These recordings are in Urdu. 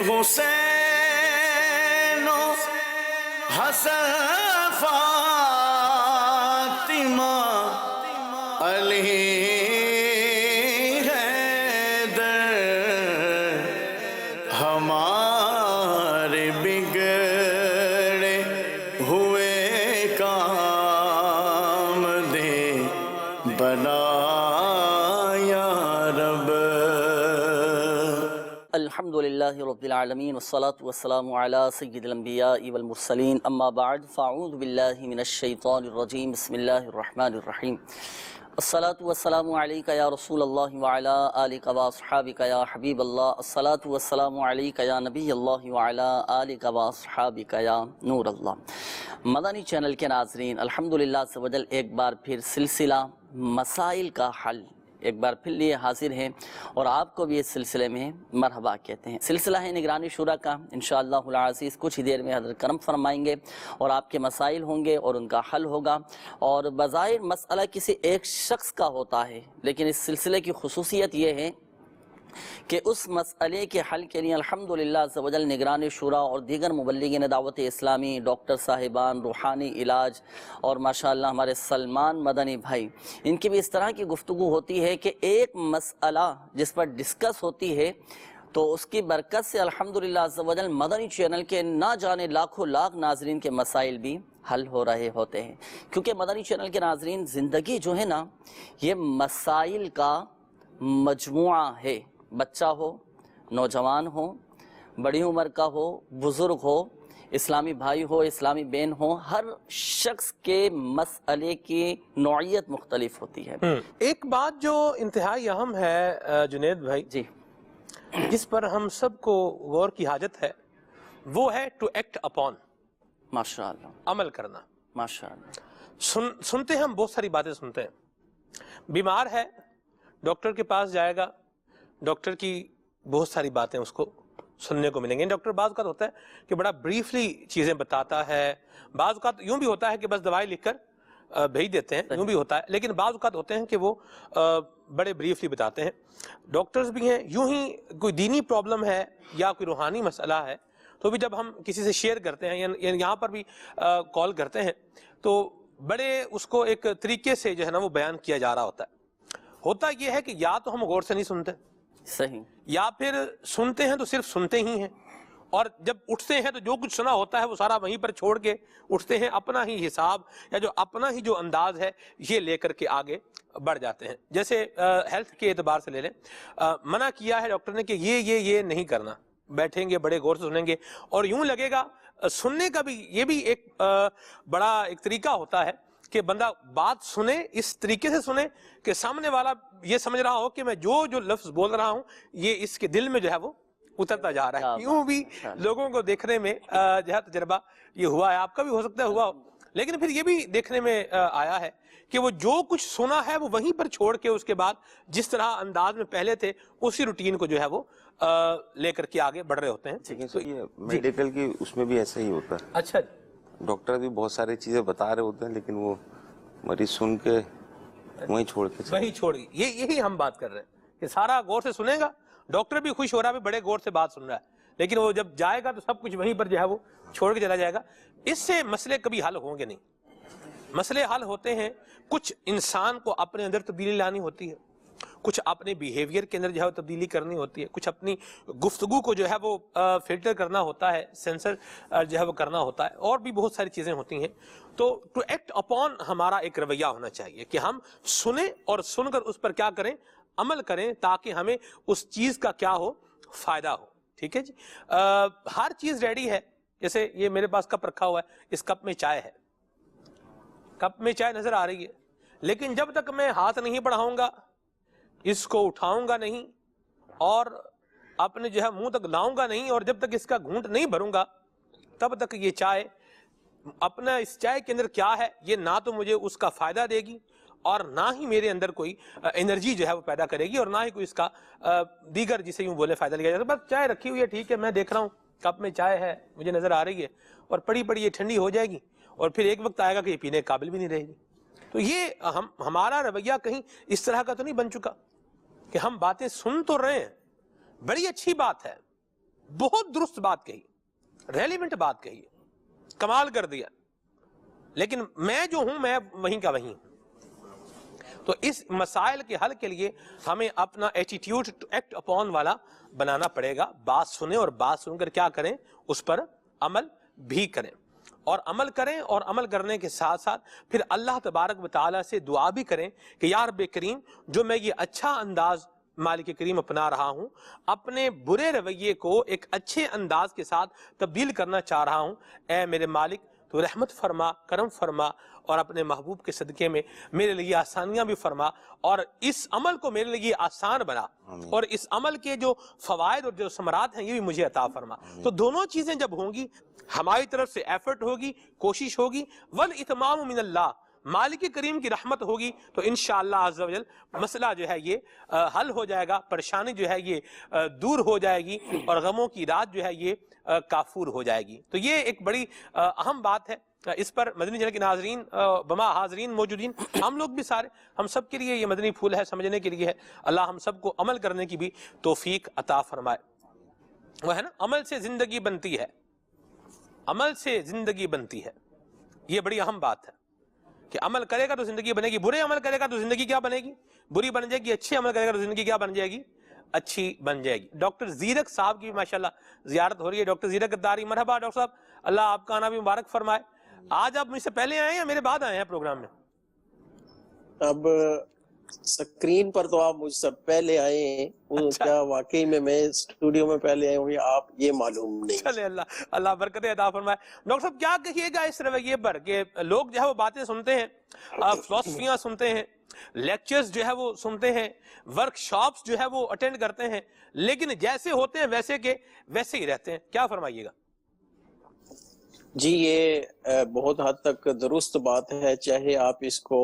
حسین و حسن فاطمہ علی حیدر ہمارے بگڑے ہوئے کام دے بنا یا رب. الحمدللہ رب العالمین والصلاة والسلام علی سید الانبیاء والمرسلین اما بعد فاعوذ باللہ من الشیطان الرجیم بسم اللہ الرحمن الرحیم. الصلاة والسلام علیکہ یا رسول اللہ وعلا آلکہ واصحابکہ یا حبیب اللہ. الصلاة والسلام علیکہ یا نبی اللہ وعلا آلکہ واصحابکہ یا نور اللہ. مدنی چینل کے ناظرین، الحمدللہ عز و جل ایک بار پھر سلسلہ مسائل کا حل ایک بار پھر لیے حاضر ہیں، اور آپ کو بھی اس سلسلے میں مرحبا کہتے ہیں. سلسلہ ہے نگرانی شورا کا. انشاءاللہ العزیز کچھ ہی دیر میں حضرت کرم فرمائیں گے اور آپ کے مسائل ہوں گے اور ان کا حل ہوگا. اور بظاہر مسئلہ کسی ایک شخص کا ہوتا ہے، لیکن اس سلسلے کی خصوصیت یہ ہے کہ اس مسئلے کے حل کے لیے الحمدللہ عز و جل نگران شورا اور دیگر مبلغین دعوت اسلامی، ڈاکٹر صاحبان، روحانی علاج اور ماشاءاللہ ہمارے سلمان مدنی بھائی، ان کی بھی اس طرح کی گفتگو ہوتی ہے کہ ایک مسئلہ جس پر ڈسکس ہوتی ہے تو اس کی برکت سے الحمدللہ عز و جل مدنی چینل کے نہ جانے لاکھوں لاکھ ناظرین کے مسائل بھی حل ہو رہے ہوتے ہیں. کیونکہ مدنی چینل کے ناظرین، زندگی جو ہے نا، یہ مسائل کا مجموعہ ہے. بچہ ہو، نوجوان ہو، بڑی عمر کا ہو، بزرگ ہو، اسلامی بھائی ہو، اسلامی بہن ہو، ہر شخص کے مسئلے کی نوعیت مختلف ہوتی ہے. ایک بات جو انتہائی اہم ہے جنید بھائی، جی، جس پر ہم سب کو غور کی حاجت ہے، وہ ہے ٹو ایکٹ اپون، ماشاءاللہ، عمل کرنا. ماشاءاللہ. سنتے ہیں، ہم بہت ساری باتیں سنتے ہیں. بیمار ہے، ڈاکٹر کے پاس جائے گا، ڈاکٹر کی بہت ساری باتیں اس کو سننے کو ملیں گے. ڈاکٹر بعض اوقات ہوتا ہے کہ بڑا بریفلی چیزیں بتاتا ہے، بعض اوقات یوں بھی ہوتا ہے کہ بس دوائی لکھ کر بھیج دیتے ہیں، یوں بھی ہوتا ہے. لیکن بعض اوقات ہوتے ہیں کہ وہ بڑے بریفلی بتاتے ہیں. ڈاکٹرز بھی ہیں، یوں ہی کوئی دینی پرابلم ہے یا کوئی روحانی مسئلہ ہے تو بھی جب ہم کسی سے شیئر کرتے ہیں یا یہاں پر بھی کال کرتے ہیں تو بڑے اس کو ایک طریقے سے جو ہے نا وہ بیان کیا جا رہا ہوتا ہے. ہوتا یہ ہے کہ یا تو ہم غور سے نہیں سنتے، صحیح، یا پھر سنتے ہیں تو صرف سنتے ہی ہیں، اور جب اٹھتے ہیں تو جو کچھ سنا ہوتا ہے وہ سارا وہیں پر چھوڑ کے اٹھتے ہیں، اپنا ہی حساب یا جو اپنا ہی جو انداز ہے یہ لے کر کے آگے بڑھ جاتے ہیں. جیسے ہیلتھ کے اعتبار سے لے لیں، منع کیا ہے ڈاکٹر نے کہ یہ نہیں کرنا، بیٹھیں گے بڑے غور سے سنیں گے، اور یوں لگے گا سننے کا بھی یہ بھی ایک بڑا ایک طریقہ ہوتا ہے کہ بندہ بات سنے، اس طریقے سے سنے کہ سامنے والا یہ سمجھ رہا ہو کہ میں جو لفظ بول رہا ہوں یہ اس کے دل میں جو ہے وہ اترتا جا رہا ہے. یوں بھی لوگوں کو دیکھنے میں جو ہے تجربہ یہ ہوا ہے، آپ کا بھی ہو سکتا ہے ہوا ہو. لیکن پھر یہ بھی دیکھنے میں آیا ہے کہ وہ جو کچھ سنا ہے وہ وہیں پر چھوڑ کے اس کے بعد جس طرح انداز میں پہلے تھے اسی روٹین کو جو ہے وہ لے کر کے آگے بڑھ رہے ہوتے ہیں. میڈیکل کی اس میں بھی ایسا ہی ہوتا ہے. اچھا جی، ڈاکٹر بھی بہت ساری چیزیں بتا رہے ہوتے ہیں لیکن وہ مریض سن کے وہیں چھوڑ کے وہی چھوڑ گئی. یہی ہم بات کر رہے ہیں کہ سارا غور سے سنے گا، ڈاکٹر بھی خوش ہو رہا ہے، بڑے غور سے بات سن رہا ہے، لیکن وہ جب جائے گا تو سب کچھ وہیں پر جو ہے وہ چھوڑ کے چلا جائے گا. اس سے مسئلے کبھی حل ہوں گے نہیں. مسئلے حل ہوتے ہیں، کچھ انسان کو اپنے اندر تبدیلی لانی ہوتی ہے، کچھ اپنے بیہیویئر کے اندر جو ہے تبدیلی کرنی ہوتی ہے، کچھ اپنی گفتگو کو جو ہے وہ فلٹر کرنا ہوتا ہے، سینسر جو ہے وہ کرنا ہوتا ہے، اور بھی بہت ساری چیزیں ہوتی ہیں. تو ٹو ایکٹ اپون ہمارا ایک رویہ ہونا چاہیے کہ ہم سنیں اور سن کر اس پر کیا کریں، عمل کریں، تاکہ ہمیں اس چیز کا کیا ہو، فائدہ ہو. ٹھیک ہے جی. ہر چیز ریڈی ہے. جیسے یہ میرے پاس کپ رکھا ہوا ہے، اس کپ میں چائے ہے، کپ میں چائے نظر آ رہی ہے، لیکن جب تک میں ہاتھ نہیں بڑھاؤں گا، اس کو اٹھاؤں گا نہیں اور اپنے جو ہے منہ تک لاؤں گا نہیں، اور جب تک اس کا گھونٹ نہیں بھروں گا تب تک یہ چائے اپنا اس چائے کے اندر کیا ہے، یہ نہ تو مجھے اس کا فائدہ دے گی اور نہ ہی میرے اندر کوئی انرجی جو ہے وہ پیدا کرے گی، اور نہ ہی کوئی اس کا دیگر جسے یوں بولے فائدہ لیا جائے. بس چائے رکھی ہوئی ہے، ٹھیک ہے، میں دیکھ رہا ہوں کپ میں چائے ہے، مجھے نظر آ رہی ہے، اور پڑی پڑی یہ ٹھنڈی ہو جائے گی اور پھر ایک وقت آئے گا کہ یہ پینے کے قابل بھی نہیں رہے گی. تو یہ ہمارا رویہ کہیں اس طرح کا تو نہیں بن چکا کہ ہم باتیں سن تو رہے ہیں، بڑی اچھی بات ہے، بہت درست بات کہی, ریلیونٹ بات کہی, کمال کر دیا, لیکن میں جو ہوں میں وہیں کا وہیں ہوں. تو اس مسائل کے حل کے لیے ہمیں اپنا ایٹیٹیوڈ ٹو ایکٹ اپون والا بنانا پڑے گا. بات سنیں اور بات سن کر کیا کریں, اس پر عمل بھی کریں, اور عمل کریں, اور عمل کرنے کے ساتھ ساتھ پھر اللہ تبارک و تعالیٰ سے دعا بھی کریں کہ یا رب کریم, جو میں یہ اچھا انداز مالک کریم اپنا رہا ہوں, اپنے برے رویے کو ایک اچھے انداز کے ساتھ تبدیل کرنا چاہ رہا ہوں, اے میرے مالک تو رحمت فرما, کرم فرما, اور اپنے محبوب کے صدقے میں میرے لیے آسانیاں بھی فرما, اور اس عمل کو میرے لیے آسان بنا, اور اس عمل کے جو فوائد اور جو ثمرات ہیں یہ بھی مجھے عطا فرما. تو دونوں چیزیں جب ہوں گی, ہماری طرف سے ایفرٹ ہوگی, کوشش ہوگی, والاتمام من اللہ, مالک کریم کی رحمت ہوگی, تو انشاءاللہ عز و جل مسئلہ جو ہے یہ حل ہو جائے گا, پریشانی جو ہے یہ دور ہو جائے گی, اور غموں کی رات جو ہے یہ کافور ہو جائے گی. تو یہ ایک بڑی اہم بات ہے. اس پر مدنی چینل کے ناظرین بما حاضرین موجودین, ہم لوگ بھی سارے, ہم سب کے لیے یہ مدنی پھول ہے, سمجھنے کے لیے ہے. اللہ ہم سب کو عمل کرنے کی بھی توفیق عطا فرمائے. وہ ہے نا, عمل سے زندگی بنتی ہے, عمل سے زندگی بنتی ہے, یہ بڑی اہم بات ہے کہ عمل کرے گا تو زندگی بنے گی, برے عمل کرے گا تو زندگی کیا بنے گی, بری بن جائے گی, اچھے عمل کرے گا تو زندگی کیا بن جائے گی, اچھی بن جائے گی. ڈاکٹر زیرک صاحب کی ماشاءاللہ زیارت ہو رہی ہے. ڈاکٹر زیرک غداری, مرحبا ڈاکٹر صاحب, اللہ آپ کا آنا بھی مبارک فرمائے. آج آپ مجھ سے پہلے آئے ہیں یا میرے بعد آئے ہیں پروگرام میں؟ اب سکرین پر تو آپ مجھ سے پہلے آئے ہیں, کیا واقعی میں اسٹوڈیو میں پہلے آئے ہوں یا آپ, یہ معلوم نہیں. چلے اللہ برکتیں عطا فرمائے. ڈاکٹر صاحب کیا کہیے گا اس رویے پر کہ لوگ جو ہے وہ باتیں سنتے ہیں, فلسفیاں سنتے ہیں, لیکچرز جو ہے وہ سنتے ہیں, ورک شاپس جو ہے وہ اٹینڈ کرتے ہیں, لیکن جیسے ہوتے ہیں ویسے کے ویسے ہی رہتے ہیں, کیا فرمائیے گا؟ جی یہ بہت حد تک درست بات ہے, چاہے آپ اس کو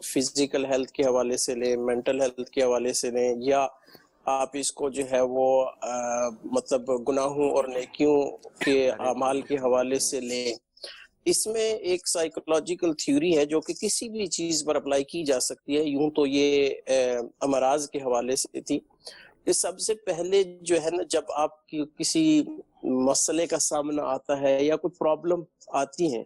فزیکل ہیلتھ کے حوالے سے لیں, مینٹل ہیلتھ کے حوالے سے لیں, یا آپ اس کو جو ہے وہ مطلب گناہوں اور نیکیوں کے اعمال کے حوالے سے لیں. اس میں ایک سائیکولوجیکل تھیوری ہے جو کہ کسی بھی چیز پر اپلائی کی جا سکتی ہے. یوں تو یہ امراض کے حوالے سے تھی. سب سے پہلے جو ہے نا, جب آپ کی کسی مسئلے کا سامنا آتا ہے یا کوئی پرابلم آتی ہے,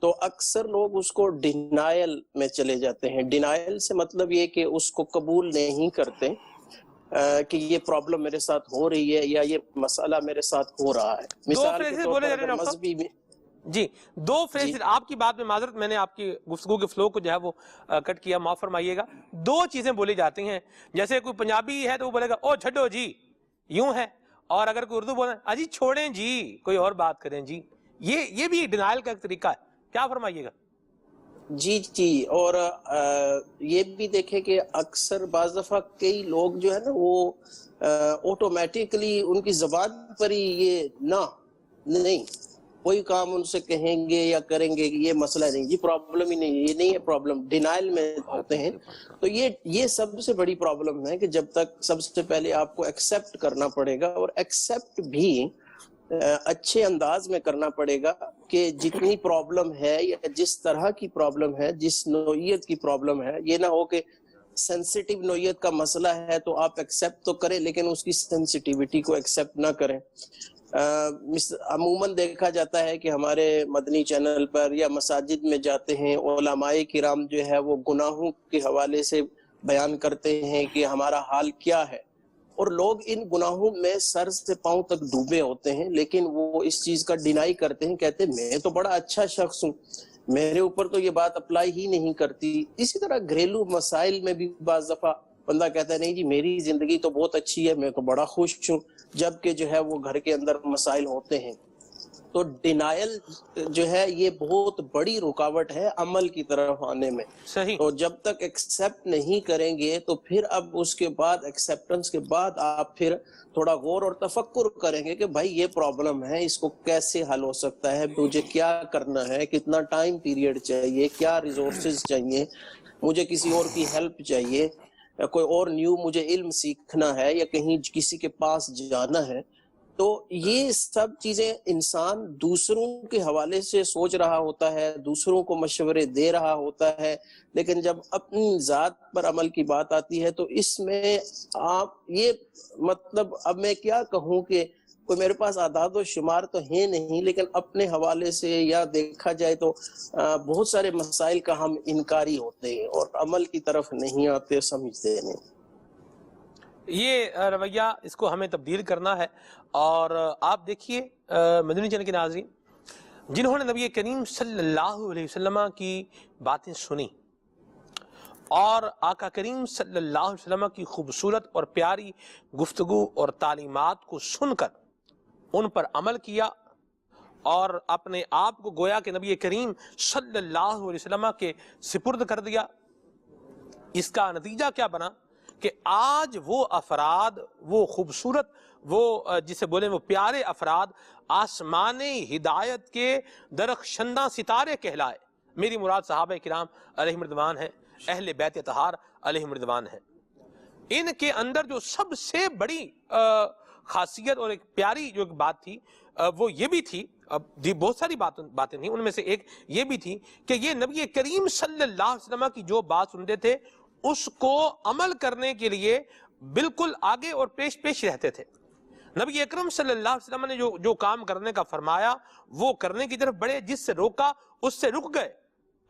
تو اکثر لوگ اس کو ڈینائل میں چلے جاتے ہیں. ڈینائل سے مطلب یہ کہ اس کو قبول نہیں کرتے کہ یہ پرابلم میرے ساتھ ہو رہی ہے یا یہ مسئلہ میرے ساتھ ہو رہا ہے. مثال کے طور پر اگر مذہبی میں جی دو فریز, آپ کی بات میں معذرت, میں نے آپ کی گفتگو کے فلو کو جو ہے وہ کٹ کیا, معاف فرمائیے گا. دو چیزیں بولی جاتی ہیں, جیسے کوئی پنجابی ہے تو وہ بولے گا او چھڈو جی, یوں ہے, اور اگر کوئی اردو بولے اجی چھوڑیں جی, کوئی اور بات کریں جی, یہ بھی ڈینائل کا ایک طریقہ ہے. کیا فرمائیے گا؟ جی جی, اور یہ بھی دیکھیں کہ اکثر بعض دفعہ کئی لوگ جو ہے نا وہ آٹومیٹکلی ان کی زبان پر ہی یہ نہیں, کوئی کام ان سے کہیں گے یا کریں گے کہ یہ مسئلہ نہیں جی, پرابلم ہی نہیں, یہ نہیں ہے پرابلم, ڈینائل میں ہوتے ہیں. تو یہ سب سے بڑی پرابلم ہے کہ جب تک سب سے پہلے آپ کو ایکسیپٹ کرنا پڑے گا, اور ایکسیپٹ بھی اچھے انداز میں کرنا پڑے گا کہ جتنی پرابلم ہے یا جس طرح کی پرابلم ہے, جس نوعیت کی پرابلم ہے, یہ نہ ہو کہ سینسیٹیو نوعیت کا مسئلہ ہے تو آپ ایکسیپٹ تو کریں لیکن اس کی سینسیٹیوٹی کو ایکسیپٹ نہ کریں. عموماً دیکھا جاتا ہے کہ ہمارے مدنی چینل پر یا مساجد میں جاتے ہیں, علماء کرام جو ہے وہ گناہوں کے حوالے سے بیان کرتے ہیں کہ ہمارا حال کیا ہے, اور لوگ ان گناہوں میں سر سے پاؤں تک ڈوبے ہوتے ہیں, لیکن وہ اس چیز کا ڈینائی کرتے ہیں, کہتے ہیں میں تو بڑا اچھا شخص ہوں, میرے اوپر تو یہ بات اپلائی ہی نہیں کرتی. اسی طرح گھریلو مسائل میں بھی بعض دفعہ بندہ کہتا ہے نہیں جی میری زندگی تو بہت اچھی ہے, میں تو بڑا خوش ہوں, جبکہ جو ہے وہ گھر کے اندر مسائل ہوتے ہیں. تو ڈینائل جو ہے یہ بہت بڑی رکاوٹ ہے عمل کی طرف آنے میں. تو جب تک ایکسیپٹ نہیں کریں گے تو پھر اب اس کے بعد ایکسیپٹنس کے بعد آپ پھر تھوڑا غور اور تفکر کریں گے کہ بھائی یہ پرابلم ہے, اس کو کیسے حل ہو سکتا ہے, مجھے کیا کرنا ہے, کتنا ٹائم پیریڈ چاہیے, کیا ریسورسز چاہیے, مجھے کسی اور کی ہیلپ چاہیے, کوئی اور نیو مجھے علم سیکھنا ہے یا کہیں کسی کے پاس جانا ہے. تو یہ سب چیزیں انسان دوسروں کے حوالے سے سوچ رہا ہوتا ہے, دوسروں کو مشورے دے رہا ہوتا ہے, لیکن جب اپنی ذات پر عمل کی بات آتی ہے تو اس میں آپ یہ مطلب اب میں کیا کہوں کہ کوئی میرے پاس اعداد و شمار تو ہے نہیں، لیکن اپنے حوالے سے یا دیکھا جائے تو بہت سارے مسائل کا ہم انکاری ہوتے ہیں اور عمل کی طرف نہیں آتے، سمجھتے نہیں۔ یہ رویہ اس کو ہمیں تبدیل کرنا ہے۔ اور آپ دیکھیے مدنی چینل کے ناظرین، جنہوں نے نبی کریم صلی اللہ علیہ وسلم کی باتیں سنی اور آقا کریم صلی اللہ علیہ وسلم کی خوبصورت اور پیاری گفتگو اور تعلیمات کو سن کر ان پر عمل کیا اور اپنے آپ کو گویا کہ نبی کریم صلی اللہ علیہ وسلم کے سپرد کر دیا، اس کا نتیجہ کیا بنا کہ آج وہ افراد، وہ خوبصورت، وہ جسے بولیں وہ پیارے افراد آسمان ہدایت کے درخشندہ ستارے کہلائے۔ میری مراد صحابہ کرام علیہم رضوان ہیں، اہل بیت اطہار علیہم رضوان ہیں۔ ان کے اندر جو سب سے بڑی خاصیت اور ایک پیاری جو بات تھی وہ یہ بھی تھی، بہت ساری باتیں تھیں، ان میں سے ایک یہ بھی تھی کہ یہ نبی کریم صلی اللہ علیہ وسلم کی جو بات سنتے تھے اس کو عمل کرنے کے لیے بالکل آگے اور پیش رہتے تھے۔ نبی اکرم صلی اللہ علیہ وسلم نے جو کام کرنے کا فرمایا وہ کرنے کی طرف بڑھے، جس سے روکا اس سے رک گئے۔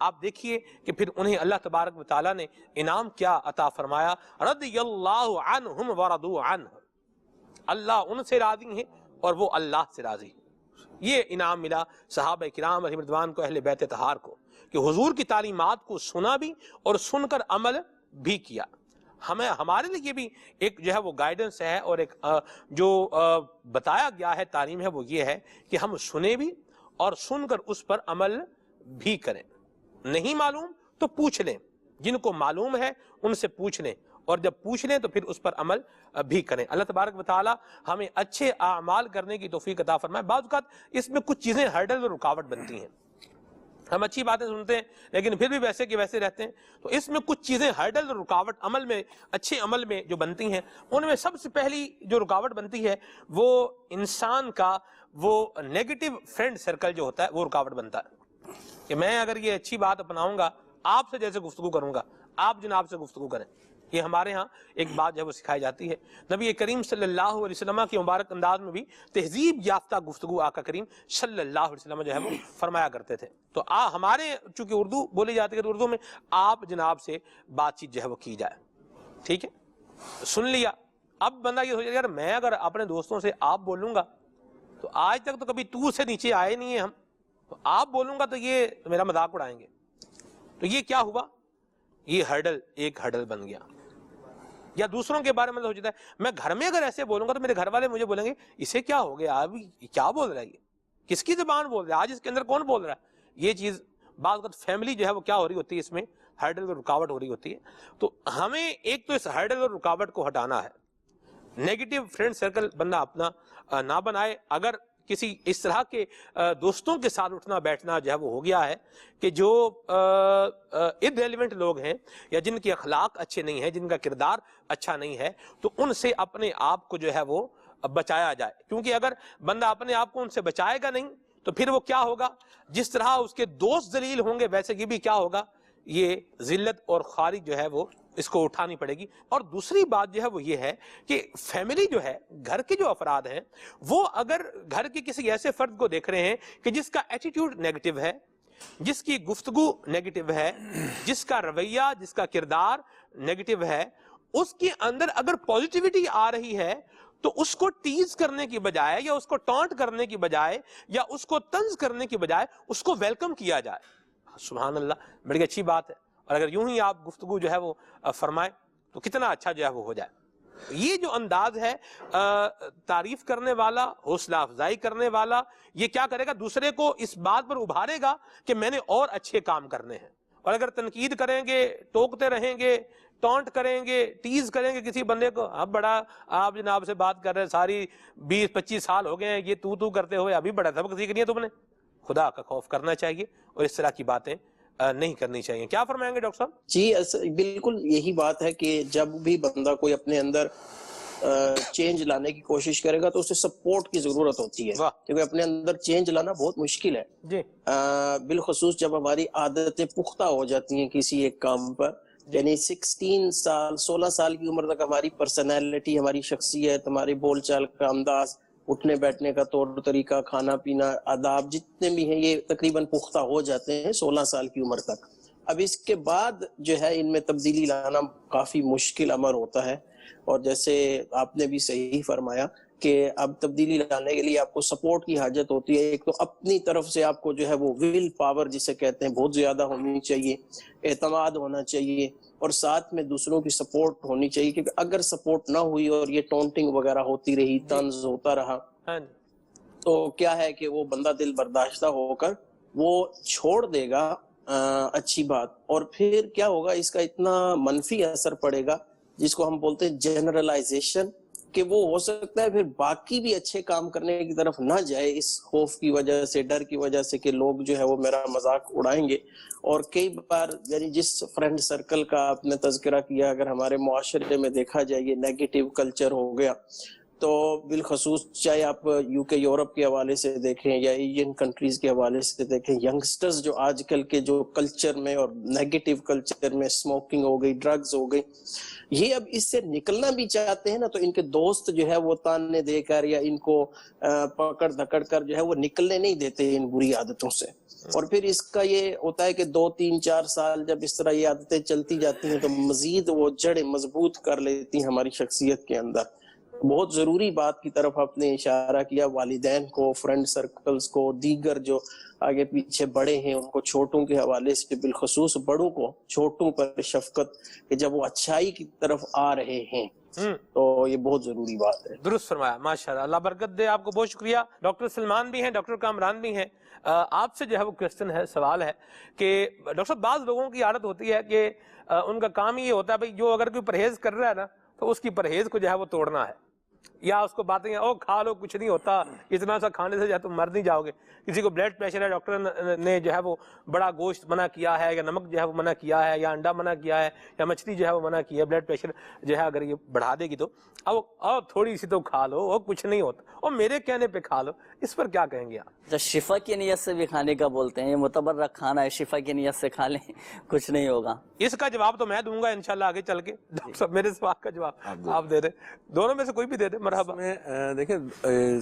آپ دیکھیے کہ پھر انہیں اللہ تبارک و تعالیٰ نے انعام کیا عطا فرمایا، رضی اللہ عنہم ورضوا عنہ، اللہ ان سے راضی ہیں اور وہ اللہ سے راضی ہیں۔ یہ انعام ملا صحابہ کرام علیہم رضوان کو، اہل بیت طہار کو، کہ حضور کی تعلیمات کو سنا بھی اور سن کر عمل بھی کیا۔ ہمارے لیے بھی ایک جو ہے وہ گائیڈنس ہے اور ایک جو بتایا گیا ہے تعلیم ہے وہ یہ ہے کہ ہم سنیں بھی اور سن کر اس پر عمل بھی کریں۔ نہیں معلوم تو پوچھ لیں، جن کو معلوم ہے ان سے پوچھ لیں، اور جب پوچھ لیں تو پھر اس پر عمل بھی کریں۔ اللہ تبارک و تعالی ہمیں اچھے اعمال کرنے کی توفیق عطا فرمائے۔ بعض اوقات اس میں کچھ چیزیں ہرڈل اور رکاوٹ بنتی ہیں، ہم اچھی باتیں سنتے ہیں لیکن پھر بھی ویسے کے ویسے رہتے ہیں، تو اس میں کچھ چیزیں ہرڈل اور رکاوٹ عمل میں، اچھے عمل میں جو بنتی ہیں، ان میں سب سے پہلی جو رکاوٹ بنتی ہے وہ انسان کا وہ نیگیٹو فرینڈ سرکل جو ہوتا ہے وہ رکاوٹ بنتا ہے۔ کہ میں اگر یہ اچھی بات اپناؤں گا، آپ سے جیسے گفتگو کروں گا، آپ جناب سے گفتگو کریں، یہ ہمارے ہاں ایک بات جو ہے وہ سکھائی جاتی ہے۔ نبی کریم صلی اللہ علیہ وسلم کے مبارک انداز میں بھی تہذیب یافتہ گفتگو آقا کریم صلی اللہ علیہ وسلم جو ہے وہ فرمایا کرتے تھے۔ تو ہمارے چونکہ اردو بولی جاتی ہے تو اردو میں آپ جناب سے بات چیت جو ہے وہ کی جائے، ٹھیک ہے، سن لیا۔ اب بندہ یہ سوچے یار میں اگر اپنے دوستوں سے آپ بولوں گا تو آج تک تو کبھی تو سے نیچے آئے نہیں ہیں ہم، تو آپ بولوں گا تو یہ میرا مذاق اڑائیں گے، تو یہ کیا ہوا، یہ ہرڈل ایک ہرڈل بن گیا۔ یا دوسروں کے بارے میں سوچتا ہے میں گھر میں اگر ایسے بولوں گا تو میرے گھر والے مجھے بولیں گے اسے کیا ہو گیا، ابھی کیا بول رہا ہے، یہ کس کی زبان بول رہا ہے، آج اس کے اندر کون بول رہا ہے۔ یہ چیز بعض وقت فیملی جو ہے وہ کیا ہو رہی ہوتی ہے، اس میں ہرڈل اور رکاوٹ ہو رہی ہوتی ہے۔ تو ہمیں ایک تو اس ہرڈل اور رکاوٹ کو ہٹانا ہے، نیگیٹو فرینڈ سرکل بندہ اپنا نہ بنائے۔ اگر کسی اس طرح کے دوستوں کے ساتھ اٹھنا بیٹھنا جو ہے وہ ہو گیا ہے کہ جو irrelevant لوگ ہیں یا جن کے اخلاق اچھے نہیں ہیں، جن کا کردار اچھا نہیں ہے، تو ان سے اپنے آپ کو جو ہے وہ بچایا جائے، کیونکہ اگر بندہ اپنے آپ کو ان سے بچائے گا نہیں تو پھر وہ کیا ہوگا، جس طرح اس کے دوست ذلیل ہوں گے ویسے یہ بھی کیا ہوگا، یہ ذلت اور خارج جو ہے وہ اس کو اٹھانی پڑے گی۔ اور دوسری بات جو ہے وہ یہ ہے کہ فیملی جو ہے، گھر کے جو افراد ہیں، وہ اگر گھر کے کسی ایسے فرد کو دیکھ رہے ہیں کہ جس کا ایٹیٹیوڈ نیگیٹو ہے، جس کی گفتگو نیگیٹو ہے، جس کا رویہ، جس کا کردار نیگیٹو ہے، اس کے اندر اگر پازیٹیوٹی آ رہی ہے تو اس کو ٹیز کرنے کی بجائے یا اس کو ٹانٹ کرنے کی بجائے یا اس کو طنز کرنے کی بجائے اس کو ویلکم کیا جائے۔ سبحان اللہ، بڑی اچھی بات ہے۔ اور اگر یوں ہی آپ گفتگو جو ہے وہ فرمائیں تو کتنا اچھا جو ہے وہ ہو جائے۔ یہ جو انداز ہے تعریف کرنے والا، حوصلہ افزائی کرنے والا، یہ کیا کرے گا، دوسرے کو اس بات پر ابھارے گا کہ میں نے اور اچھے کام کرنے ہیں۔ اور اگر تنقید کریں گے، ٹوکتے رہیں گے، ٹانٹ کریں گے، ٹیز کریں گے کسی بندے کو، اب بڑا آپ جناب سے بات کر رہے ہیں، ساری 20-25 سال ہو گئے ہیں یہ تو کرتے ہوئے، ابھی بڑا سبق سیکھ لیا تم نے۔ خدا کا خوف کرنا چاہیے اور اس طرح کی باتیں نہیں کرنی چاہیے۔ کیا فرمائیں گے ڈاکٹر صاحب؟ جی بالکل یہی بات ہے کہ جب بھی بندہ کوئی اپنے اندر چینج لانے کی کوشش کرے گا تو اسے سپورٹ کی ضرورت ہوتی ہے، کیونکہ اپنے اندر چینج لانا بہت مشکل ہے جی، بالخصوص جب ہماری عادتیں پختہ ہو جاتی ہیں کسی ایک کام پر، یعنی 16 سال کی عمر تک ہماری پرسنالٹی، ہماری شخصیت، ہماری بول چال کا انداز اٹھنے بیٹھنے کا طور طریقہ، کھانا پینا، آداب جتنے بھی ہیں یہ تقریباً پختہ ہو جاتے ہیں 16 سال کی عمر تک۔ اب اس کے بعد جو ہے ان میں تبدیلی لانا کافی مشکل امر ہوتا ہے، اور جیسے آپ نے بھی صحیح فرمایا کہ اب تبدیلی لانے کے لیے آپ کو سپورٹ کی حاجت ہوتی ہے۔ ایک تو اپنی طرف سے آپ کو جو ہے وہ ول پاور جسے کہتے ہیں بہت زیادہ ہونی چاہیے، اعتماد ہونا چاہیے، اور ساتھ میں دوسروں کی سپورٹ ہونی چاہیے، کیونکہ اگر سپورٹ نہ ہوئی اور یہ ٹونٹنگ وغیرہ ہوتی رہی، طنز ہوتا رہا، ہاں جی، تو کیا ہے کہ وہ بندہ دل برداشتہ ہو کر وہ چھوڑ دے گا اچھی بات، اور پھر کیا ہوگا، اس کا اتنا منفی اثر پڑے گا جس کو ہم بولتے ہیں جنرلائزیشن، کہ وہ ہو سکتا ہے پھر باقی بھی اچھے کام کرنے کی طرف نہ جائے اس خوف کی وجہ سے، ڈر کی وجہ سے کہ لوگ جو ہے وہ میرا مذاق اڑائیں گے۔ اور کئی بار یعنی جس فرینڈ سرکل کا آپ نے تذکرہ کیا، اگر ہمارے معاشرے میں دیکھا جائے یہ نیگیٹو کلچر ہو گیا، تو بالخصوص چاہے آپ یو کے یورپ کے حوالے سے دیکھیں یا ایشین کنٹریز کے حوالے سے دیکھیں، ینگسٹرز جو آج کل کے جو کلچر میں اور نیگیٹو کلچر میں اسموکنگ ہو گئی، ڈرگز ہو گئی، یہ اب اس سے نکلنا بھی چاہتے ہیں نا، تو ان کے دوست جو ہے وہ تانے دے کر یا ان کو پکڑ دھکڑ کر جو ہے وہ نکلنے نہیں دیتے ان بری عادتوں سے۔ اور پھر اس کا یہ ہوتا ہے کہ 2 3 4 سال جب اس طرح یہ عادتیں چلتی جاتی ہیں تو مزید وہ جڑیں مضبوط کر لیتی ہیں ہماری شخصیت کے اندر۔ بہت ضروری بات کی طرف آپ نے اشارہ کیا، والدین کو، فرینڈ سرکلز کو، دیگر جو آگے پیچھے بڑے ہیں ان کو، چھوٹوں کے حوالے سے بالخصوص بڑوں کو چھوٹوں پر شفقت، کہ جب وہ اچھائی کی طرف آ رہے ہیں تو یہ بہت ضروری بات ہے۔ درست فرمایا، ماشاءاللہ، اللہ برکت دے آپ کو، بہت شکریہ۔ ڈاکٹر سلمان بھی ہیں، ڈاکٹر کامران بھی ہیں۔ آپ سے جو ہے وہ کوسچن ہے، سوال ہے کہ ڈاکٹر صاحب بعض لوگوں کی عادت ہوتی ہے کہ ان کا کام یہ ہوتا ہے بھائی جو اگر کوئی پرہیز کر رہا ہے نا تو اس کی پرہیز کو جو ہے وہ توڑنا ہے، یا اس کو باتیں او کھا لو کچھ نہیں ہوتا، اتنا سا کھانے سے جو ہے تم مر نہیں جاؤ گے۔ کسی کو بلڈ پریشر ہے، ڈاکٹر نے جو ہے وہ بڑا گوشت منع کیا ہے، یا نمک جو ہے وہ منع کیا ہے، یا انڈا منع کیا ہے، یا مچھلی جو ہے وہ منع کی ہے، بلڈ پریشر جو ہے اگر یہ بڑھا دے گی تو او تھوڑی سی تو کھا لو، او کچھ نہیں ہوتا، اور میرے کہنے پہ کھا لو، اس پر کیا کہیں گے آپ؟ جب شفا کی نیت سے بھی کھانے کا بولتے ہیں، یہ متبرک کھانا ہے، شفا کی نیت سے کھا لیں کچھ نہیں ہوگا۔ اس کا جواب تو میں دوں گا انشاءاللہ آگے چل کے، ڈاکٹر صاحب میرے سوال کا جواب آپ دے دیں، دونوں میں سے کوئی بھی دے دیں، مرحبا۔ میں دیکھیں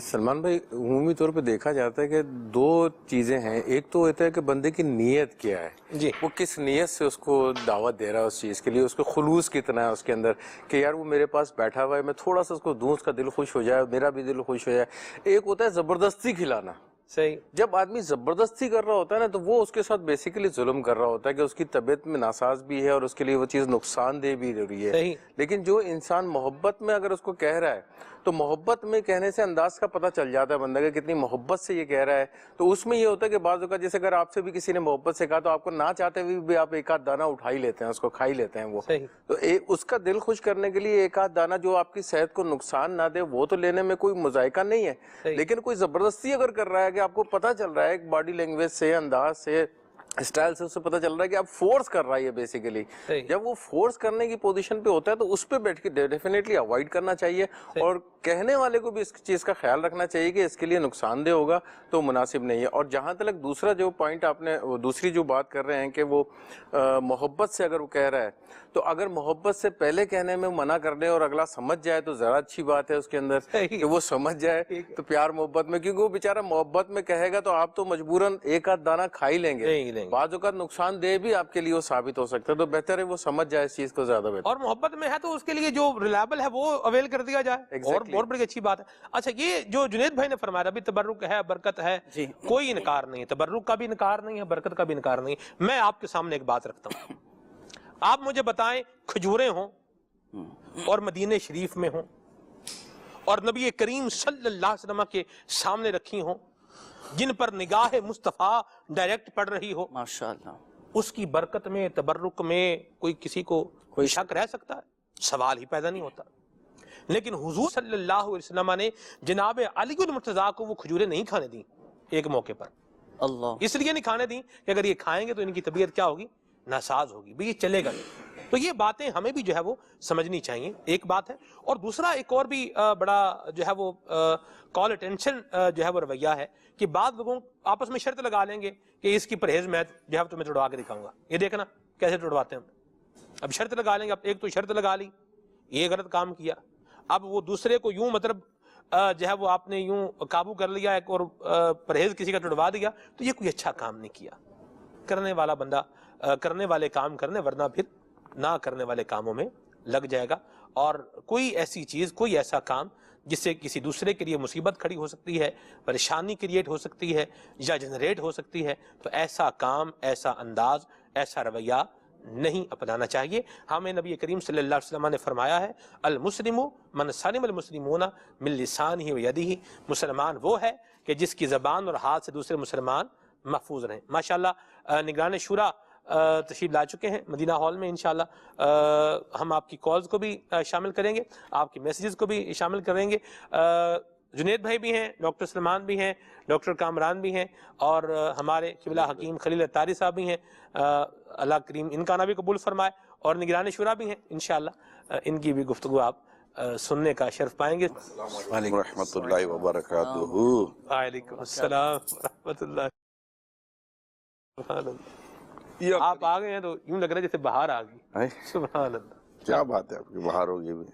سلمان بھائی، عمومی طور پہ دیکھا جاتا ہے کہ 2 چیزیں ہیں، ایک تو ہوتا ہے کہ بندے کی نیت کیا ہے، جی، وہ کس نیت سے اس کو دعوت دے رہا ہے اس چیز کے لیے، اس کو خلوص کتنا ہے اس کے اندر کہ یار وہ میرے پاس بیٹھا ہوا ہے، میں تھوڑا سا اس کو دوں، اس کا دل خوش ہو جائے، میرا بھی دل خوش ہو جائے۔ ایک ہوتا ہے زبردستی کھلانا، صحیح، جب آدمی زبردستی کر رہا ہوتا ہے نا تو وہ اس کے ساتھ بیسیکلی ظلم کر رہا ہوتا ہے کہ اس کی طبیعت میں ناساز بھی ہے اور اس کے لیے وہ چیز نقصان دہ بھی رہی ہے۔ صحیح۔ لیکن جو انسان محبت میں اگر اس کو کہہ رہا ہے تو محبت میں کہنے سے انداز کا پتہ چل جاتا ہے بندہ کہ کتنی محبت سے یہ کہہ رہا ہے، تو اس میں یہ ہوتا ہے کہ بعض اوقات جیسے اگر آپ سے بھی کسی نے محبت سے کہا تو آپ کو نہ چاہتے ہوئے بھی آپ ایک آدھ دانہ اٹھا ہی لیتے ہیں، اس کو کھا ہی لیتے ہیں وہ، صحیح، تو اس کا دل خوش کرنے کے لیے ایک آدھ دانہ جو آپ کی صحت کو نقصان نہ دے وہ تو لینے میں کوئی مذائقہ نہیں ہے، لیکن کوئی زبردستی اگر کر رہا ہے کہ آپ کو پتہ چل رہا ہے ایک باڈی لینگویج سے، انداز سے، اسٹائل سے، اس سے پتہ چل رہا ہے کہ آپ فورس کر رہا ہے یہ بیسیکلی، جب وہ فورس کرنے کی پوزیشن پہ ہوتا ہے تو اس پہ بیٹھ کے ڈیفینیٹلی اوائڈ کرنا چاہیے، اور کہنے والے کو بھی اس چیز کا خیال رکھنا چاہیے کہ اس کے لیے نقصان دہ ہوگا تو مناسب نہیں ہے۔ اور جہاں تک دوسرا جو پوائنٹ آپ نے دوسری جو بات کر رہے ہیں کہ وہ محبت سے اگر وہ کہہ رہا ہے، تو اگر محبت سے پہلے کہنے میں منع کر دے اور اگلا سمجھ جائے تو ذرا اچھی بات ہے اس کے اندر کہ وہ سمجھ جائے، تو پیار محبت میں، کیونکہ وہ بیچارہ محبت میں کہے گا تو آپ تو مجبوراً ایک آدھ دانہ کھا ہی لیں گے، بعض اوقات نقصان دہ بھی آپ کے لیے وہ ثابت ہو سکتا ہے، تو بہتر ہے وہ سمجھ جائے اس چیز کو زیادہ بہتر۔ اور محبت میں ہے تو اس کے لیے جو ریلائبل ہے وہ اویل کر دیا جائے، اور بہت بڑی اچھی بات ہے۔ اچھا، یہ جو جنید بھائی نے فرمایا ابھی تبرک ہے، برکت ہے، کوئی انکار نہیں ہے، تبرک کا بھی انکار نہیں ہے، برکت کا بھی انکار نہیں ہے۔ میں آپ کے سامنے ایک بات رکھتا ہوں، آپ مجھے بتائیں کھجوریں ہوں اور مدینہ شریف میں ہوں اور نبی کریم صلی اللہ علیہ وسلم کے سامنے رکھی ہوں، جن پر نگاہ مصطفیٰ ڈائریکٹ پڑ رہی ہو، ماشاءاللہ، اس کی برکت میں، تبرک میں کوئی کسی کو کوئی شک رہ سکتا ہے؟ سوال ہی پیدا نہیں ہوتا۔ لیکن حضور صلی اللہ علیہ وسلم نے جناب علی المرتضیٰ کو وہ کھجوریں نہیں کھانے دیں ایک موقع پر، اللہ، اس لیے نہیں کھانے دیں کہ اگر یہ کھائیں گے تو ان کی طبیعت کیا ہوگی؟ ناساز ہوگی، بھئی یہ چلے گا نہیں۔ تو یہ باتیں ہمیں بھی جو ہے وہ سمجھنی چاہیے، ایک بات ہے۔ اور دوسرا ایک اور بھی بڑا جو ہے وہ کال اٹینشن جو ہے وہ رویہ ہے کہ بعض لوگوں آپس میں شرط لگا لیں گے کہ اس کی پرہیز میں جو ہے تمہیں توڑوا کے دکھاؤں گا، یہ دیکھنا کیسے توڑواتے ہیں ہم۔ اب شرط لگا لیں گے، اب ایک تو شرط لگا لی، یہ غلط کام کیا، اب وہ دوسرے کو یوں مطلب جو ہے وہ آپ نے یوں قابو کر لیا ایک اور پرہیز کسی کا چھڑوا دیا، تو یہ کوئی اچھا کام نہیں کیا۔ کرنے والا بندہ کرنے والے کام کرنے، ورنہ پھر نہ کرنے والے کاموں میں لگ جائے گا، اور کوئی ایسی چیز، کوئی ایسا کام جس سے کسی دوسرے کے لیے مصیبت کھڑی ہو سکتی ہے، پریشانی کریٹ ہو سکتی ہے یا جنریٹ ہو سکتی ہے، تو ایسا کام، ایسا انداز، ایسا رویہ نہیں اپنانا چاہیے۔ ہمیں نبی کریم صلی اللہ علیہ وسلم نے فرمایا ہے المسلم من سلم المسلمون من لسانہ و یدہ، مسلمان وہ ہے کہ جس کی زبان اور ہاتھ سے دوسرے مسلمان محفوظ رہیں۔ ماشاءاللہ نگران شورا تشریف لا چکے ہیں مدینہ ہال میں، انشاءاللہ ہم آپ کی کالز کو بھی شامل کریں گے، آپ کی میسیجز کو بھی شامل کریں گے۔ جنید بھائی بھی ہیں، ڈاکٹر سلمان بھی ہیں، ڈاکٹر کامران بھی ہیں، اور ہمارے قبلہ حکیم خلیل اتاری صاحب بھی ہیں، اللہ کریم ان کا نام بھی قبول فرمائے، اور نگران شورا بھی ہیں، انشاءاللہ ان کی بھی گفتگو آپ سننے کا شرف پائیں گے۔ وعلیکم ورحمۃ اللہ وبرکاتہ۔ وعلیکم السلام ورحمۃ اللہ۔ سبحان اللہ، آپ آ گئے ہیں تو یوں لگ رہا ہے جیسے بہار آ گئی۔ سبحان اللہ، کیا بات ہے، آپ کی بہار ہوگی بھی۔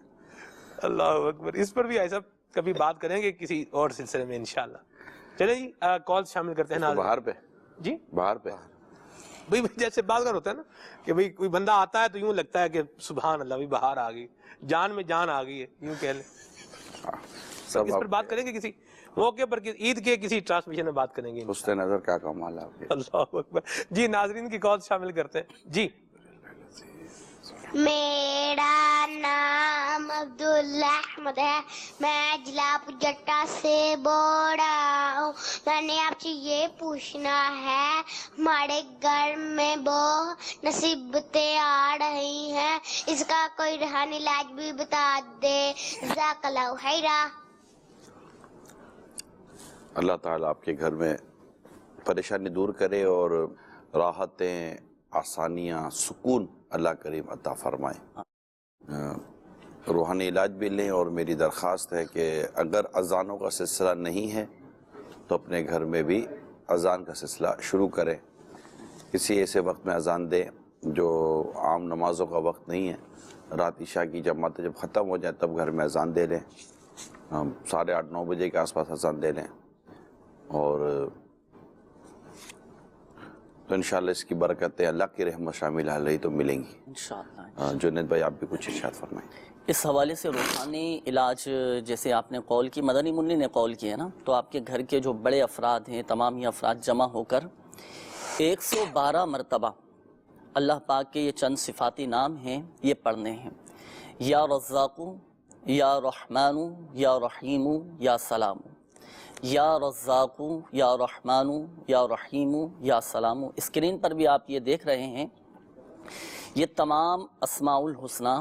اللہ اکبر۔ اس پر بھی ایسا کبھی بات کریں گے کسی اور سلسلے میں انشاءاللہ۔ چلیں جی کال شامل کرتے ہیں۔ بہار پہ جی بہار پہ بھائی جیسے بات کر ہوتا ہے نا کہ بھئی کوئی بندہ آتا ہے تو یوں لگتا ہے کہ سبحان اللہ بھی بہار آ گئی، جان میں جان آ گئی ہے، یوں کہہ لیں۔ سب اس پر بات کریں گے کسی موقع پر، عید کے کسی ٹرانسمیشن میں بات کریں گے۔ حسن نظر کیا کمال ہے آپ کے۔ اللہ اکبر۔ جی ناظرین کی کال شامل کرتے ہیں۔ جی میرا نام عبداللہ احمد ہے، میں جلاب جٹا سے بول رہا ہوں۔ میں نے آپ سے یہ پوچھنا ہے، ہمارے گھر میں بہت مصیبتیں آ رہی ہیں، اس کا کوئی روحانی علاج بھی بتا دے، جزاک اللہ خیرا۔ اللہ تعالیٰ آپ کے گھر میں پریشانی دور کرے اور راحتیں، آسانیاں، سکون اللہ کریم عطا فرمائے۔ روحانی علاج بھی لیں، اور میری درخواست ہے کہ اگر اذانوں کا سلسلہ نہیں ہے تو اپنے گھر میں بھی اذان کا سلسلہ شروع کریں۔ کسی ایسے وقت میں اذان دیں جو عام نمازوں کا وقت نہیں ہے، رات عشاء کی جماعتیں جب ختم ہو جائیں تب گھر میں اذان دے لیں، 8:30 9 بجے کے آس پاس اذان دے لیں، اور تو انشاءاللہ اس کی برکتیں، اللہ کی رحمت شامل علیہ تو ملیں گی انشاءاللہ۔ جنید بھائی آپ بھی کچھ ارشاد فرمائیں۔ اس حوالے سے روحانی علاج، جیسے آپ نے قول کی، مدنی منی نے قول کی ہے نا، تو آپ کے گھر کے جو بڑے افراد ہیں، تمام ہی افراد جمع ہو کر 112 مرتبہ اللہ پاک کے یہ چند صفاتی نام ہیں، یہ پڑھنے ہیں۔ یا رزاق، یا رحمان، یا رحیم، یا سلام، یا رزاق، یا رحمان، یا رحیم، یا سلام۔ اسکرین پر بھی آپ یہ دیکھ رہے ہیں، یہ تمام اسماء الحسنہ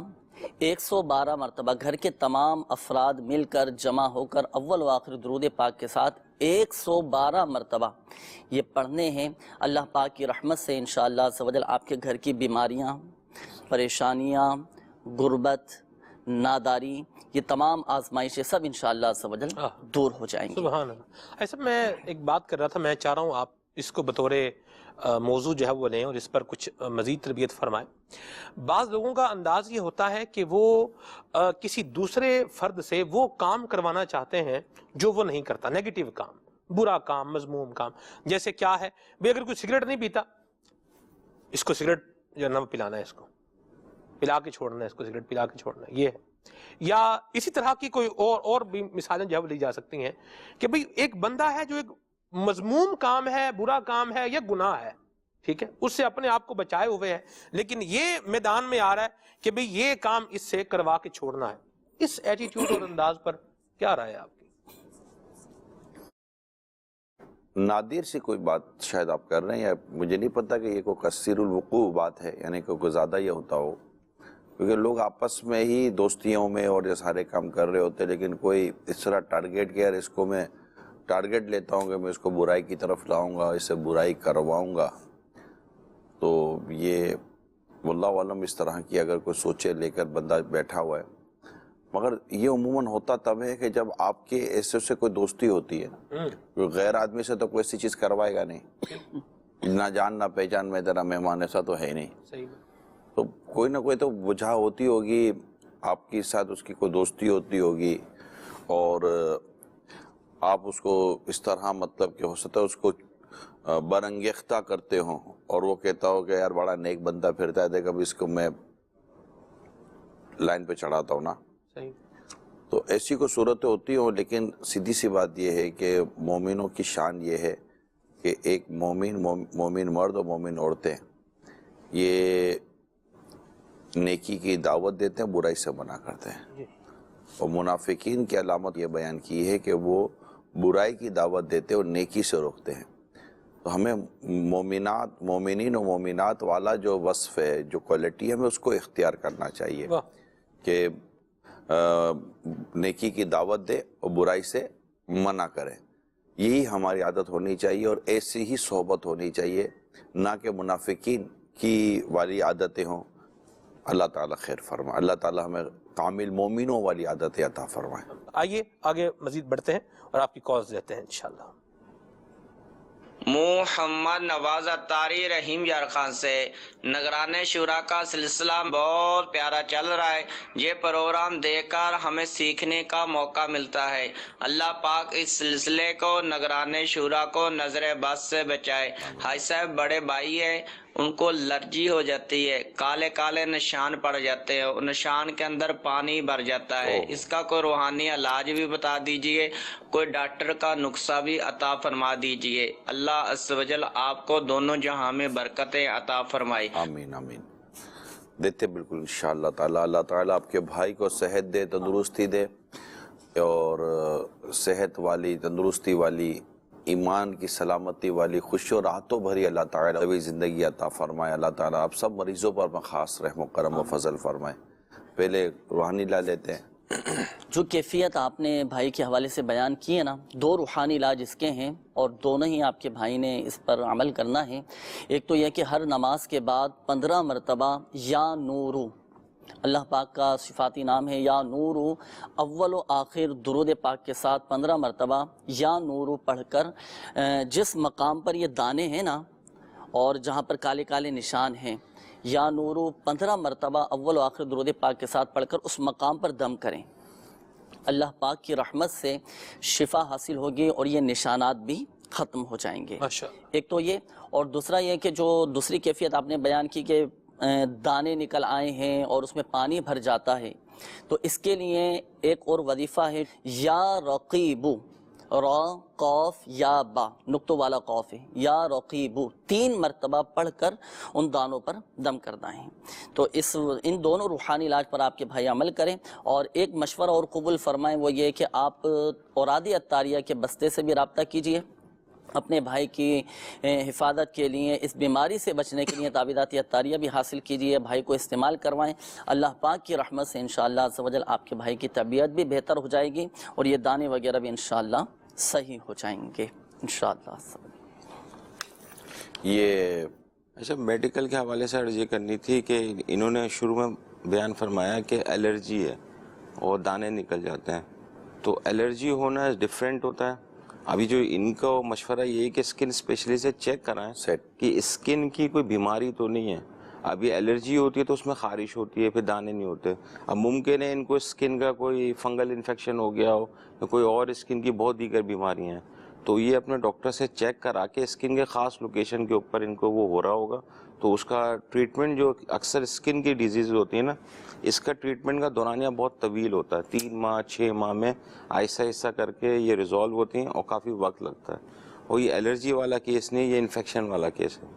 112 مرتبہ گھر کے تمام افراد مل کر جمع ہو کر اول و آخر درود پاک کے ساتھ 112 مرتبہ یہ پڑھنے ہیں۔ اللہ پاک کی رحمت سے انشاءاللہ عز و جل آپ کے گھر کی بیماریاں، پریشانیاں، غربت، ناداری، یہ تمام آزمائشیں سب انشاءاللہ عز و جل دور ہو جائیں گی۔ سبحان اللہ۔ ایسا میں ایک بات کر رہا تھا، میں چاہ رہا ہوں آپ اس کو بطور موضوع جو ہے وہ لیں اور اس پر کچھ مزید تربیت فرمائیں۔ بعض لوگوں کا انداز یہ ہوتا ہے کہ وہ کسی دوسرے فرد سے وہ کام کروانا چاہتے ہیں جو وہ نہیں کرتا، نیگیٹو کام، برا کام، مذموم کام۔ جیسے کیا ہے بھئی، اگر کوئی سگریٹ نہیں پیتا، اس کو سگریٹ جو ہے نا پلانا ہے، اس کو پلا کے چھوڑنا ہے، اس کو سگریٹ پلا کے چھوڑنا ہے، یہ ہے۔ یا اسی طرح کی کوئی اور بھی مثالیں جو ہے لی جا سکتی ہیں کہ بھئی ایک بندہ ہے جو ایک مذموم کام ہے، برا کام ہے یا گناہ ہے، ٹھیک ہے، اس سے اپنے آپ کو بچائے ہوئے ہے، لیکن یہ میدان میں آ رہا ہے کہ بھئی یہ کام اس سے کروا کے چھوڑنا ہے۔ اس ایٹیٹیوڈ اور انداز پر کیا رائے ہے آپ کی؟ نادر سے کوئی بات شاید آپ کر رہے ہیں، یا مجھے نہیں پتا کہ یہ کوئی کثیر الوقوع بات ہے، یعنی کہ کوئی زیادہ یہ ہوتا ہو، کیونکہ لوگ آپس میں ہی دوستیوں میں اور یہ سارے کام کر رہے ہوتے، لیکن کوئی اس طرح ٹارگیٹ کیا، اس کو میں ٹارگیٹ لیتا ہوں کہ میں اس کو برائی کی طرف لاؤں گا، اس سے برائی کرواؤں گا، تو یہ واللہ عالم اس طرح کی اگر کوئی سوچے لے کر بندہ بیٹھا ہوا ہے۔ مگر یہ عموماً ہوتا تب ہے کہ جب آپ کے ایسے سے کوئی دوستی ہوتی ہے نا، غیر آدمی سے تو کوئی ایسی چیز کروائے گا نہیں، نہ جان نہ پہچان میں تیرا مہمان، ایسا تو ہے نہیں، صحیح، تو کوئی نہ کوئی تو وجہ ہوتی ہوگی، آپ کے ساتھ اس کی کوئی دوستی ہوتی ہوگی، اور آپ اس کو اس طرح مطلب کہ ہو سکتا ہے اس کو برانگیختہ کرتے ہوں اور وہ کہتا ہو کہ یار بڑا نیک بندہ پھرتا ہے، دیکھ اب اس کو میں لائن پہ چڑھاتا ہوں نا. صحیح. تو ایسی کوئی صورتیں ہوتی ہوں، لیکن سیدھی سی بات یہ ہے کہ مومنوں کی شان یہ ہے کہ ایک مومن مرد اور مومن عورتیں یہ نیکی کی دعوت دیتے ہیں، برائی سے منع کرتے ہیں. اور منافقین کی علامت یہ بیان کی ہے کہ وہ برائی کی دعوت دیتے اور نیکی سے روکتے ہیں. تو ہمیں مومنین و مومنات والا جو وصف ہے، جو کوالٹی ہے، ہمیں اس کو اختیار کرنا چاہیے کہ نیکی کی دعوت دے اور برائی سے منع کرے. یہی ہماری عادت ہونی چاہیے اور ایسی ہی صحبت ہونی چاہیے، نہ کہ منافقین کی والی عادتیں ہوں. اللہ تعالیٰ خیر فرمائے، اللہ تعالیٰ ہمیں کامل مومنوں والی عادتیں عطا فرمائے. آئیے آگے مزید بڑھتے ہیں اور آپ کی کالز لیتے ہیں انشاءاللہ. محمد نواز اتاری رحیم یار خان سے. نگران شورا کا سلسلہ بہت پیارا چل رہا ہے. یہ پروگرام دیکھ کر ہمیں سیکھنے کا موقع ملتا ہے. اللہ پاک اس سلسلے کو، نگران شورا کو نظر بد سے بچائے. حاج صاحب بڑے بھائی ہیں، ان کو الرجی ہو جاتی ہے، کالے کالے نشان پڑ جاتے ہیں، اور نشان کے اندر پانی بھر جاتا ہے. اس کا کوئی روحانی علاج بھی بتا دیجئے، کوئی ڈاکٹر کا نسخہ بھی عطا فرما دیجئے. اللہ عز و جل آپ کو دونوں جہاں میں برکتیں عطا فرمائے. آمین آمین. دیتے بالکل انشاءاللہ تعالیٰ. اللہ تعالیٰ آپ کے بھائی کو صحت دے، تندرستی دے، اور صحت والی، تندرستی والی، ایمان کی سلامتی والی، خوشی و راحتوں بھری اللہ تعالیٰ طویل زندگی عطا فرمائے. اللہ تعالیٰ آپ سب مریضوں پر خاص رحم و کرم و فضل فرمائے. پہلے روحانی لا لیتے ہیں. جو کیفیت آپ نے بھائی کے حوالے سے بیان کی ہے نا، 2 روحانی علاج اس کے ہیں اور دونوں ہی آپ کے بھائی نے اس پر عمل کرنا ہے. ایک تو یہ کہ ہر نماز کے بعد 15 مرتبہ یا نورو، اللہ پاک کا صفاتی نام ہے یا نورو، اول و آخر درود پاک کے ساتھ 15 مرتبہ یا نورو پڑھ کر جس مقام پر یہ دانے ہیں نا اور جہاں پر کالے کالے نشان ہیں، یا نورو 15 مرتبہ اول و آخر درود پاک کے ساتھ پڑھ کر اس مقام پر دم کریں. اللہ پاک کی رحمت سے شفا حاصل ہوگی اور یہ نشانات بھی ختم ہو جائیں گے. ایک تو یہ، اور دوسرا یہ کہ جو دوسری کیفیت آپ نے بیان کی کہ دانے نکل آئے ہیں اور اس میں پانی بھر جاتا ہے، تو اس کے لیے ایک اور وظیفہ ہے، یا رقیبو، را قوف یا با نقطوں والا قوف ہے، یا رقیبو 3 مرتبہ پڑھ کر ان دانوں پر دم کرنا ہے. تو ان دونوں روحانی علاج پر آپ کے بھائی عمل کریں. اور ایک مشورہ اور قبول فرمائیں، وہ یہ کہ آپ اوراد عطاریہ کے بستے سے بھی رابطہ کیجئے اپنے بھائی کی حفاظت کے لیے، اس بیماری سے بچنے کے لیے تعویذات عطاریہ بھی حاصل کیجئے، بھائی کو استعمال کروائیں. اللہ پاک کی رحمت سے انشاءاللہ عز و جل آپ کے بھائی کی طبیعت بھی بہتر ہو جائے گی اور یہ دانے وغیرہ بھی انشاءاللہ صحیح ہو جائیں گے انشاءاللہ. یہ اچھا میڈیکل کے حوالے سے عرض یہ کرنی تھی کہ انہوں نے شروع میں بیان فرمایا کہ الرجی ہے اور دانے نکل جاتے ہیں، تو الرجی ہونا ڈیفرنٹ ہوتا ہے. ابھی جو ان کا مشورہ یہ ہے کہ اسکن اسپیشلسٹ سے چیک کرائیں کہ اسکن کی کوئی بیماری تو نہیں ہے. ابھی الرجی ہوتی ہے تو اس میں خارش ہوتی ہے، پھر دانے نہیں ہوتے. اب ممکن ہے ان کو اسکن کا کوئی فنگل انفیکشن ہو گیا ہو یا کوئی اور اسکن کی بہت دیگر بیماریاں ہیں، تو یہ اپنے ڈاکٹر سے چیک کرا کے اسکن کے خاص لوکیشن کے اوپر ان کو وہ ہو رہا ہوگا تو اس کا ٹریٹمنٹ، جو اکثر اسکن کی ڈیزیز ہوتی ہے نا، اس کا ٹریٹمنٹ کا دورانیہ بہت طویل ہوتا ہے، 3 ماہ 6 ماہ میں آہستہ آہستہ کر کے یہ ریزالو ہوتی ہیں اور کافی وقت لگتا ہے. اور یہ الرجی والا کیس نہیں، یہ انفیکشن والا کیس ہے.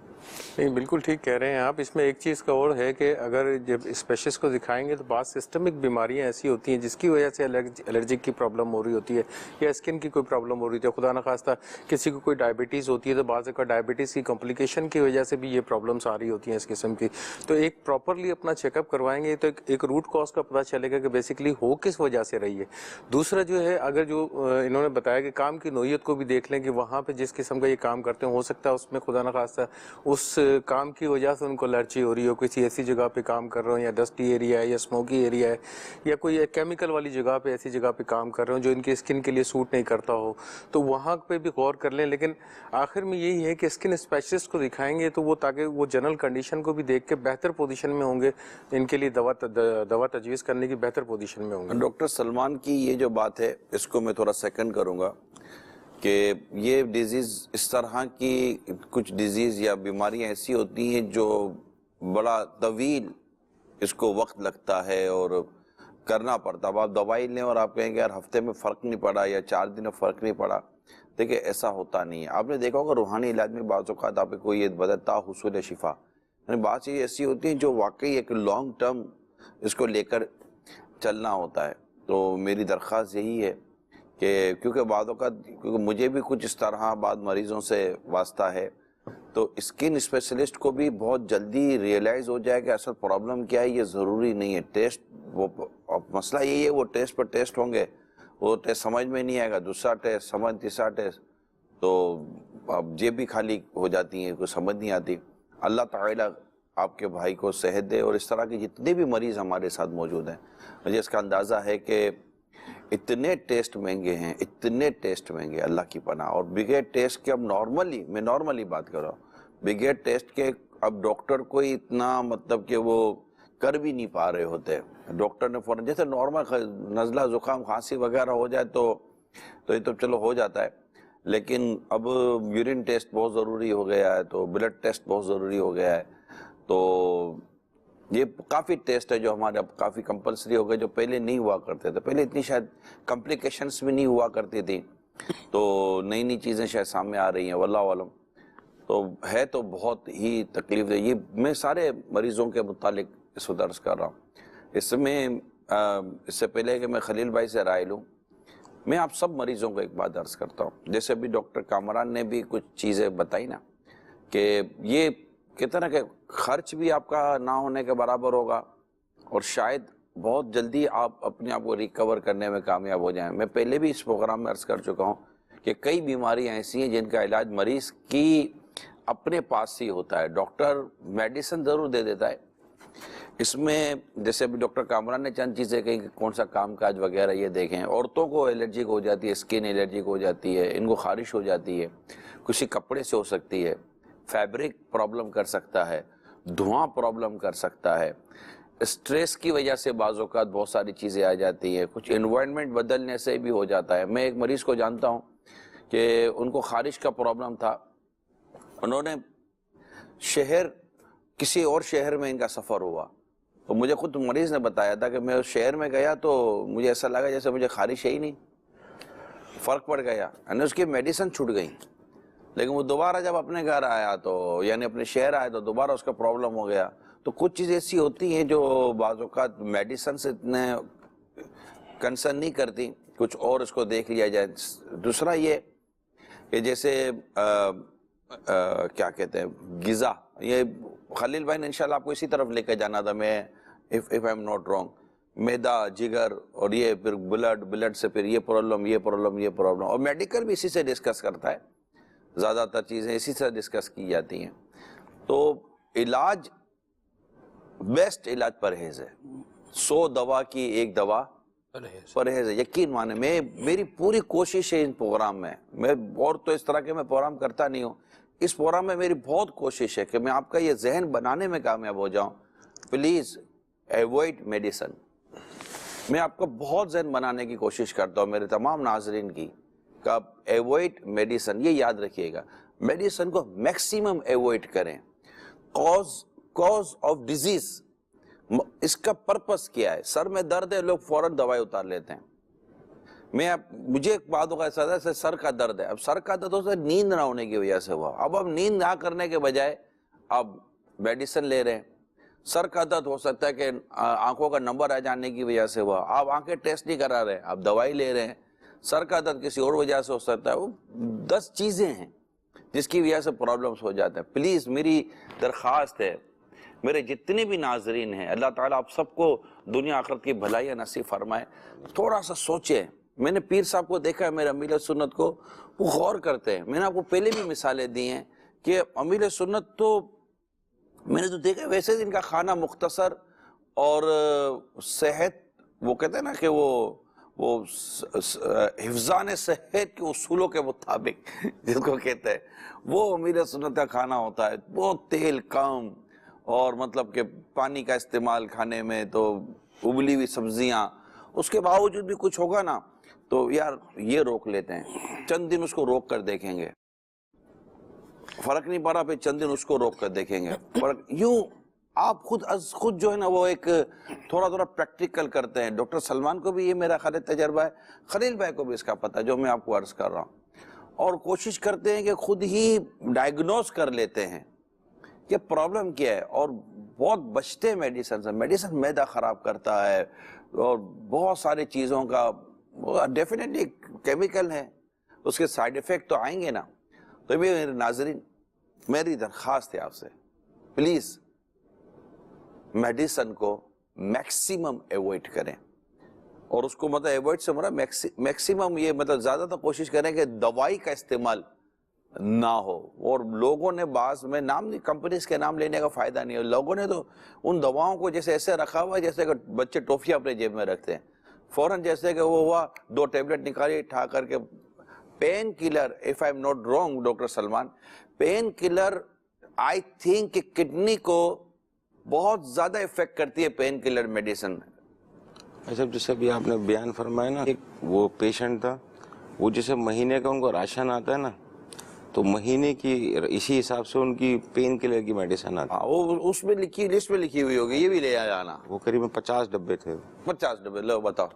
نہیں بالکل ٹھیک کہہ رہے ہیں آپ. اس میں ایک چیز کا اور ہے کہ اگر جب اسپیشلسٹ کو دکھائیں گے تو بعض سسٹمک بیماریاں ایسی ہوتی ہیں جس کی وجہ سے الرجک کی پرابلم ہو رہی ہوتی ہے یا اسکن کی کوئی پرابلم ہو رہی ہوتی ہے. خدا نخواستہ کسی کو کوئی ڈائبٹیز ہوتی ہے تو بعض کا ڈائبٹیز کی کمپلیکیشن کی وجہ سے بھی یہ پرابلمس آ رہی ہوتی ہیں اس قسم کی. تو ایک پراپرلی اپنا چیک اپ کروائیں گے تو ایک روٹ کاز کا پتہ چلے گا کہ بیسکلی ہو کس وجہ سے رہی ہے. دوسرا جو ہے، اگر جو انہوں نے بتایا کہ کام کی نوعیت کو بھی دیکھ لیں کہ وہاں پہ جس قسم کا یہ کام کرتے ہیں ہو سکتا ہے اس میں خدا نخواستہ اس کام کی وجہ سے ان کو الرجی ہو رہی ہو, کسی ایسی جگہ پہ کام کر رہے ہوں یا ڈسٹی ایریا ہے یا اسموکی ایریا ہے یا کوئی کیمیکل والی جگہ پہ ایسی جگہ پہ کام کر رہے ہوں جو ان کی اسکن کے لیے سوٹ نہیں کرتا ہو, تو وہاں پہ بھی غور کر لیں. لیکن آخر میں یہی ہے کہ اسکن اسپیشلسٹ کو دکھائیں گے تو وہ تاکہ وہ جنرل کنڈیشن کو بھی دیکھ کے بہتر پوزیشن میں ہوں گے, ان کے لیے دوا تجویز کرنے کی بہتر پوزیشن میں ہوں گے. ڈاکٹر سلمان کی یہ جو بات ہے اس کو میں تھوڑا سیکنڈ کروں گا کہ یہ ڈیزیز اس طرح کی کچھ ڈیزیز یا بیماریاں ایسی ہوتی ہیں جو بڑا طویل اس کو وقت لگتا ہے اور کرنا پڑتا. اب آپ دوائی لیں اور آپ کہیں گے یار ہفتے میں فرق نہیں پڑا یا 4 دن میں فرق نہیں پڑا, دیکھیں ایسا ہوتا نہیں ہے. آپ نے دیکھا ہوگا روحانی علاج میں بعض اوقات آپ کو یہ بدلتا حصول شفا, یعنی بعض چیزیں ایسی ہوتی ہیں جو واقعی ایک لانگ ٹرم اس کو لے کر چلنا ہوتا ہے. تو میری درخواست یہی ہے کہ کیونکہ بعض اوقات کیونکہ مجھے بھی کچھ اس طرح بعض مریضوں سے واسطہ ہے, تو اسکن اسپیشلسٹ کو بھی بہت جلدی ریئلائز ہو جائے کہ اصل پرابلم کیا ہے. یہ ضروری نہیں ہے ٹیسٹ, وہ مسئلہ یہی ہے وہ ٹیسٹ پر ٹیسٹ ہوں گے, وہ ٹیسٹ سمجھ میں نہیں آئے گا, دوسرا ٹیسٹ سمجھ, تیسرا ٹیسٹ, تو اب جیب بھی خالی ہو جاتی ہیں, کوئی سمجھ نہیں آتی. اللہ تعالیٰ آپ کے بھائی کو صحت دے. اور اس طرح کے جتنے بھی مریض ہمارے ساتھ موجود ہیں, مجھے اس کا اندازہ ہے کہ اتنے ٹیسٹ مہنگے ہیں, اتنے ٹیسٹ مہنگے, اللہ کی پناہ. اور بغیر ٹیسٹ کے اب میں نارملی بات کر رہا ہوں, بغیر ٹیسٹ کے اب ڈاکٹر کوئی اتنا مطلب کہ وہ کر بھی نہیں پا رہے ہوتے. ڈاکٹر نے فوراً جیسے نارمل نزلہ زکام کھانسی وغیرہ ہو جائے تو یہ تو چلو ہو جاتا ہے, لیکن اب یورین ٹیسٹ بہت ضروری ہو گیا ہے, تو بلڈ ٹیسٹ بہت ضروری ہو گیا ہے. تو یہ کافی ٹیسٹ ہے جو ہمارے اب کافی کمپلسری ہو گئے, جو پہلے نہیں ہوا کرتے تھے. پہلے اتنی شاید کمپلیکیشنز بھی نہیں ہوا کرتی تھی, تو نئی نئی چیزیں شاید سامنے آ رہی ہیں, واللہ عالم. تو ہے تو بہت ہی تکلیف دہ. یہ میں سارے مریضوں کے متعلق اس کو درس کر رہا ہوں. اس سے پہلے کہ میں خلیل بھائی سے رائے لوں, میں آپ سب مریضوں کو ایک بات عرض کرتا ہوں. جیسے ابھی ڈاکٹر کامران نے بھی کچھ چیزیں بتائی نا, کہ یہ کہتے نا کہ خرچ بھی آپ کا نہ ہونے کے برابر ہوگا, اور شاید بہت جلدی آپ اپنے آپ کو ریکور کرنے میں کامیاب ہو جائیں. میں پہلے بھی اس پروگرام میں عرض کر چکا ہوں کہ کئی بیماریاں ایسی ہیں جن کا علاج مریض کی اپنے پاس ہی ہوتا ہے. ڈاکٹر میڈیسن ضرور دے دیتا ہے. اس میں جیسے ابھی ڈاکٹر کامران نے چند چیزیں کہیں کہ کون سا کام کاج وغیرہ یہ دیکھیں. عورتوں کو الرجک ہو جاتی ہے, اسکن الرجک ہو جاتی ہے, ان کو خارش ہو جاتی ہے, کسی کپڑے سے ہو سکتی ہے, فیبرک پرابلم کر سکتا ہے, دھواں پرابلم کر سکتا ہے, اسٹریس کی وجہ سے بعض اوقات بہت ساری چیزیں آ جاتی ہیں, کچھ انوائرمنٹ بدلنے سے بھی ہو جاتا ہے. میں ایک مریض کو جانتا ہوں کہ ان کو خارش کا پرابلم تھا, انہوں نے کسی اور شہر میں ان کا سفر ہوا, تو مجھے خود مریض نے بتایا تھا کہ میں اس شہر میں گیا تو مجھے ایسا لگا جیسے مجھے خارش ہے ہی نہیں, فرق پڑ گیا, یعنی اس کی میڈیسن چھوٹ گئی. لیکن وہ دوبارہ جب اپنے گھر آیا تو یعنی اپنے شہر آیا تو دوبارہ اس کا پرابلم ہو گیا. تو کچھ چیزیں ایسی ہوتی ہیں جو بعض اوقات میڈیسن سے اتنے کنسرن نہیں کرتی, کچھ اور اس کو دیکھ لیا جائے. دوسرا یہ کہ جیسے کیا کہتے ہیں غذا, یہ خلیل بھائی نے انشاءاللہ آپ کو اسی طرف لے کے جانا تھا, میں if I'm not wrong, میدا, جگر, اور یہ پھر بلڈ سے پھر یہ پرابلم, اور میڈیکل بھی اسی سے ڈسکس کرتا ہے. زیادہ تر چیزیں اسی سے ڈسکس کی جاتی ہیں. تو علاج, بیسٹ علاج پرہیز ہے. 100 دوا کی 1 دوا پرہیز ہے. یقین مانے میری پوری کوشش ہے ان پروگرام میں اور تو اس طرح کے میں پروگرام کرتا نہیں ہوں, اس پروگرام میں میری بہت کوشش ہے کہ میں آپ کا یہ ذہن بنانے میں کامیاب ہو جاؤں. Please avoid medicine. میں آپ کو بہت ذہن بنانے کی کوشش کرتا ہوں, میرے تمام ناظرین کی, کہ آپ ایوائڈ میڈیسن. یہ یاد رکھیے گا, میڈیسن کو میکسیمم ایوائڈ کریں. کاز آف ڈیزیز, اس کا پرپس کیا ہے؟ سر میں درد ہے, لوگ فوراً دوائی اتار لیتے ہیں. مجھے ایک بات ہوگا ایسا تھا, سر کا درد ہے, اب سر کا درد ہوتا ہے نیند نہ ہونے کی وجہ سے ہوا, اب نیند نہ کرنے کے بجائے اب میڈیسن لے رہے ہیں. سر کا درد ہو سکتا ہے کہ آنکھوں کا نمبر آ جانے کی وجہ سے ہوا, آپ آنکھیں ٹیسٹ نہیں کرا رہے, آپ دوائی لے رہے ہیں. سر کا درد کسی اور وجہ سے ہو سکتا ہے. وہ 10 چیزیں ہیں جس کی وجہ سے پرابلمس ہو جاتے ہیں. پلیز میری درخواست ہے, میرے جتنے بھی ناظرین ہیں, اللہ تعالیٰ آپ سب کو دنیا آخرت کی بھلائیاں نصیب فرمائے. تھوڑا سا سوچیں. میں نے پیر صاحب کو دیکھا ہے, میرے امیر سنت کو, وہ غور کرتے ہیں. میں نے آپ کو پہلے بھی مثالیں دی ہیں کہ امیر سنت تو میں نے تو دیکھا ویسے ان کا کھانا مختصر اور صحت، وہ کہتے ہیں نا کہ وہ حفظان صحت کے اصولوں کے مطابق جس کو کہتے ہیں، وہ امیر سنت کا کھانا ہوتا ہے، بہت تیل کم اور مطلب کہ پانی کا استعمال کھانے میں، تو ابلی ہوئی سبزیاں، اس کے باوجود بھی کچھ ہوگا نا تو یار یہ روک لیتے ہیں، چند دن اس کو روک کر دیکھیں گے، فرق نہیں پڑا، پھر چند دن اس کو روک کر دیکھیں گے فرق۔ یوں آپ خود جو ہے نا وہ ایک تھوڑا پریکٹیکل کرتے ہیں۔ ڈاکٹر سلمان کو بھی یہ میرا خیال تجربہ ہے، خلیل بھائی کو بھی اس کا پتہ ہے جو میں آپ کو عرض کر رہا ہوں، اور کوشش کرتے ہیں کہ خود ہی ڈائگنوز کر لیتے ہیں کہ پرابلم کیا ہے، اور بہت بچتے ہیں میڈیسن سے۔ میڈیسن معدہ خراب کرتا ہے اور بہت ساری چیزوں کا ڈیفینیٹلی کیمیکل ہے، اس کے سائیڈ ایفیکٹ تو آئیں گے نا۔ تو میرے ناظرین، میری درخواست ہے آپ سے، پلیز میڈیسن کو میکسیمم ایوائڈ کریں، اور اس کو مطلب ایوائڈ سے مراد میکسیمم یہ مطلب زیادہ تر کوشش کریں کہ دوائی کا استعمال نہ ہو۔ اور لوگوں نے بعض میں نام نہیں، کمپنیز کے نام لینے کا فائدہ نہیں ہے، لوگوں نے تو ان دواؤں کو جیسے ایسے رکھا ہوا ہے جیسے کہ بچے ٹوفیاں اپنے جیب میں رکھتے ہیں، فوراً جیسے کہ وہ ہوا 2 ٹیبلٹ نکالی اٹھا کر کے۔ Pain killer, if I'm not wrong doctor Salman, pain killer I think کہ کڈنی کو بہت زیادہ افیکٹ کرتی ہے پین کلر میڈیسن۔ اچھا، جیسے بھی آپ نے بیان فرمایا نا، ایک وہ پیشنٹ تھا، وہ جیسے مہینے کا ان کو راشن آتا ہے نا، تو مہینے کی اسی حساب سے ان کی پین کلر کی میڈیسن آتی ہے، وہ اس میں لکھی، لسٹ میں لکھی ہوئی ہوگی، یہ بھی لے آنا۔ وہ قریب 50 ڈبے تھے، 50 ڈبے، لو بتاؤ۔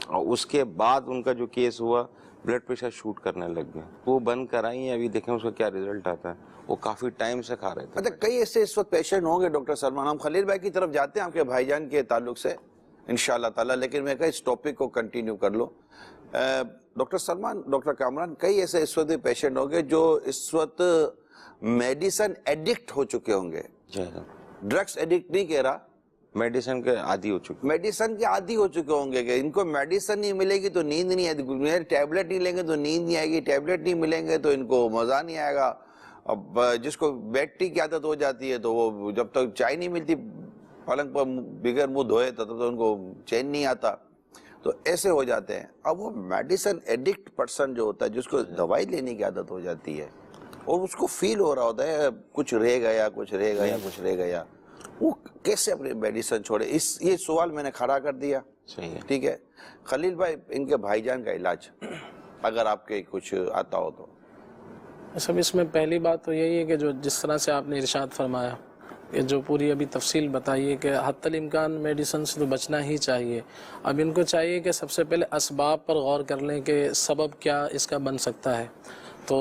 اور اس کے بعد ان کا جو کیس ہوا، بلڈ پریشر شوٹ کرنے لگ گیا، وہ بند کرائی ہیں، ابھی دیکھیں اس کا کیا ریزلٹ آتا ہے۔ وہ کافی ٹائم سے کھا رہے تھے۔ اچھا، کئی ایسے اس وقت پیشنٹ ہوں گے ڈاکٹر سلمان، ہم خلیل بھائی کی طرف جاتے ہیں آپ کے بھائی جان کے تعلق سے انشاءاللہ تعالیٰ، لیکن میں کہا اس ٹاپک کو کنٹینیو کر لو۔ ڈاکٹر سلمان، ڈاکٹر کامران، کئی ایسے اس وقت پیشنٹ ہوں گے جو اس وقت میڈیسن ایڈکٹ ہو چکے ہوں گے، ڈرگس ایڈکٹ نہیں کہہ رہا، میڈیسن کے عادی ہو چکے، میڈیسن کے عادی ہو چکے ہوں گے کہ ان کو میڈیسن نہیں ملے گی تو نیند نہیں آئے گی، ٹیبلٹ نہیں لیں گے تو نیند نہیں آئے گی، ٹیبلٹ نہیں ملیں گے تو ان کو مزہ نہیں آئے گا۔ اب جس کو بیڈ ٹی کی عادت ہو جاتی ہے تو وہ جب تک چائے نہیں ملتی پلنگ پر بغیر منہ دھوئے تب تک ان کو چین نہیں آتا، تو ایسے ہو جاتے ہیں۔ اب وہ میڈیسن ایڈکٹ پرسن جو ہوتا ہے، جس کو دوائی لینے کی عادت ہو جاتی ہے اور اس کو فیل ہو رہا ہوتا ہے کچھ رہ گیا، کچھ رہ گیا، کچھ رہ گیا، وہ کیسے اپنی میڈیسن چھوڑے؟ یہ سوال میں نے کھڑا کر دیا، ٹھیک ہے۔ خلیل بھائی، ان کے بھائی جان کا علاج اگر آپ کے کچھ آتا ہو تو۔ سب اس میں پہلی بات تو یہی ہے کہ جو جس طرح سے آپ نے ارشاد فرمایا کہ جو پوری ابھی تفصیل بتائیے کہ حتی الامکان میڈیسن سے تو بچنا ہی چاہیے۔ اب ان کو چاہیے کہ سب سے پہلے اسباب پر غور کر لیں کہ سبب کیا اس کا بن سکتا ہے، تو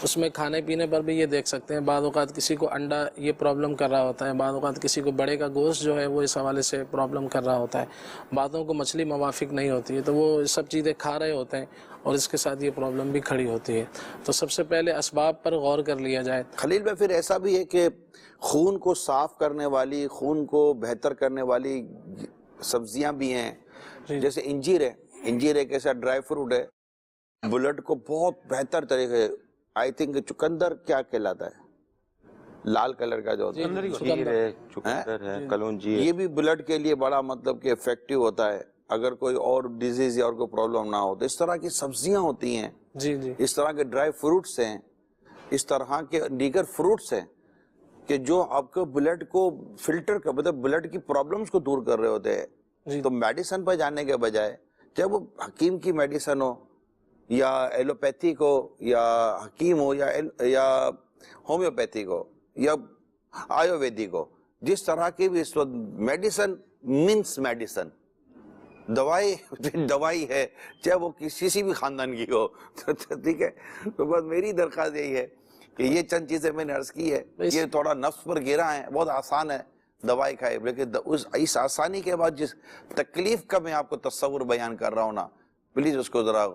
اس میں کھانے پینے پر بھی یہ دیکھ سکتے ہیں۔ بعض اوقات کسی کو انڈا یہ پرابلم کر رہا ہوتا ہے، بعض اوقات کسی کو بڑے کا گوشت جو ہے وہ اس حوالے سے پرابلم کر رہا ہوتا ہے، بعضوں کو مچھلی موافق نہیں ہوتی ہے، تو وہ سب چیزیں کھا رہے ہوتے ہیں اور اس کے ساتھ یہ پرابلم بھی کھڑی ہوتی ہے۔ تو سب سے پہلے اسباب پر غور کر لیا جائے۔ خلیل بھائی، پھر ایسا بھی ہے کہ خون کو صاف کرنے والی، خون کو بہتر کرنے والی سبزیاں بھی ہیں، جیسے انجیر ہے، انجیر ایک ایسا ڈرائی فروٹ ہے، بلڈ کو بہت بہتر طریقے، آئی تھنک چکندر کیا کہلاتا ہے، لال کلر کا جو ہوتا ہے، چکندر ہے، کلونجی ہے، یہ بھی بلڈ کے لیے بڑا مطلب کہ افیکٹو ہوتا ہے اگر کوئی اور ڈیزیز یا اور کوئی پرابلم نہ ہو تو۔ اس طرح کی سبزیاں ہوتی ہیں، اس طرح کے ڈرائی فروٹس ہیں، اس طرح کے دیگر فروٹس ہیں کہ جو آپ کو بلڈ کو فلٹر کر، مطلب بلڈ کی پرابلمز کو دور کر رہے ہوتے ہیں۔ تو میڈیسن پر جانے کے بجائے، چاہے وہ حکیم کی میڈیسن ہو یا ایلوپیتھک ہو یا حکیم ہو یا ہومیوپیتھک ہو یا آیورویدک ہو، جس طرح کی بھی اس وقت میڈیسن مینس میڈیسن، دوائی دوائی ہے، چاہے وہ کسی بھی خاندان کی ہو، ٹھیک ہے۔ تو بس میری درخواست یہی ہے کہ یہ چند چیزیں میں نے عرض کی ہے، یہ تھوڑا نفس پر گرا ہے، بہت آسان ہے دوائی کھائے، لیکن اس آسانی کے بعد جس تکلیف کا میں آپ کو تصور بیان کر رہا ہوں نا، پلیز اس کو ذرا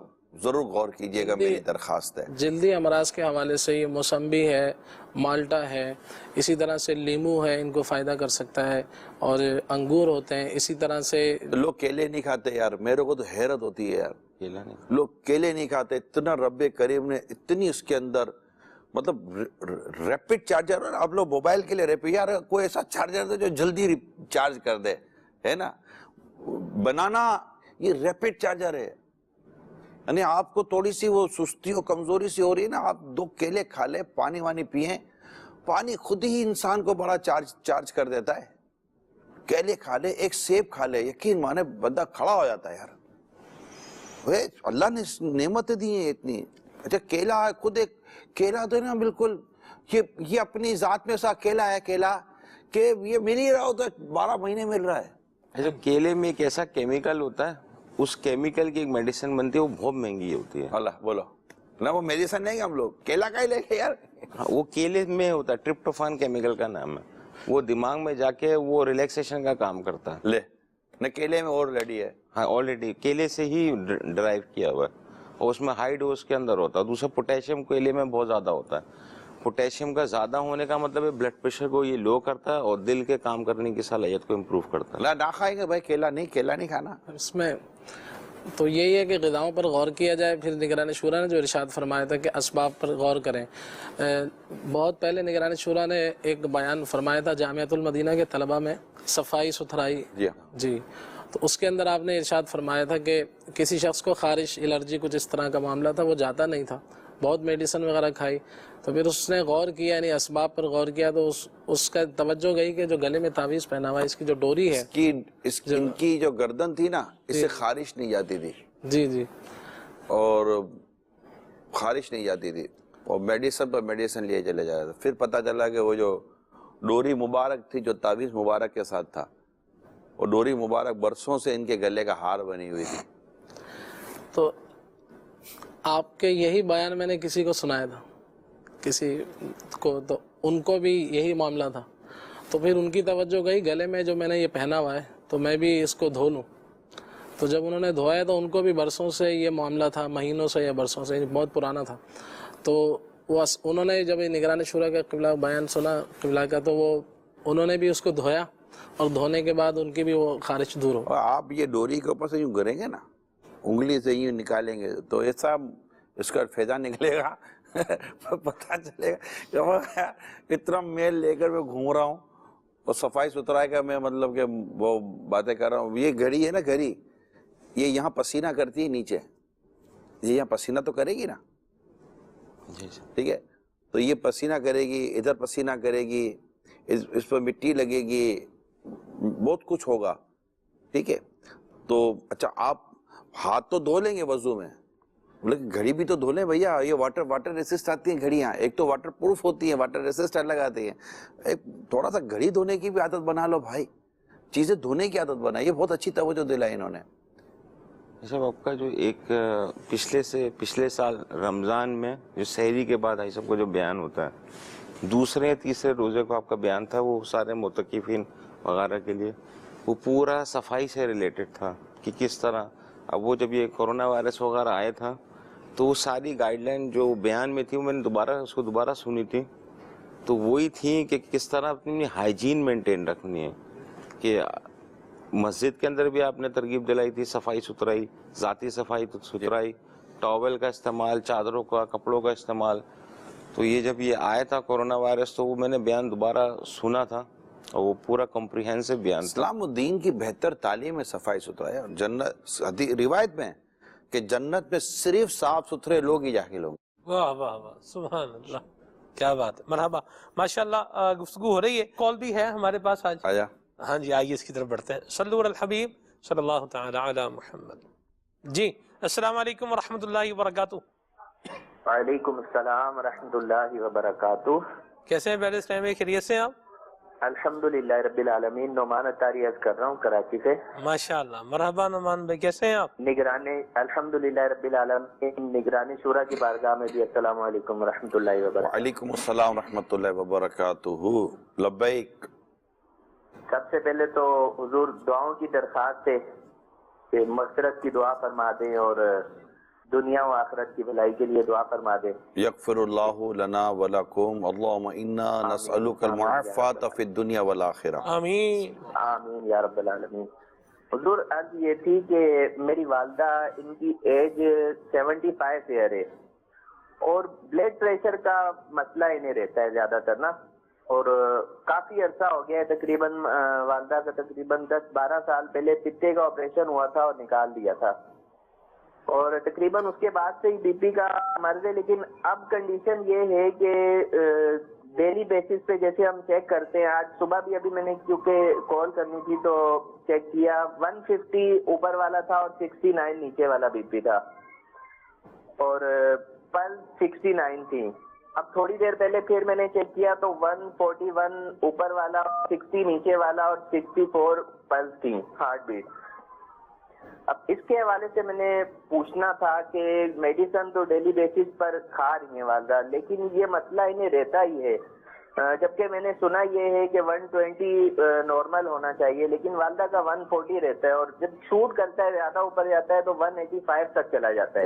ضرور غور کیجئے گا، میری درخواست ہے۔ جلدی امراض کے حوالے سے یہ موسمبی ہے، مالٹا ہے، اسی طرح سے لیمو ہے، ان کو فائدہ کر سکتا ہے، اور انگور ہوتے ہیں اسی طرح سے۔ لوگ کیلے نہیں کھاتے یار، میرے کو تو حیرت ہوتی ہے یار، لوگ کیلے نہیں کھاتے۔ اتنا رب کریم نے اتنی اس کے اندر مطلب ریپڈ چارجر ہے نا, آپ لوگ موبائل کے لیے ریپڈ, یار کوئی ایسا چارجر دے جو جلدی چارج کر دے, ہے نا. بنانا یہ ریپڈ چارجر ہے, یعنی آپ کو تھوڑی سی وہ سستی اور کمزوری سی ہو رہی ہے نا, آپ 2 کیلے کھا لیں, پانی وانی پئیں, پانی خود ہی انسان کو بڑا چارج کر دیتا ہے. کیلے کھا لے, ایک سیب کھا لے, یقین مانے بندہ کھڑا ہو جاتا ہے یار. اللہ نے نعمتیں دی ہیں اتنی. اچھا کیلا ہے, خود ایک کیلا تو نا بالکل یہ اپنی ذات میں ایسا کیلا ہے کیلا کہ یہ مل ہی رہا ہوتا ہے, 12 مہینے مل رہا ہے. جو کیلے میں ایک ایسا کیمیکل ہوتا ہے, اس کیمیکل کی ایک میڈیسن بنتی ہے, وہ بہت مہنگی ہوتی ہے. اللہ بولو نا, وہ میڈیسن نہیں, ہم لوگ کیلا کا ہی لے کے یار. وہ کیلے میں ہوتا ہے, ٹرپٹوفان کیمیکل کا نام ہے. وہ دماغ میں جا کے وہ ریلیکسیشن کا کام کرتا ہے. لے نہ کیلے میں آلریڈی ہے. ہاں آلریڈی کیلے سے ہی ڈرائیو کیا ہوا ہے, اور اس میں ہائی ڈوز کے اندر ہوتا ہے. دوسرا پوٹیشیم کیلے میں بہت زیادہ ہوتا ہے. پوٹیشیم کا زیادہ ہونے کا مطلب ہے بلڈ پریشر کو یہ لو کرتا ہے اور دل کے کام کرنے کی صلاحیت کو امپروو کرتا ہے. نہ کھائیں گے بھائی کیلا نہیں کھانا. اس میں تو یہی ہے کہ غذاؤں پر غور کیا جائے. پھر نگران شورا نے جو ارشاد فرمایا تھا کہ اسباب پر غور کریں, بہت پہلے نگران شورا نے ایک بیان فرمایا تھا جامعۃ المدینہ کے طلبہ میں, صفائی ستھرائی. جی تو اس کے اندر آپ نے ارشاد فرمایا تھا کہ کسی شخص کو خارش, الرجی, کچھ اس طرح کا معاملہ تھا, وہ جاتا نہیں تھا, بہت میڈیسن وغیرہ کھائی, تو پھر اس نے غور کیا, یعنی اسباب پر غور کیا, تو اس کا توجہ گئی کہ جو گلے میں تعویذ پہنا ہوا ہے, اس کی جو ڈوری ہے, ان کی جو گردن تھی نا, اس سے خارش نہیں جاتی تھی. جی اور خارش نہیں جاتی تھی, اور میڈیسن پر میڈیسن لیے چلے جا رہا تھا. پھر پتہ چلا کہ وہ جو ڈوری مبارک تھی, جو تعویذ مبارک کے ساتھ تھا, اور ڈوری مبارک برسوں سے ان کے گلے کا ہار بنی ہوئی تھی. تو آپ کے یہی بیان میں نے کسی کو سنایا تھا, کسی کو, تو ان کو بھی یہی معاملہ تھا. تو پھر ان کی توجہ گئی گلے میں جو میں نے یہ پہنا ہوا ہے, تو میں بھی اس کو دھو لوں. تو جب انہوں نے دھویا تو ان کو بھی برسوں سے یہ معاملہ تھا, مہینوں سے یا برسوں سے, بہت پرانا تھا. تو انہوں نے جب نگران شورا کا قبلہ بیان سنا قبلہ کا, تو وہ انہوں نے بھی اس کو دھویا, اور دھونے کے بعد ان کی بھی وہ خارش دور ہو. آپ یہ ڈوری کے اوپر سے یوں کریں گے نا, انگلی سے یوں نکالیں گے, تو ایسا اس کا فیضا نکلے گا, پتہ چلے گا کہ اتنا میل لے کر میں گھوم رہا ہوں, اور صفائی ستھرائی کا میں مطلب کہ وہ باتیں کر رہا ہوں. یہ گھڑی ہے نا, گھڑی یہ یہاں پسینہ کرتی ہے نیچے, یہ یہاں پسینہ تو کرے گی نا, ٹھیک ہے, تو یہ پسینہ کرے گی, ادھر پسینہ کرے گی, اس پر مٹی لگے گی, بہت کچھ ہوگا, ٹھیک ہے. تو اچھا آپ ہاتھ تو دھو لیں گے وضو میں, لیکن گھڑی بھی تو دھو لیں بھیا. یہ واٹر ریسسٹ آتی ہیں گھڑیاں, ایک تو واٹر پروف ہوتی ہیں, واٹر ریسسٹ الگ آتی ہیں. ایک تھوڑا سا گھڑی دھونے کی بھی عادت بنا لو بھائی, چیزیں دھونے کی عادت بنا. یہ بہت اچھی توجہ دلائی انہوں نے. صاحب آپ کا جو ایک پچھلے سال رمضان میں جو سحری کے بعد سب کو جو بیان ہوتا ہے, دوسرے تیسرے روزے کو آپ کا بیان تھا, وہ سارے معتکفین وغیرہ کے لیے وہ پورا صفائی سے ریلیٹڈ تھا کہ کس طرح. اب وہ جب یہ کرونا وائرس وغیرہ آیا تھا, تو وہ ساری گائیڈ لائن جو بیان میں تھی, وہ میں نے اس کو دوبارہ سنی تھی, تو وہی تھی کہ کس طرح اپنی ہائیجین مینٹین رکھنی ہے. کہ مسجد کے اندر بھی آپ نے ترغیب دلائی تھی صفائی ستھرائی, ذاتی صفائی ستھرائی, ٹاول کا استعمال, چادروں کا, کپڑوں کا استعمال. تو یہ جب یہ آیا تھا کرونا وائرس, تو وہ میں نے بیان دوبارہ سنا تھا, اور وہ پورا کمپریہنسو بیان تھا. اسلام الدین کی بہتر تعلیم ہے صفائی ستھرائی. اور جنت روایت میں کہ جنت میں صرف صاف ستھرے لوگ ہی داخل ہوں گے. واہ واہ واہ, سبحان اللہ, کیا بات ہے, مرحبا, ماشاءاللہ. گفتگو ہو رہی ہے, کال بھی ہے ہمارے پاس آج. آیا ہاں جی, آئیے اس کی طرف بڑھتے ہیں. صلو علی الحبیب صلی اللہ تعالی علی محمد. جی السلام علیکم ورحمۃ اللہ وبرکاتہ. وعلیکم السلام ورحمۃ اللہ وبرکاتہ. کیسے ہیں پہلے اسلام میں, خیریت سے ہیں آپ؟ الحمدللہ رب العالمین. نعمان اتاری عرض کر رہا ہوں کراچی سے. ماشاءاللہ, مرحبا نعمان بھائی, کیسے ہیں آپ؟ نگران الحمدللہ رب العالمین, نگران شورا کی بارگاہ میں بھی السلام علیکم ورحمۃ اللہ وبرکاتہ. وعلیکم السلام ورحمۃ اللہ وبرکاتہ. لبیک. سب سے پہلے تو حضور دعاؤں کی درخواست ہے کہ مغفرت کی دعا فرما دیں, اور دنیا و آخرت کی بھلائی کے لیے دعا فرما دیں. یغفر اللہ لنا ولکم, اللہم انا نسألک المعافات فی الدنیا والآخرہ. آمین آمین یا رب العالمین. حضور عرض یہ تھی کہ میری والدہ, ان کی ایج 75 ایئر ہے, اور بلڈ پریشر کا مسئلہ انہیں رہتا ہے زیادہ تر نا, اور کافی عرصہ ہو گیا ہے, تقریباً والدہ کا تقریباً 10-12 سال پہلے پتے کا آپریشن ہوا تھا اور نکال دیا تھا, اور تقریباً اس کے بعد سے ہی بی پی کا مرض ہے. لیکن اب کنڈیشن یہ ہے کہ ڈیلی بیسس پہ جیسے ہم چیک کرتے ہیں, آج صبح بھی ابھی میں نے کیونکہ کال کرنی تھی تو چیک کیا, 150 اوپر والا تھا اور 69 نیچے والا بی پی تھا, اور پلس 69 تھی. اب تھوڑی دیر پہلے پھر میں نے چیک کیا تو 141 اوپر والا, 60 نیچے والا اور 64 پلس تھی ہارٹ بیٹ. اب اس کے حوالے سے میں نے پوچھنا تھا کہ میڈیسن تو ڈیلی بیسس پر کھا رہی ہیں والدہ, لیکن یہ مسئلہ انہیں رہتا ہی ہے, جبکہ میں نے سنا یہ ہے کہ 120 نارمل ہونا چاہیے, لیکن والدہ کا 140 رہتا ہے, اور جب شوٹ کرتا ہے زیادہ اوپر جاتا ہے تو 185 تک چلا جاتا ہے,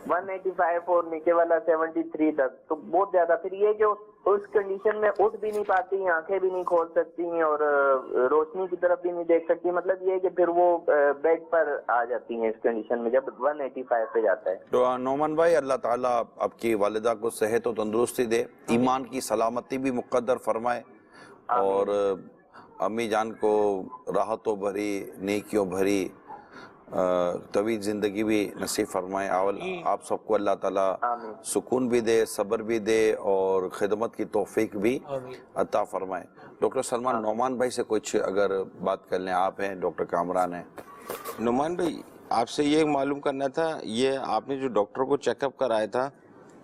185 اور نیچے والا 73 تک, تو بہت زیادہ. پھر یہ کہ اس کنڈیشن میں اٹھ بھی نہیں پاتی, آنکھیں بھی نہیں کھول سکتی اور روشنی کی طرف بھی نہیں دیکھ سکتی. مطلب یہ کہ پھر وہ بیڈ پر آ جاتی ہیں اس کنڈیشن میں جب 185 پہ جاتا ہے. تو نعمان بھائی, اللہ تعالیٰ آپ کی والدہ کو صحت و تندرستی دے, ایمان کی سلامتی بھی مقدر فرمائے, اور امی جان کو راحتوں بھری, نیکیوں بھری طویل زندگی بھی نصیب فرمائے. آپ سب کو اللہ تعالیٰ سکون بھی دے, صبر بھی دے, اور خدمت کی توفیق بھی عطا فرمائے. ڈاکٹر سلمان, نعمان بھائی سے کچھ اگر بات کر لیں, آپ ہیں, ڈاکٹر کامران ہیں. نعمان بھائی, آپ سے یہ معلوم کرنا تھا, یہ آپ نے جو ڈاکٹر کو چیک اپ کرایا تھا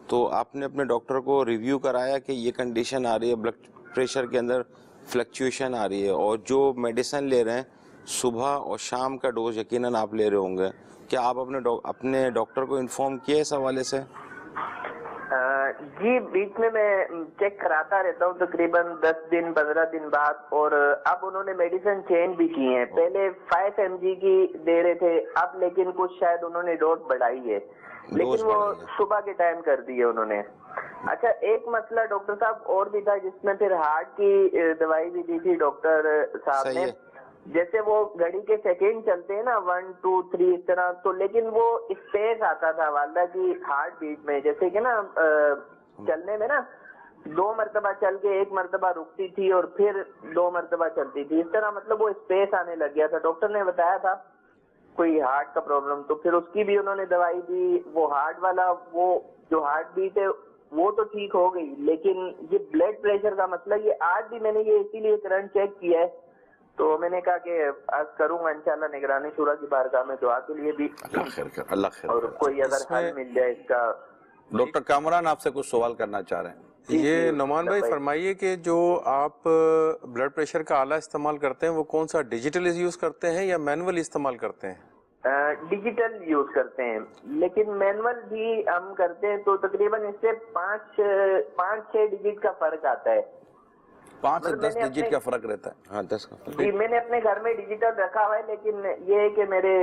تو آپ نے اپنے ڈاکٹر کو ریویو کرایا کہ یہ کنڈیشن آ رہی ہے, بلڈ پریشر کے اندر فلکچویشن آ رہی ہے, اور جو میڈیسن لے رہے ہیں صبح اور شام کا ڈوز یقیناً آپ لے رہے ہوں گے, کیا آپ اپنے ڈاکٹر کو انفارم کیے اس حوالے سے؟ جی, بیچ میں چیک کراتا رہتا ہوں تقریباً 10 دن 15 دن بعد, اور اب انہوں نے میڈیسن چینج بھی کی ہیں. پہلے 5 mg کی دے رہے تھے, اب لیکن کچھ شاید انہوں نے ڈوز بڑھائی ہے, لیکن وہ صبح کے ٹائم کر دی ہے انہوں نے. اچھا, ایک مسئلہ ڈاکٹر صاحب اور بھی تھا جس میں پھر ہارٹ کی دوائی بھی دی تھی ڈاکٹر صاحب نے, جیسے وہ گھڑی کے سیکنڈ چلتے ہیں نا 1 2 3 اس طرح, تو لیکن وہ اسپیس آتا تھا والدہ کی ہارٹ بیٹ میں, جیسے کہ نا چلنے میں نا 2 مرتبہ چل کے 1 مرتبہ رکتی تھی اور پھر 2 مرتبہ چلتی تھی, اس طرح مطلب وہ اسپیس آنے لگ گیا تھا. ڈاکٹر نے بتایا تھا کوئی ہارٹ کا پرابلم, تو پھر اس کی بھی انہوں نے دوائی دی. وہ ہارٹ والا, وہ جو ہارٹ بیٹ ہے وہ تو ٹھیک ہو گئی, لیکن یہ بلڈ پریشر کا مسئلہ, یہ آج بھی میں نے یہ اسی لیے کرنٹ چیک کیا ہے, تو میں نے کہا کہ عرض کروں گا انشاءاللہ نگرانی شورا کی بارگاہ میں دعا کے لیے بھی, اللہ خیر, اور کوئی اگر حل مل جائے اس کا. ڈاکٹر کامران آپ سے کچھ سوال کرنا چاہ رہے ہیں. یہ نعمان بھائی فرمائیے کہ جو آپ بلڈ پریشر کا آلہ استعمال کرتے ہیں وہ کون سا, ڈیجیٹل یوز کرتے ہیں یا مینول استعمال کرتے ہیں؟ ڈیجیٹل یوز کرتے ہیں, لیکن مینول بھی ہم کرتے ہیں تو تقریباً اس سے 5-6 ڈیجٹ کا فرق آتا ہے. 5 سے 10 ڈیجٹ کا فرق رہتا ہے. ہاں 10 کا فرق. جی, میں نے اپنے گھر میں ڈیجیٹل رکھا ہوا ہے, لیکن یہ ہے کہ میرے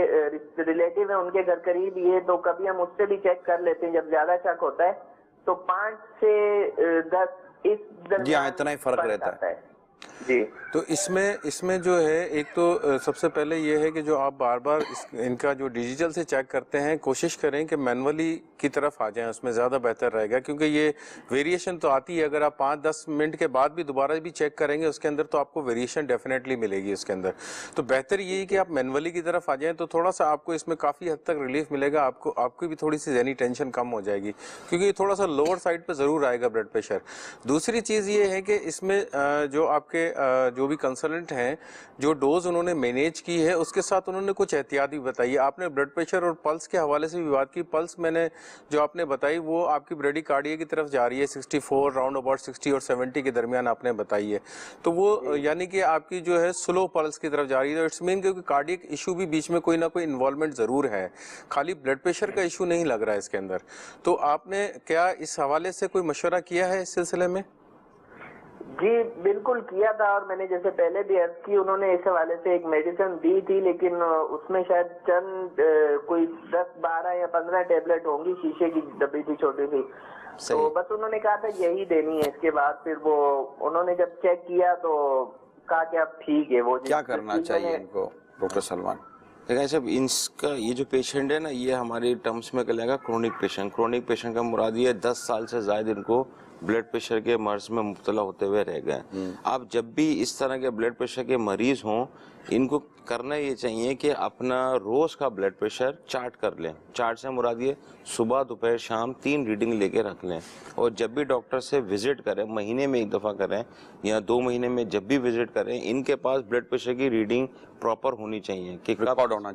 ریلیٹیو ہیں, ان کے گھر قریب ہی ہے, تو کبھی ہم اس سے بھی چیک کر لیتے ہیں جب زیادہ شک ہوتا ہے, تو 5 سے 10 اس درمیان جی ہاں, اتنا ہی فرق رہتا ہے. جی, تو اس میں جو ہے ایک تو سب سے پہلے یہ ہے کہ جو آپ بار بار ان کا جو ڈیجیٹل سے چیک کرتے ہیں کوشش کریں کہ مینولی کی طرف آ جائیں, اس میں زیادہ بہتر رہے گا, کیونکہ یہ ویریشن تو آتی ہے. اگر آپ 5-10 منٹ کے بعد بھی دوبارہ بھی چیک کریں گے اس کے اندر, تو آپ کو ویریشن ڈیفینیٹلی ملے گی اس کے اندر. تو بہتر یہی کہ آپ مینولی کی طرف آ جائیں, تو تھوڑا سا آپ کو اس میں کافی حد تک ریلیف ملے گا, آپ کی بھی تھوڑی سی ذہنی ٹینشن کم ہو جائے گی, کیونکہ یہ تھوڑا سا لوور سائڈ پہ ضرور آئے گا بلڈ پریشر. دوسری چیز یہ ہے کہ اس میں جو آپ کے جو بھی کنسلٹنٹ ہیں, جو ڈوز انہوں نے مینیج کی ہے اس کے ساتھ انہوں نے کچھ احتیاطی بتائی. آپ نے بلڈ پریشر اور پلس کے حوالے سے بھی بات کی. پلس میں نے جو آپ نے بتائی وہ آپ کی بریڈی کارڈیا کی طرف جا رہی ہے, 64 راؤنڈ اباؤٹ 60 اور 70 کے درمیان آپ نے بتائی ہے, تو وہ یعنی کہ آپ کی جو ہے سلو پلس کی طرف جا رہی ہے. اٹس مین کیونکہ کارڈیک ایشو بھی بیچ میں کوئی نہ کوئی انوالومنٹ ضرور ہے, خالی بلڈ پریشر کا ایشو نہیں لگ رہا ہے اس کے اندر. تو آپ نے کیا اس حوالے سے کوئی مشورہ کیا ہے اس سلسلے میں؟ جی بالکل کیا تھا, اور میں نے جیسے پہلے بھی عرض کی, انہوں نے اس حوالے سے ایک میڈیسن دی تھی, لیکن اس میں شاید چند کوئی 10-12 یا 15 ٹیبلٹ ہوں گی, شیشے کی ڈبی تھی چھوٹی سی, تو بس انہوں نے کہا تھا یہی دینی ہے. اس کے بعد پھر وہ انہوں نے جب چیک کیا تو کہا کہ اب ٹھیک ہے. وہ کیا کرنا چاہیے ان کو ڈاکٹر سلمان؟ دیکھیں صاحب اس کا یہ جو پیشنٹ ہے نا یہ ہماری ٹرمز میں کہے گا کرونک پیشنٹ. کرونک پیشنٹ کا مراد یہ ہے 10 سال سے زائد ان کو بلڈ پریشر کے مرض میں مبتلا ہوتے ہوئے رہ گئے. آپ جب بھی اس طرح کے بلڈ پریشر کے مریض ہوں ان کو کرنا یہ چاہیے کہ اپنا روز کا بلڈ پریشر چارٹ کر لیں. چارٹ سے مراد یہ صبح دوپہر شام 3 ریڈنگ لے کے رکھ لیں, اور جب بھی ڈاکٹر سے وزٹ کریں, مہینے میں 1 دفعہ کریں یا 2 مہینے میں جب بھی وزٹ کریں, ان کے پاس بلڈ پریشر کی ریڈنگ پراپر ہونی چاہیے, کہ ریکارڈ ہونا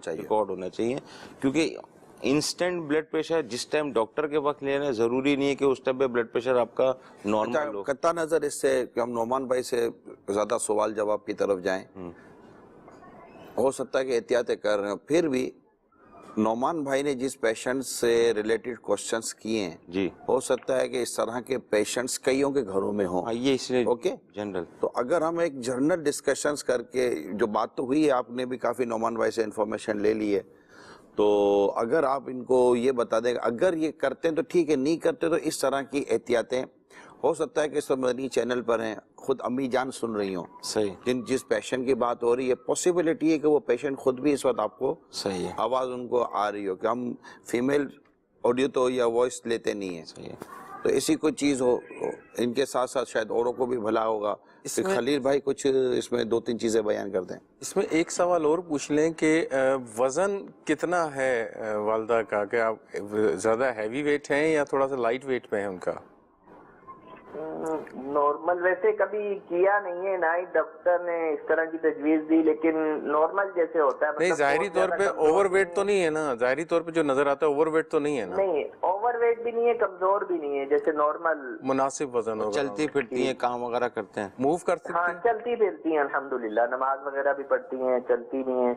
چاہیے. کیونکہ انسٹنٹ بلڈ پریشر جس ٹائم ڈاکٹر کے وقت لینا ضروری نہیں ہے کہ اس ٹائم پہ بلڈ پریشر آپ کا نارمل ہو. قطع نظر اس سے کہ ہم نعمان بھائی سے زیادہ سوال جواب کی طرف جائیں, ہو سکتا ہے کہ احتیاطیں کر رہے ہیں, پھر بھی نعمان بھائی نے جس پیشنٹ سے ریلیٹڈ کوشچنس کیے ہیں جی ہو سکتا ہے کہ اس طرح کے پیشنٹس کئیوں کے گھروں میں ہوں. یہ اس لیے اوکے جنرل, تو اگر ہم ایک جنرل ڈسکشنز کر کے, جو بات تو ہوئی ہے آپ نے بھی کافی نعمان بھائی سے انفارمیشن لے لی ہے, تو اگر آپ ان کو یہ بتا دیں اگر یہ کرتے ہیں تو ٹھیک ہے, نہیں کرتے تو اس طرح کی احتیاطیں. ہو سکتا ہے کہ اس وقت مدنی چینل پر ہیں, خود امی جان سن رہی ہوں صحیح, جس پیشنٹ کی بات ہو رہی ہے, پاسبلٹی ہے کہ وہ پیشنٹ خود بھی اس وقت آپ کو صحیح ہے, آواز ان کو آ رہی ہو, کہ ہم فیمیل آڈیو تو یا وائس لیتے نہیں ہیں. صحیح ہے. تو ایسی کوئی چیز ہو, ان کے ساتھ ساتھ شاید اوروں کو بھی بھلا ہوگا. خلیل بھائی کچھ اس میں 2-3 چیزیں بیان کر دیں. اس میں ایک سوال اور پوچھ لیں کہ وزن کتنا ہے والدہ کا, کہ آپ زیادہ ہیوی ویٹ ہیں یا تھوڑا سا لائٹ ویٹ پہ ہے ان کا؟ نارمل ویسے کبھی کیا نہیں ہے, نہ ہی ڈاکٹر نے اس طرح کی تجویز دی, لیکن نارمل جیسے ہوتا ہے. نہیں ظاہری طور پہ اوور ویٹ تو نہیں ہے نا, ظاہری طور پہ جو نظر آتا ہے اوور ویٹ تو نہیں ہے نا؟ نہیں, اوور ویٹ بھی نہیں ہے, کمزور بھی نہیں ہے, جیسے نارمل مناسب وزن ہوگا. چلتی پھرتی ہیں, کام وغیرہ کرتے ہیں, موو کر سکتے ہاں ہیں؟ چلتی پھرتی ہیں الحمدللہ, نماز وغیرہ بھی پڑھتی ہیں, چلتی بھی ہیں.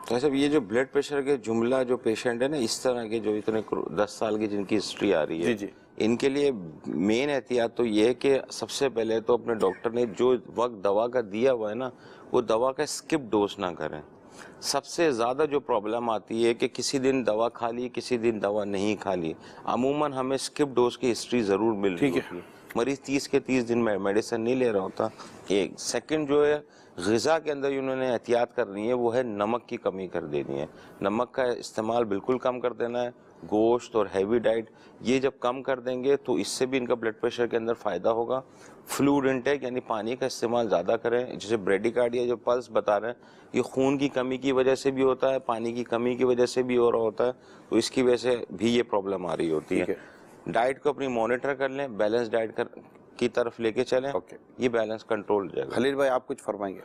تو صاحب یہ جو بلڈ پریشر کے جملہ جو پیشنٹ ہے نا اس طرح کے جو اتنے 10 سال کی جن کی ہسٹری آ رہی ہے, جی ان کے لیے مین احتیاط تو یہ ہے کہ سب سے پہلے تو اپنے ڈاکٹر نے جو وقت دوا کا دیا ہوا ہے نا وہ دوا کا اسکپ ڈوز نہ کریں. سب سے زیادہ جو پرابلم آتی ہے کہ کسی دن دوا کھا لی, کسی دن دوا نہیں کھا لی. عموماً ہمیں اسکپ ڈوز کی ہسٹری ضرور مل رہی ہوتی ہے, مریض 30 کے 30 دن میں میڈیسن نہیں لے رہا ہوتا. ایک سیکنڈ جو ہے غذا کے اندر انہوں نے احتیاط کرنی ہے وہ ہے نمک کی کمی کر دینی ہے. نمک کا استعمال بالکل کم کر دینا ہے. گوشت اور ہیوی ڈائٹ یہ جب کم کر دیں گے تو اس سے بھی ان کا بلڈ پریشر کے اندر فائدہ ہوگا. فلوئڈ انٹیک یعنی پانی کا استعمال زیادہ کریں. جیسے بریڈیکارڈیا جو پلس بتا رہے ہیں یہ خون کی کمی کی وجہ سے بھی ہوتا ہے, پانی کی کمی کی وجہ سے بھی ہو رہا ہوتا ہے, تو اس کی وجہ سے بھی یہ پرابلم آ رہی ہوتی ہے. ڈائٹ کو اپنی مانیٹر کر لیں, بیلنس ڈائٹ کی طرف لے کے چلیں, یہ بیلنس کنٹرول ہو جائے گا. خلیل بھائی آپ کچھ فرمائیں گے؟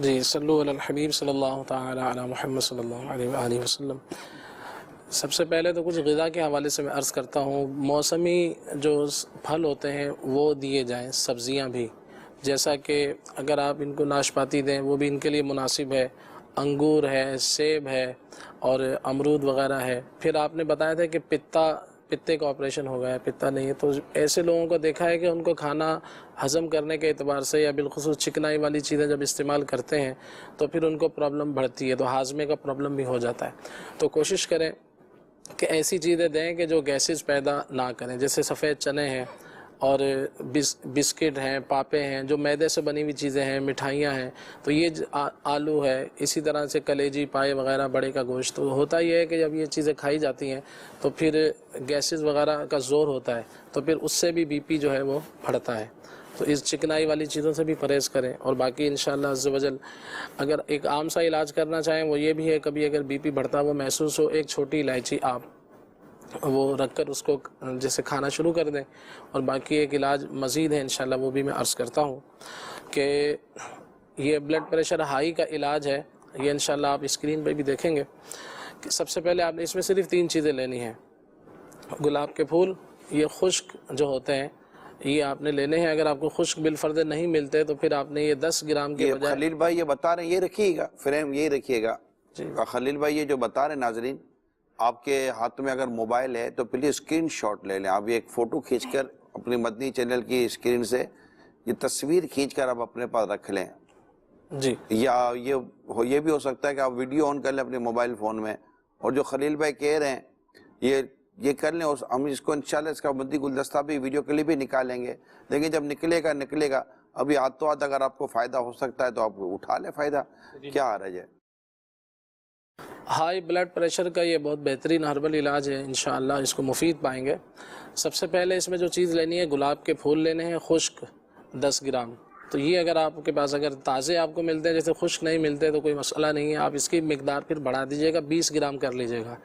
جی, صلو علی الحبیب صلی اللہ تعالی علی محمد صلی اللہ علیہ وآلہ وسلم. سب سے پہلے تو کچھ غذا کے حوالے سے میں عرض کرتا ہوں, موسمی جو پھل ہوتے ہیں وہ دیے جائیں, سبزیاں بھی, جیسا کہ اگر آپ ان کو ناشپاتی دیں وہ بھی ان کے لیے مناسب ہے. انگور ہے, سیب ہے اور امرود وغیرہ ہے. پھر آپ نے بتایا تھا کہ پتے کا آپریشن ہو گیا ہے, پتا نہیں ہے, تو ایسے لوگوں کو دیکھا ہے کہ ان کو کھانا ہضم کرنے کے اعتبار سے یا بالخصوص چکنائی والی چیزیں جب استعمال کرتے ہیں تو پھر ان کو پرابلم بڑھتی ہے, تو ہاضمے کا پرابلم بھی ہو جاتا ہے. تو کوشش کریں کہ ایسی چیزیں دیں کہ جو گیسز پیدا نہ کریں, جیسے سفید چنے ہیں اور بسکٹ ہیں, پاپے ہیں, جو میدے سے بنی ہوئی چیزیں ہیں, مٹھائیاں ہیں, تو یہ آلو ہے, اسی طرح سے کلیجی پائے وغیرہ, بڑے کا گوشت. تو ہوتا یہ ہے کہ جب یہ چیزیں کھائی جاتی ہیں تو پھر گیسز وغیرہ کا زور ہوتا ہے, تو پھر اس سے بھی بی پی جو ہے وہ بڑھتا ہے. تو اس چکنائی والی چیزوں سے بھی پرہیز کریں. اور باقی انشاءاللہ عز و جل اگر ایک عام سا علاج کرنا چاہیں وہ یہ بھی ہے, کبھی اگر بی پی بڑھتا ہوا محسوس ہو, ایک چھوٹی الائچی آپ وہ رکھ کر اس کو جیسے کھانا شروع کر دیں. اور باقی ایک علاج مزید ہے انشاءاللہ, وہ بھی میں عرض کرتا ہوں کہ یہ بلڈ پریشر ہائی کا علاج ہے. یہ انشاءاللہ آپ اسکرین پہ بھی دیکھیں گے کہ سب سے پہلے آپ نے اس میں صرف 3 چیزیں لینی ہیں. گلاب کے پھول, یہ خشک جو ہوتے ہیں یہ آپ نے لینے ہیں. اگر آپ کو خشک بالفرض نہیں ملتے تو پھر آپ نے یہ 10 گرام کے بجائے, خلیل بھائی یہ بتا رہے ہیں, یہ رکھیے گا فریم, یہی رکھیے گا. خلیل بھائی یہ جو بتا رہے ہیں ناظرین, آپ کے ہاتھ میں اگر موبائل ہے تو پلیز اسکرین شاٹ لے لیں. آپ یہ ایک فوٹو کھینچ کر اپنی مدنی چینل کی اسکرین سے یہ تصویر کھینچ کر آپ اپنے پاس رکھ لیں جی. یا یہ بھی ہو سکتا ہے کہ آپ ویڈیو آن کر لیں اپنے موبائل فون میں. اور جو خلیل بھائی کہہ رہے ہیں یہ کر لیں, ہم اس کو انشاءاللہ اس کا مدنی گلدستہ بھی ویڈیو کلپ بھی نکالیں گے. لیکن جب نکلے گا ابھی ہاتھوں ہاتھ اگر آپ کو فائدہ ہو سکتا ہے تو آپ اٹھا لیں فائدہ, کیا حرج ہے. ہائی بلڈ پریشر کا یہ بہت بہترین ہربل علاج ہے، انشاءاللہ اس کو مفید پائیں گے۔ سب سے پہلے اس میں جو چیز لینی ہے، گلاب کے پھول لینے ہیں خشک 10 گرام۔ تو یہ اگر آپ کے پاس اگر تازے آپ کو ملتے ہیں، جیسے خشک نہیں ملتے تو کوئی مسئلہ نہیں ہے، آپ اس کی مقدار پھر بڑھا دیجیے گا، 20 گرام کر لیجیے گا۔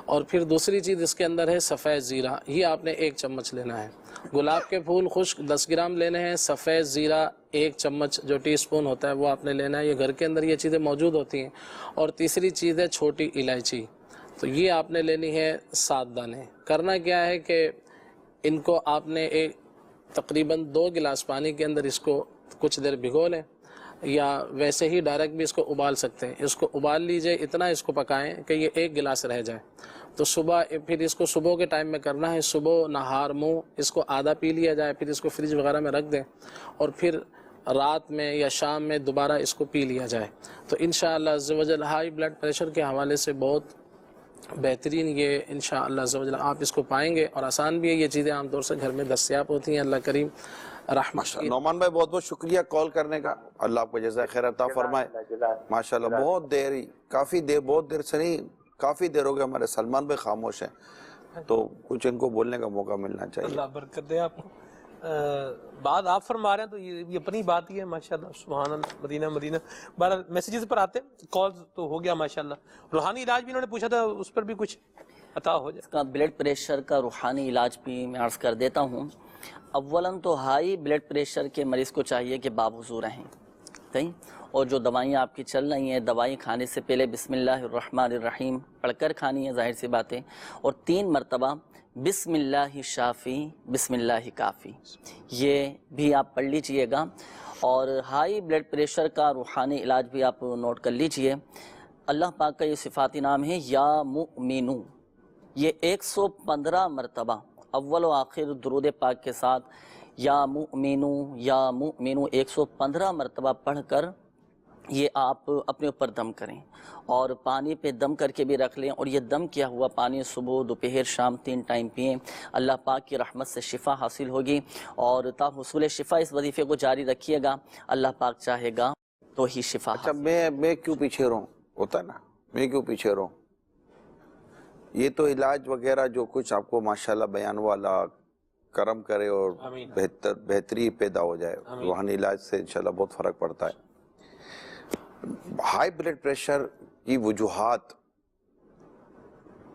اور پھر دوسری چیز اس کے اندر ہے سفید زیرہ، یہ آپ نے 1 چمچ لینا ہے۔ گلاب کے پھول خشک 10 گرام لینے ہیں، سفید زیرہ 1 چمچ جو ٹی اسپون ہوتا ہے وہ آپ نے لینا ہے، یہ گھر کے اندر یہ چیزیں موجود ہوتی ہیں۔ اور تیسری چیز ہے چھوٹی الائچی، تو یہ آپ نے لینی ہے 7 دانے۔ کرنا کیا ہے کہ ان کو آپ نے تقریباً 2 گلاس پانی کے اندر اس کو کچھ دیر بھگو لیں، یا ویسے ہی ڈائریکٹ بھی اس کو ابال سکتے ہیں۔ اس کو ابال لیجئے، اتنا اس کو پکائیں کہ یہ 1 گلاس رہ جائے۔ تو صبح پھر اس کو صبح کے ٹائم میں کرنا ہے، صبح نہار منہ اس کو آدھا پی لیا جائے، پھر اس کو فریج وغیرہ میں رکھ دیں، اور پھر رات میں یا شام میں دوبارہ اس کو پی لیا جائے۔ تو انشاءاللہ عز و جل ہائی بلڈ پریشر کے حوالے سے بہت بہترین یہ انشاءاللہ عز و جل آپ اس کو پائیں گے، اور آسان بھی ہے، یہ چیزیں عام طور سے گھر میں دستیاب ہوتی ہیں۔ اللہ کریم رحمت۔ نعمان بھائی بہت بہت شکریہ کال کرنے کا، اللہ آپ کو جزائے خیر عطا فرمائے۔ ماشاءاللہ بہت دیر، کافی دیر، بہت دیر سے نہیں، کافی دیر ہو گیا ہمارے سلمان بھائی خاموش ہیں، تو کچھ ان کو بولنے کا موقع ملنا چاہیے۔ اللہ برکت دے آپ کو۔ بات آپ فرما رہے ہیں تو یہ اپنی بات ہی ہے، ماشاءاللہ سبحان اللہ، مدینہ مدینہ۔ بہرحال میسیجز پر آتے ہیں، کالز تو ہو گیا ماشاءاللہ۔ روحانی علاج بھی انہوں نے پوچھا تھا، اس پر بھی کچھ عطا ہو جائے۔ اس کا بلڈ پریشر کا روحانی علاج بھی میں عرض کر دیتا ہوں۔ اولاً تو ہائی بلڈ پریشر کے مریض کو چاہیے کہ باوضو رہیں کہیں، اور جو دوائیاں آپ کی چل رہی ہیں، دوائی کھانے سے پہلے بسم اللہ الرحمن الرحیم پڑھ کر کھانی ہے، ظاہر سی باتیں، اور 3 مرتبہ بسم اللہ شافی بسم اللہ کافی، یہ بھی آپ پڑھ لیجئے گا۔ اور ہائی بلڈ پریشر کا روحانی علاج بھی آپ نوٹ کر لیجئے۔ اللہ پاک کا یہ صفاتی نام ہے یا مؤمنو، یہ 115 مرتبہ اول و آخر درود پاک کے ساتھ یا مؤمنو 115 مرتبہ پڑھ کر یہ آپ اپنے اوپر دم کریں، اور پانی پہ دم کر کے بھی رکھ لیں، اور یہ دم کیا ہوا پانی صبح دوپہر شام 3 ٹائم پئیں۔ اللہ پاک کی رحمت سے شفا حاصل ہوگی، اور تا حصول شفا اس وظیفے کو جاری رکھیے گا، اللہ پاک چاہے گا تو ہی شفا۔ اچھا میں کیوں پیچھے رہوں، ہوتا ہے نا، میں کیوں پیچھے رہوں؟ یہ تو علاج وغیرہ جو کچھ آپ کو ماشاءاللہ بیان والا کرم کرے اور بہتری پیدا ہو جائے، روحانی علاج سے انشاءاللہ بہت فرق پڑتا ہے۔ ہائی بلڈ پریشر کی وجوہات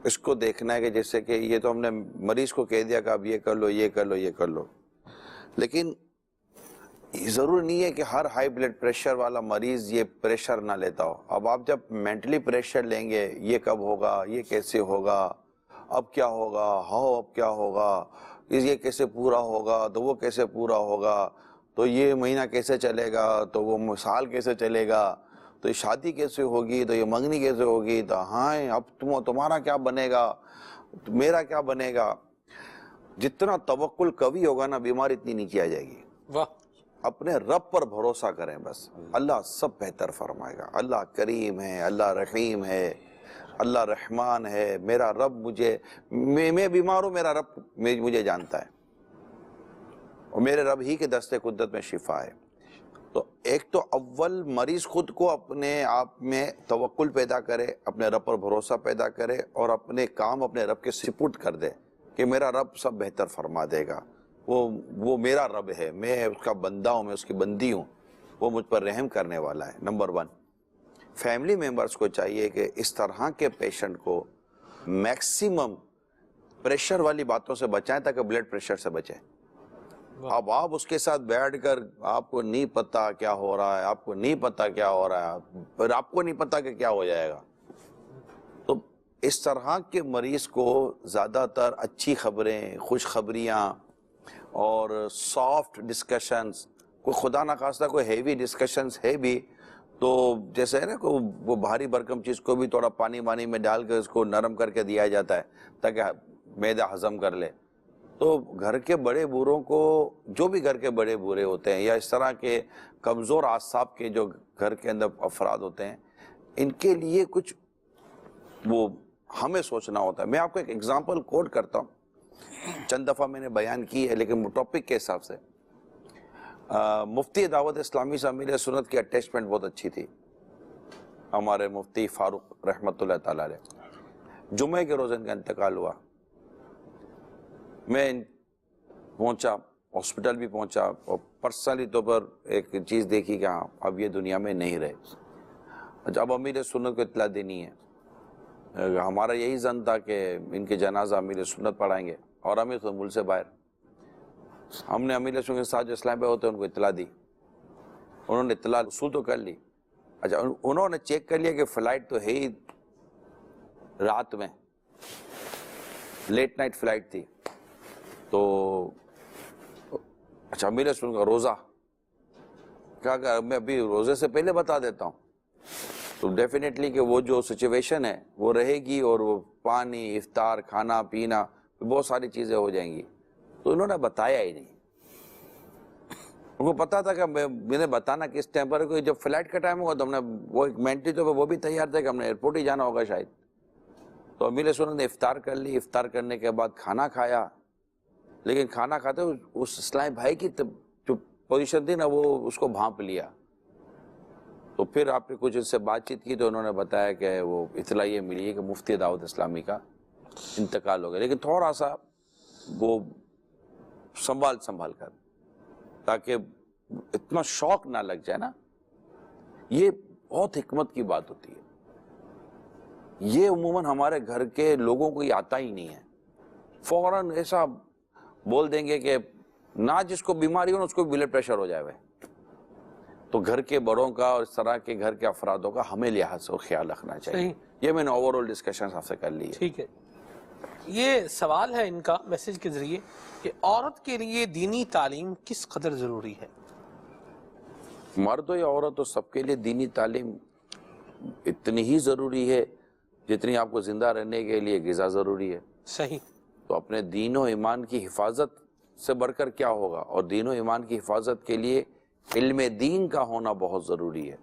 اس کو دیکھنا ہے کہ جیسے کہ یہ تو ہم نے مریض کو کہہ دیا کہ اب یہ کر لو، یہ کر لو، یہ کر لو، لیکن ضروری نہیں ہے کہ ہر ہائی بلڈ پریشر والا مریض یہ پریشر نہ لیتا ہو۔ اب آپ جب مینٹلی پریشر لیں گے، یہ کب ہوگا، یہ کیسے ہوگا، اب کیا ہوگا، اب کیا ہوگا، یہ کیسے پورا ہوگا، تو وہ کیسے پورا ہوگا، تو یہ مہینہ کیسے چلے گا، تو وہ سال کیسے چلے گا، تو یہ شادی کیسے ہوگی، تو یہ منگنی کیسے ہوگی، تو ہاں اب تمہارا کیا بنے گا، میرا کیا بنے گا۔ جتنا توکل قوی ہوگا نا، بیماری اتنی نیچے آ جائے گی۔ واہ، اپنے رب پر بھروسہ کریں، بس اللہ سب بہتر فرمائے گا۔ اللہ کریم ہے، اللہ رحیم ہے، اللہ رحمان ہے۔ میرا رب میں بیمار ہوں، میرا رب مجھے جانتا ہے، اور میرے رب ہی کے دست قدرت میں شفا ہے۔ تو ایک تو اول مریض خود کو اپنے آپ میں توکل پیدا کرے، اپنے رب پر بھروسہ پیدا کرے، اور اپنے کام اپنے رب کے سپرد کر دے کہ میرا رب سب بہتر فرما دے گا، وہ میرا رب ہے، میں اس کا بندہ ہوں، میں اس کی بندی ہوں، وہ مجھ پر رحم کرنے والا ہے۔ نمبر 1، فیملی ممبرز کو چاہیے کہ اس طرح کے پیشنٹ کو میکسیمم پریشر والی باتوں سے بچائیں تاکہ بلڈ پریشر سے بچیں۔ اب آپ اس کے ساتھ بیٹھ کر آپ کو نہیں پتا کیا ہو رہا ہے، آپ کو نہیں پتا کیا ہو رہا ہے، پھر آپ کو نہیں پتا کہ کیا ہو جائے گا۔ تو اس طرح کے مریض کو زیادہ تر اچھی خبریں، خوشخبریاں اور سافٹ ڈسکشنز، کوئی خدا نخواستہ کوئی ہیوی ڈسکشنز ہے بھی تو جیسے ہے نا وہ بھاری بھرکم چیز کو بھی تھوڑا پانی میں ڈال کے اس کو نرم کر کے دیا جاتا ہے تاکہ معدہ ہضم کر لے۔ تو گھر کے بڑے بوڑھوں کو، جو بھی گھر کے بڑے بوڑھے ہوتے ہیں یا اس طرح کے کمزور اعصاب کے جو گھر کے اندر افراد ہوتے ہیں، ان کے لیے کچھ وہ ہمیں سوچنا ہوتا ہے۔ میں آپ کو ایک ایگزامپل کوٹ کرتا ہوں، چند دفعہ میں نے بیان کی ہے لیکن ٹاپک کے حساب سے۔ مفتی دعوت اسلامی سے امیر سنت کی اٹیچمنٹ بہت اچھی تھی، ہمارے مفتی فاروق رحمۃ اللہ تعالیٰ علیہ، جمعے کے روز ان کا انتقال ہوا۔ میں پہنچا، ہاسپٹل بھی پہنچا، اور پرسنلی طور پر ایک چیز دیکھی کہ ہاں اب یہ دنیا میں نہیں رہے۔ اب امیر سنت کو اطلاع دینی ہے۔ ہمارا یہی ظن تھا کہ ان کے جنازہ امیر سنت پڑھائیں گے، اور امیر سنت ملک سے باہر۔ ہم نے امیر سنت کے ساتھ جو اسلام پہ ہوتے ہیں ان کو اطلاع دی، انہوں نے اطلاع وصول تو کر لی۔ اچھا، انہوں نے چیک کر لیا کہ فلائٹ تو ہے ہی رات میں، لیٹ نائٹ فلائٹ تھی، تو اچھا امیر سنت کا روزہ، کہا کہ میں ابھی روزے سے پہلے بتا دیتا ہوں، تو ڈیفینیٹلی کہ وہ جو سچویشن ہے وہ رہے گی، اور وہ پانی، افطار، کھانا پینا، بہت ساری چیزیں ہو جائیں گی۔ تو انہوں نے بتایا ہی نہیں۔ ان کو پتا تھا کہ میں نے بتانا کس ٹائم پر، جب فلائٹ کا ٹائم ہوگا تو ہم نے وہ ایک مینٹلی طور پہ وہ بھی تیار تھا کہ ہم نے ایئرپورٹ ہی جانا ہوگا شاید۔ تو امیر سنت نے افطار کر لی، افطار کرنے کے بعد کھانا کھایا، لیکن کھانا کھاتے ہوئے اس اسلام بھائی کی جو پوزیشن تھی نا وہ اس کو بھانپ لیا۔ تو پھر آپ نے کچھ ان سے بات چیت کی تو انہوں نے بتایا کہ وہ اطلاع یہ ملی ہے کہ مفتی دعوت اسلامی کا انتقال ہو گیا، لیکن تھوڑا سا وہ سنبھال کر، تاکہ اتنا شوق نہ لگ جائے نا۔ یہ بہت حکمت کی بات ہوتی ہے، یہ عموماً ہمارے گھر کے لوگوں کو یہ آتا ہی نہیں ہے۔ فوراً ایسا بول دیں گے کہ نہ جس کو بیماری ہو اس کو بلڈ پریشر ہو جائے ہوئے۔ تو گھر کے بڑوں کا اور اس طرح کے گھر کے افرادوں کا ہمیں لحاظ اور خیال رکھنا چاہیے۔ یہ میں نے اوور آل ڈسکشن آپ سے کر لی ہے۔ ٹھیک ہے، یہ سوال ہے ان کا میسج کے ذریعے کہ عورت کے لیے دینی تعلیم کس قدر ضروری ہے؟ مرد ہو یا عورت ہو، سب کے لیے دینی تعلیم اتنی ہی ضروری ہے جتنی آپ کو زندہ رہنے کے لیے غذا ضروری ہے۔ صحیح۔ تو اپنے دین و ایمان کی حفاظت سے بڑھ کر کیا ہوگا، اور دین و ایمان کی حفاظت کے لیے علم دین کا ہونا بہت ضروری ہے۔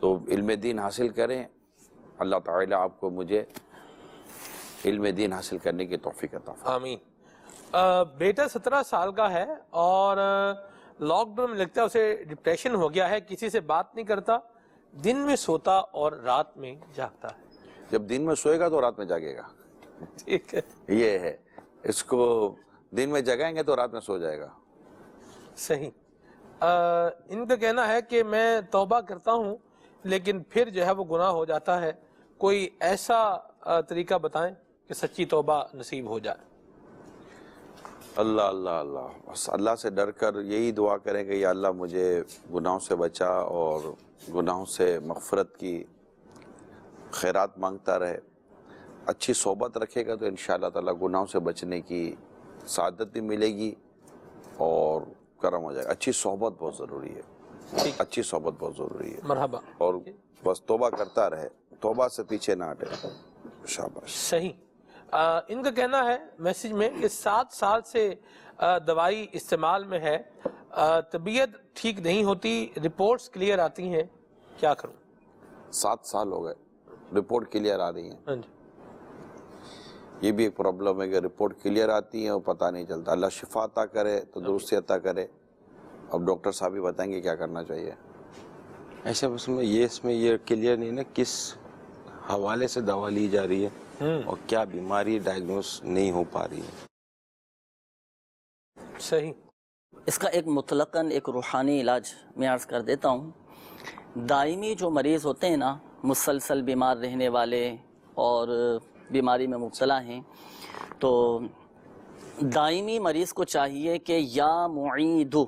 تو علم دین حاصل کریں، اللہ تعالیٰ آپ کو مجھے علم دین حاصل کرنے کی توفیق عطا فرمائے۔ آمین۔ بیٹا 17 سال کا ہے اور لاک ڈاؤن میں لگتا ہے اسے ڈپریشن ہو گیا ہے، کسی سے بات نہیں کرتا، دن میں سوتا اور رات میں جاگتا ہے۔ جب دن میں سوئے گا تو رات میں جاگے گا، ٹھیک ہے، یہ ہے۔ اس کو دن میں جگائیں گے تو رات میں سو جائے گا۔ صحیح۔ ان کا کہنا ہے کہ میں توبہ کرتا ہوں لیکن پھر جو ہے وہ گناہ ہو جاتا ہے، کوئی ایسا طریقہ بتائیں کہ سچی توبہ نصیب ہو جائے۔ اللہ اللہ اللہ، بس اللہ سے ڈر کر یہی دعا کریں کہ یا اللہ مجھے گناہوں سے بچا، اور گناہوں سے مغفرت کی خیرات مانگتا رہے۔ اچھی صحبت رکھے گا تو انشاءاللہ تعالیٰ گناہوں سے بچنے کی سعادت بھی ملے گی اور کرم ہو جائے گا۔ اچھی صحبت بہت ضروری ہے، اچھی صحبت بہت ضروری ہے، مرحبا۔ اور بس توبہ کرتا رہے، توبہ سے پیچھے نہ ہٹے۔ شاباش۔ صحیح۔ ان کا کہنا ہے میسج میں کہ 7 سال سے دوائی استعمال میں ہے، طبیعت ٹھیک نہیں ہوتی، رپورٹس کلیئر آتی ہیں، کیا کروں؟ 7 سال ہو گئے، رپورٹ کلیئر آ رہی ہیں۔ ہاں جی۔ یہ بھی ایک پرابلم ہے کہ رپورٹ کلیئر آتی ہے اور پتہ نہیں چلتا۔ اللہ شفا عطا کرے، تندرستی عطا کرے۔ اب ڈاکٹر صاحب ہی بتائیں گے کیا کرنا چاہیے۔ ایسا اس میں یہ کلیئر نہیں نا کس حوالے سے دوا لی جا رہی ہے اور کیا بیماری ڈائگنوز نہیں ہو پا رہی ہے۔ صحیح۔ اس کا ایک مطلقاً ایک روحانی علاج میں عرض کر دیتا ہوں۔ دائمی جو مریض ہوتے ہیں نا، مسلسل بیمار رہنے والے اور بیماری میں مبتلا ہیں، تو دائمی مریض کو چاہیے کہ یا معیدو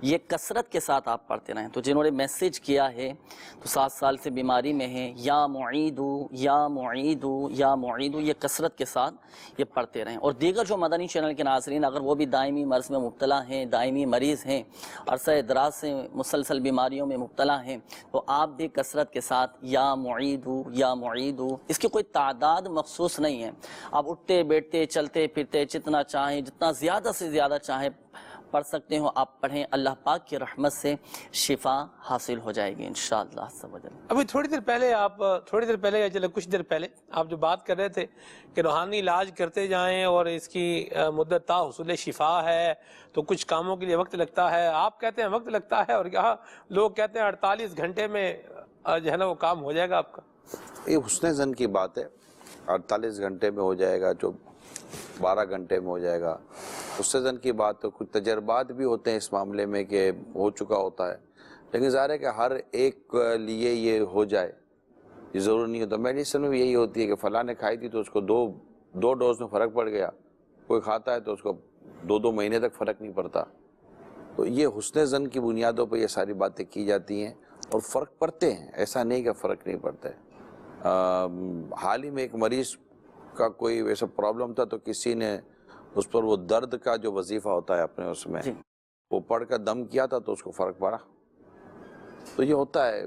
یہ کثرت کے ساتھ آپ پڑھتے رہیں۔ تو جنہوں نے میسیج کیا ہے تو 7 سال سے بیماری میں ہیں، یا معیدو یا معیدو یا معیدو یہ کثرت کے ساتھ یہ پڑھتے رہیں۔ اور دیگر جو مدنی چینل کے ناظرین اگر وہ بھی دائمی مرض میں مبتلا ہیں، دائمی مریض ہیں، عرصہ دراز سے مسلسل بیماریوں میں مبتلا ہیں، تو آپ بھی کثرت کے ساتھ یا معیدو یا معیدو، اس کی کوئی تعداد مخصوص نہیں ہے، آپ اٹھتے بیٹھتے چلتے پھرتے جتنا چاہیں، جتنا زیادہ سے زیادہ چاہیں پڑھ سکتے ہو آپ پڑھیں، اللہ پاک کی رحمت سے شفا حاصل ہو جائے گی انشاءاللہ عز و جل۔ ابھی تھوڑی دیر پہلے یا چلے کچھ دیر پہلے آپ جو بات کر رہے تھے کہ روحانی علاج کرتے جائیں اور اس کی مدت تا حصول شفا ہے تو کچھ کاموں کے لیے وقت لگتا ہے، آپ کہتے ہیں وقت لگتا ہے اور یہاں لوگ کہتے ہیں 48 گھنٹے میں جو ہے نا وہ کام ہو جائے گا آپ کا. یہ حسن زن کی بات ہے. 48 گھنٹے میں ہو جائے گا، جو 12 گھنٹے میں ہو جائے گا. حسن زن کی بات تو کچھ تجربات بھی ہوتے ہیں اس معاملے میں کہ ہو چکا ہوتا ہے، لیکن ظاہر ہے کہ ہر ایک لیے یہ ہو جائے یہ ضرور نہیں ہوتا. میڈیسن میں بھی یہی ہوتی ہے کہ فلاں نے کھائی تھی تو اس کو دو ڈوز میں فرق پڑ گیا، کوئی کھاتا ہے تو اس کو 2 مہینے تک فرق نہیں پڑتا. تو یہ حسن زن کی بنیادوں پہ یہ ساری باتیں کی جاتی ہیں اور فرق پڑتے ہیں، ایسا نہیں کہ فرق نہیں پڑتا ہے. حال ہی میں ایک مریض کا کوئی ویسا پرابلم تھا تو کسی نے اس پر وہ درد کا جو وظیفہ ہوتا ہے اپنے اس میں وہ پڑھ کر دم کیا تھا تو اس کو فرق پڑا. تو یہ ہوتا ہے.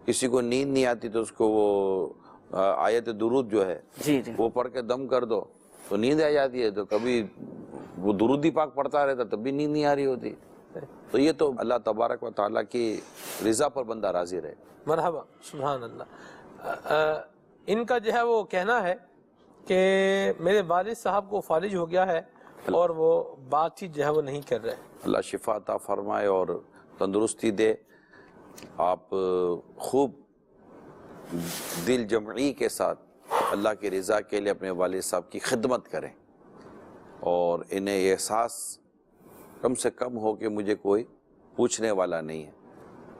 کسی کو نیند نہیں آتی تو اس کو وہ آیت درود جو ہے وہ پڑھ کے دم کر دو تو نیند آ جاتی ہے. تو کبھی وہ درود پاک پڑھتا رہتا تب بھی نیند نہیں آ رہی ہوتی. تو یہ تو اللہ تبارک و تعالیٰ کی رضا پر بندہ راضی رہے. مرحبا، سبحان اللہ. ان کا جو ہے وہ کہنا ہے کہ میرے والد صاحب کو فالج ہو گیا ہے اور وہ بات چیت جو ہے وہ نہیں کر رہے. اللہ شفا عطا فرمائے اور تندرستی دے. آپ خوب دل جمعی کے ساتھ اللہ کی رضا کے لیے اپنے والد صاحب کی خدمت کریں اور انہیں احساس کم سے کم ہو کہ مجھے کوئی پوچھنے والا نہیں ہے.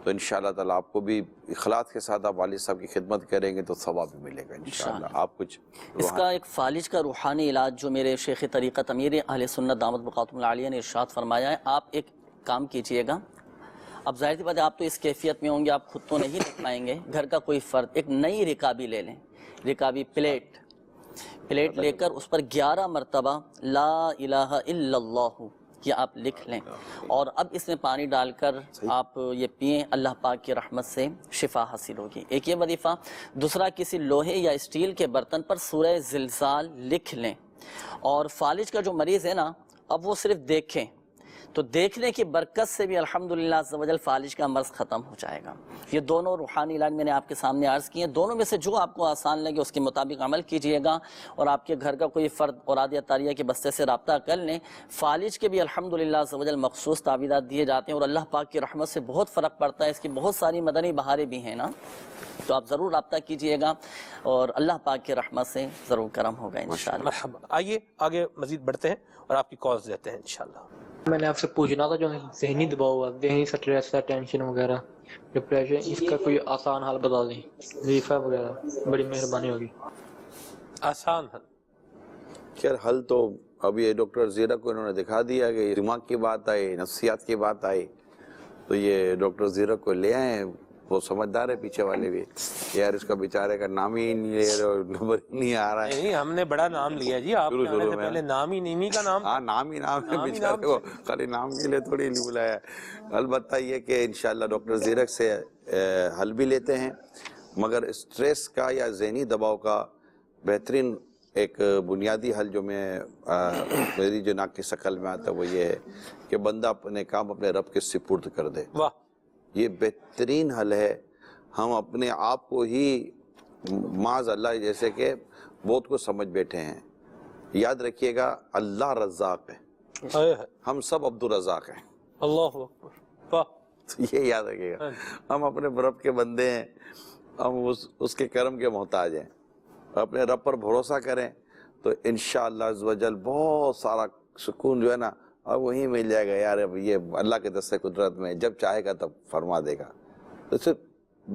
تو انشاءاللہ تعالیٰ آپ کو بھی اخلاص کے ساتھ آپ والد صاحب کی خدمت کریں گے تو ثواب بھی ملے گا انشاءاللہ. آپ کچھ اس کا ایک فالج کا روحانی علاج جو میرے شیخ طریقت امیر اہل سنت دامت بقاتم العالیہ نے ارشاد فرمایا ہے. آپ ایک کام کیجئے گا. اب ظاہر سی بات ہے آپ تو اس کیفیت میں ہوں گے، آپ خود تو نہیں لکھ پائیں گے. گھر کا کوئی فرد ایک نئی رکابی لے لیں، رکابی پلیٹ لے کر اس پر 11 مرتبہ لا الہ الا اللہ یہ آپ لکھ لیں اور اب اس میں پانی ڈال کر آپ یہ پئیں. اللہ پاک کی رحمت سے شفا حاصل ہوگی. ایک یہ وظیفہ. دوسرا، کسی لوہے یا اسٹیل کے برتن پر سورہ زلزال لکھ لیں اور فالج کا جو مریض ہے نا اب وہ صرف دیکھیں تو دیکھنے کی برکت سے بھی الحمدللہ عز و جل فالج کا مرض ختم ہو جائے گا. یہ دونوں روحانی علاج میں نے آپ کے سامنے عرض کیے ہیں. دونوں میں سے جو آپ کو آسان لگے اس کے مطابق عمل کیجئے گا اور آپ کے گھر کا کوئی فرد اوراد عطاریہ کے بستے سے رابطہ کر لیں. فالج کے بھی الحمدللہ عز و جل مخصوص تعویذات دیے جاتے ہیں اور اللہ پاک کی رحمت سے بہت فرق پڑتا ہے. اس کی بہت ساری مدنی بہاریں بھی ہیں نا، تو آپ ضرور رابطہ کیجئے گا اور اللہ پاک کی رحمت سے ضرور کرم ہوگا انشاءاللہ. مرحبا. آئیے آگے مزید بڑھتے ہیں اور آپ کی کالز دیتے ہیں انشاءاللہ. میں نے آپ سے پوچھنا تھا جو ذہنی دباؤ ہوا، ذہنی سٹریس ہے، ٹینشن وغیرہ، ڈپریشن، اس کا کوئی آسان حل بتا دیں، وظیفہ وغیرہ، بڑی مہربانی ہوگی. آسان حل خیر حل تو اب یہ ڈاکٹر زیرک کو انہوں نے دکھا دیا کہ دماغ کی بات آئی، نفسیات کی بات آئی تو یہ ڈاکٹر زیرک کو لے آئے. وہ سمجھدار ہے پیچھے والے بھی یار اس کا بیچارے کا نام ہی نہیں لے رہے، نمبر ہی نہیں آ رہا ہے. نہیں، ہم نے بڑا نام لیا جی. آپ نے آنے سے پہلے نام ہی نہیں کا نام. ہاں نام ہی نام ہے بیچارے کو، خالی نام کے لیے تھوڑی نہیں بلایا. البتہ یہ کہ انشاءاللہ ڈاکٹر زیرک سے حل بھی لیتے ہیں، مگر اسٹریس کا یا ذہنی دباؤ کا بہترین ایک بنیادی حل جو میری جو ناک کی شکل میں آتا ہے وہ یہ ہے کہ بندہ اپنے کام اپنے رب کے سپرد کر دے. واہ، یہ بہترین حل ہے. ہم اپنے آپ کو ہی معاذ اللہ جیسے کہ بہت کو سمجھ بیٹھے ہیں. یاد رکھیے گا اللہ رزاق ہے، ہم سب عبدالرزاق ہیں. اللہ اکبر. یہ یاد رکھیے گا ہم اپنے رب کے بندے ہیں، ہم اس کے کرم کے محتاج ہیں. اپنے رب پر بھروسہ کریں تو انشاءاللہ عز و جل بہت سارا سکون جو ہے نا اب وہیں مل جائے گا. یار اب یہ اللہ کے دستِ قدرت میں جب چاہے گا تب فرما دے گا، تو صرف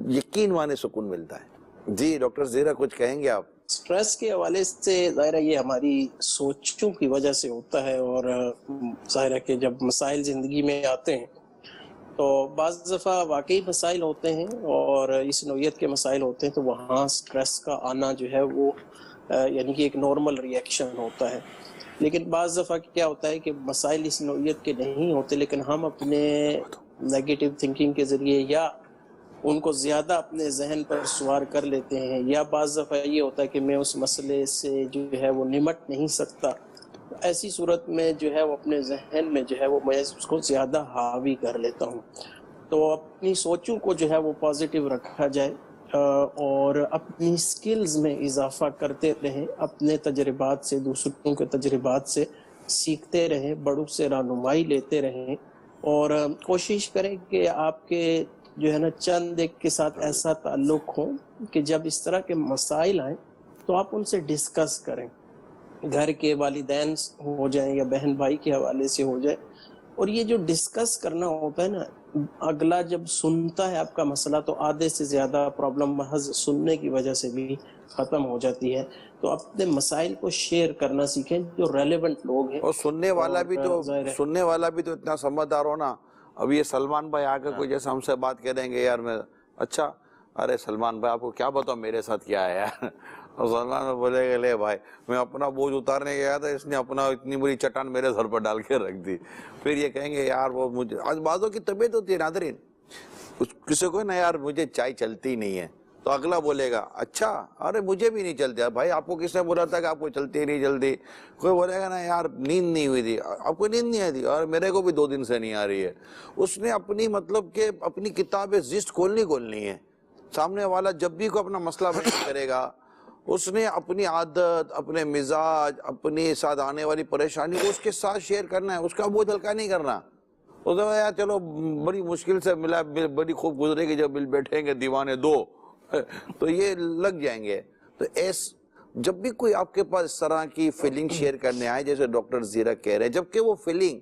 یقین مانے سکون ملتا ہے. جی ڈاکٹر زیرہ کچھ کہیں گے آپ؟ سٹریس کے حوالے سے ظاہر ہے یہ ہماری سوچوں کی وجہ سے ہوتا ہے اور ظاہر ہے کہ جب مسائل زندگی میں آتے ہیں تو بعض دفعہ واقعی مسائل ہوتے ہیں اور اس نوعیت کے مسائل ہوتے ہیں تو وہاں سٹریس کا آنا جو ہے وہ یعنی کہ ایک نارمل ری ایکشن ہوتا ہے. لیکن بعض دفعہ کیا ہوتا ہے کہ مسائل اس نوعیت کے نہیں ہوتے لیکن ہم اپنے نیگیٹو تھنکنگ کے ذریعے یا ان کو زیادہ اپنے ذہن پر سوار کر لیتے ہیں، یا بعض دفعہ یہ ہوتا ہے کہ میں اس مسئلے سے جو ہے وہ نمٹ نہیں سکتا. ایسی صورت میں جو ہے وہ اپنے ذہن میں جو ہے وہ میں اس کو زیادہ حاوی کر لیتا ہوں. تو اپنی سوچوں کو جو ہے وہ پازیٹیو رکھا جائے اور اپنی سکلز میں اضافہ کرتے رہیں، اپنے تجربات سے، دوسروں کے تجربات سے سیکھتے رہیں، بڑوں سے رہنمائی لیتے رہیں اور کوشش کریں کہ آپ کے جو ہے نا چند ایک کے ساتھ ایسا تعلق ہو کہ جب اس طرح کے مسائل آئیں تو آپ ان سے ڈسکس کریں، گھر کے والدین ہو جائیں یا بہن بھائی کے حوالے سے ہو جائے. اور یہ جو ڈسکس کرنا ہوتا ہے نا، اگلا جب سنتا ہے آپ کا مسئلہ تو آدھے سے زیادہ پرابلم محض سننے کی وجہ سے بھی ختم ہو جاتی ہے. تو اپنے مسائل کو شیئر کرنا سیکھیں جو ریلیونٹ لوگ ہیں. اور سننے والا بھی تو اتنا سمجھدار ہونا. اب یہ سلمان بھائی آ کے کوئی جیسے ہم سے بات کریں گے، یار میں اچھا ارے سلمان بھائی آپ کو کیا بتاؤ میرے ساتھ کیا ہے یار. اور سلمان بھائی بولے گا لے بھائی میں اپنا بوجھ اتارنے گیا تھا، اس نے اپنا اتنی بڑی چٹان میرے سر پر ڈال کے رکھ دی. پھر یہ کہیں گے یار وہ مجھے آج بعضوں کی طبیعت ہوتی ہے ناظرین، کسی کو نا یار مجھے چائے چلتی نہیں ہے، تو اگلا بولے گا اچھا ارے مجھے بھی نہیں چلتی. بھائی آپ کو کس نے بولا تھا کہ آپ کو چلتی نہیں جلدی؟ کوئی بولے گا نا یار نیند نہیں ہوئی تھی، آپ کو نیند نہیں آئی تھی، اور میرے کو بھی 2 دن سے نہیں آ رہی ہے. اس نے اپنی مطلب کہ اپنی کتاب زشت کھولنی ہے. سامنے والا جب بھی کوئی اپنا مسئلہ بیان کرے گا، اس نے اپنی عادت، اپنے مزاج، اپنی ساتھ آنے والی پریشانی کو اس کے ساتھ شیئر کرنا ہے، اس کا بوجھ ہلکا نہیں کرنا. اس نے یار چلو بڑی مشکل سے ملا، بڑی خوب گزرے گی، جب مل بیٹھیں گے دیوانے دو تو یہ لگ جائیں گے. تو جب بھی کوئی آپ کے پاس اس طرح کی فیلنگ شیئر کرنے آئے، جیسے ڈاکٹر زیرک کہہ رہے ہیں، جبکہ وہ فیلنگ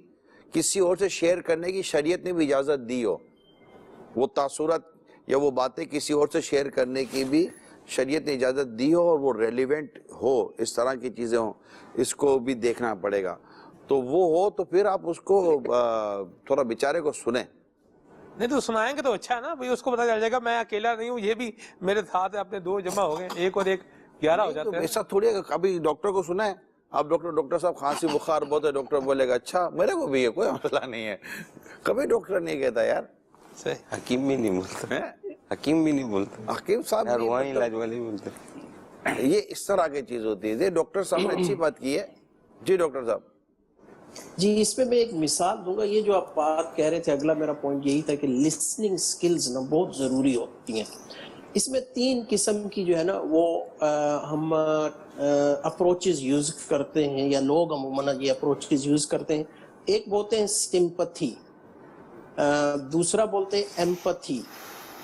کسی اور سے شیئر کرنے کی شریعت نے بھی اجازت دی ہو، وہ تاثرات یا وہ باتیں کسی اور سے شیئر کرنے کی بھی شریعت نے اجازت دی ہو اور وہ ریلیونٹ ہو، اس طرح کی چیزیں ہوں، اس کو بھی دیکھنا پڑے گا. تو وہ ہو تو پھر آپ اس کو تھوڑا بیچارے کو سنیں. نہیں تو سنائیں گے تو اچھا ہے نا بھائی، اس کو پتا چل جائے گا میں اکیلا نہیں ہوں، یہ بھی میرے ساتھ ہے، اپنے 2 جمع ہو گئے، 1 اور 1 11 ہو جاتے ہیں. ایسا تھوڑی ہے کہ ابھی ڈاکٹر کو سنیں آپ، ڈاکٹر صاحب کھانسی بخار بہت ہے، ڈاکٹر بولے گا اچھا میرے کو بھی ہے، کوئی مسئلہ نہیں ہے. کبھی ڈاکٹر نہیں کہتا یار، حکیم بھی نہیں بولتا، حکیم بھی نہیں بولتا، حکیم صاحب روحانی علاج والے بھی بولتے. یہ اس طرح کی چیز ہوتی ہے. ڈاکٹر صاحب نے اچھی بات کی ہے. جی ڈاکٹر صاحب. جی اس میں ایک مثال دوں گا. یہ جو آپ بات کہہ رہے تھے، اگلا میرا پوائنٹ یہی تھا کہ لسننگ سکلز نا بہت ضروری ہوتی ہیں. اس میں 3 قسم کی جو ہے نا وہ ہم اپروچز یوز کرتے ہیں، یا لوگ عموماً یہ اپروچز یوز کرتے ہیں. ایک بولتے ہیں سمپتھی، دوسرا بولتے ہیں ایمپتھی،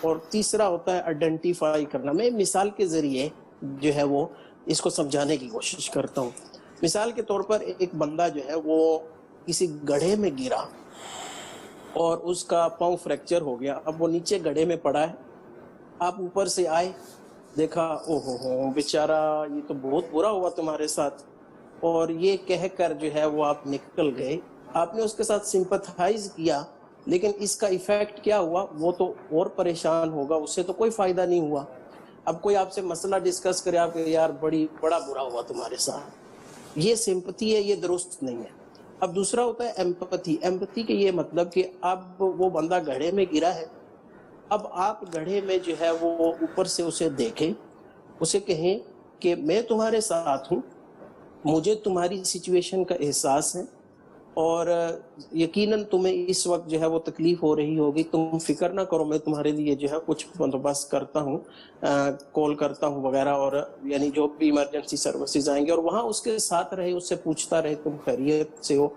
اور تیسرا ہوتا ہے آئیڈینٹیفائی کرنا. میں مثال کے ذریعے جو ہے وہ اس کو سمجھانے کی کوشش کرتا ہوں. مثال کے طور پر ایک بندہ جو ہے وہ کسی گڑھے میں گرا اور اس کا پاؤں فریکچر ہو گیا. اب وہ نیچے گڑھے میں پڑا ہے، آپ اوپر سے آئے، دیکھا او ہو بیچارہ یہ تو بہت برا ہوا تمہارے ساتھ، اور یہ کہہ کر جو ہے وہ آپ نکل گئے. آپ نے اس کے ساتھ سمپتھائز کیا، لیکن اس کا ایفیکٹ کیا ہوا؟ وہ تو اور پریشان ہوگا، اس سے تو کوئی فائدہ نہیں ہوا. اب کوئی آپ سے مسئلہ ڈسکس کرے، آپ کہ یار بڑا برا ہوا تمہارے ساتھ، یہ سمپتھی ہے، یہ درست نہیں ہے. اب دوسرا ہوتا ہے ایمپتھی. ایمپتھی کے یہ مطلب کہ اب وہ بندہ گڑھے میں گرا ہے، اب آپ گڑھے میں جو ہے وہ اوپر سے اسے دیکھیں، اسے کہیں کہ میں تمہارے ساتھ ہوں، مجھے تمہاری سچویشن کا احساس ہے، اور یقیناً تمہیں اس وقت جو ہے وہ تکلیف ہو رہی ہوگی، تم فکر نہ کرو، میں تمہارے لیے جو ہے کچھ بندوبست کرتا ہوں، کال کرتا ہوں وغیرہ، اور یعنی جو بھی ایمرجنسی سروسز آئیں گے. اور وہاں اس کے ساتھ رہے، اس سے پوچھتا رہے تم خیریت سے ہو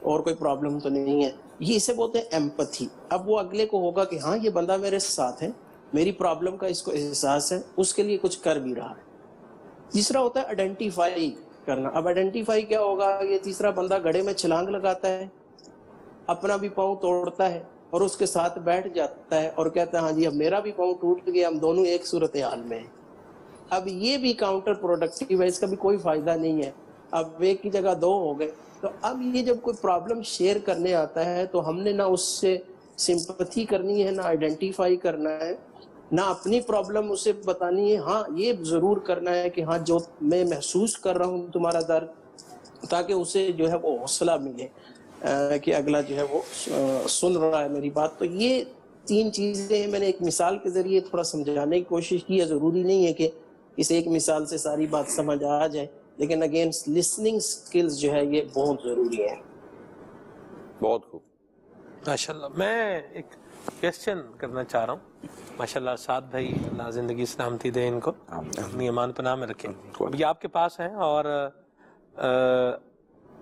اور کوئی پرابلم تو نہیں ہے. یہ اسے بولتے ہیں ایمپتھی. اب وہ اگلے کو ہوگا کہ ہاں یہ بندہ میرے ساتھ ہے، میری پرابلم کا اس کو احساس ہے، اس کے لیے کچھ کر بھی رہا ہے. تیسرا ہوتا ہے آئیڈینٹیفائی کرنا. اب آئیڈینٹیفائی کیا ہوگا؟ یہ تیسرا بندہ گڑھے میں چھلانگ لگاتا ہے، اپنا بھی پاؤں توڑتا ہے اور اس کے ساتھ بیٹھ جاتا ہے اور کہتا ہے ہاں جی اب میرا بھی پاؤں ٹوٹ گیا، ہم دونوں ایک صورتحال میں ہیں. اب یہ بھی کاؤنٹر پروڈکٹیو ہے، اس کا بھی کوئی فائدہ نہیں ہے. اب ایک کی جگہ 2 ہو گئے. تو اب یہ جب کوئی پرابلم شیئر کرنے آتا ہے تو ہم نے نہ اس سے سمپتھی کرنی ہے، نہ آئیڈینٹیفائی کرنا ہے، نہ اپنی پرابلم اسے بتانی ہے. ہاں یہ ضرور کرنا ہے کہ ہاں جو میں محسوس کر رہا ہوں تمہارا درد، تاکہ اسے جو ہے وہ حوصلہ ملے کہ اگلا جو ہے وہ سن رہا ہے میری بات. تو یہ 3 چیزیں میں نے ایک مثال کے ذریعے تھوڑا سمجھانے کی کوشش کی ہے. ضروری نہیں ہے کہ اس ایک مثال سے ساری بات سمجھ آ جائے، لیکن اگین لسننگ سکلز جو ہے یہ بہت ضروری ہے. بہت خوب. ماشاءاللہ. میں ایک کویسچن کرنا چاہ رہا ہوں. ماشاءاللہ سعد بھائی، اللہ زندگی سلامتی دے ان کو، اپنی امان پناہ میں رکھیں. اب یہ آپ کے پاس ہیں اور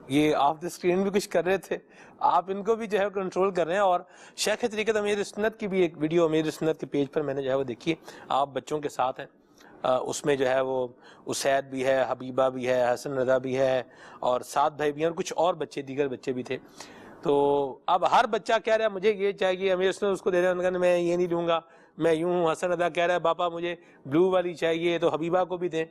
یہ آف دا اسکرین بھی کچھ کر رہے تھے, آپ ان کو بھی جو ہے کنٹرول کر رہے ہیں. اور شیخ طریقت امیر سنت کی بھی ایک ویڈیو امیر سنت کے پیج پر میں نے جو ہے وہ دیکھی ہے, آپ بچوں کے ساتھ ہیں, اس میں جو ہے وہ اسید بھی ہے, حبیبہ بھی ہے, حسن رضا بھی ہے, اور 7 بھائی بھی ہیں, اور کچھ اور بچے دیگر بچے بھی تھے. تو اب ہر بچہ کہہ رہا ہے مجھے یہ چاہیے, امیر سنت اس کو دے رہے ہیں, انہوں نے کہا میں یہ نہیں لوں گا, میں یوں ہوں. حسن رضا کہہ رہا ہے پاپا مجھے بلو والی چاہیے, تو حبیبہ کو بھی دیں.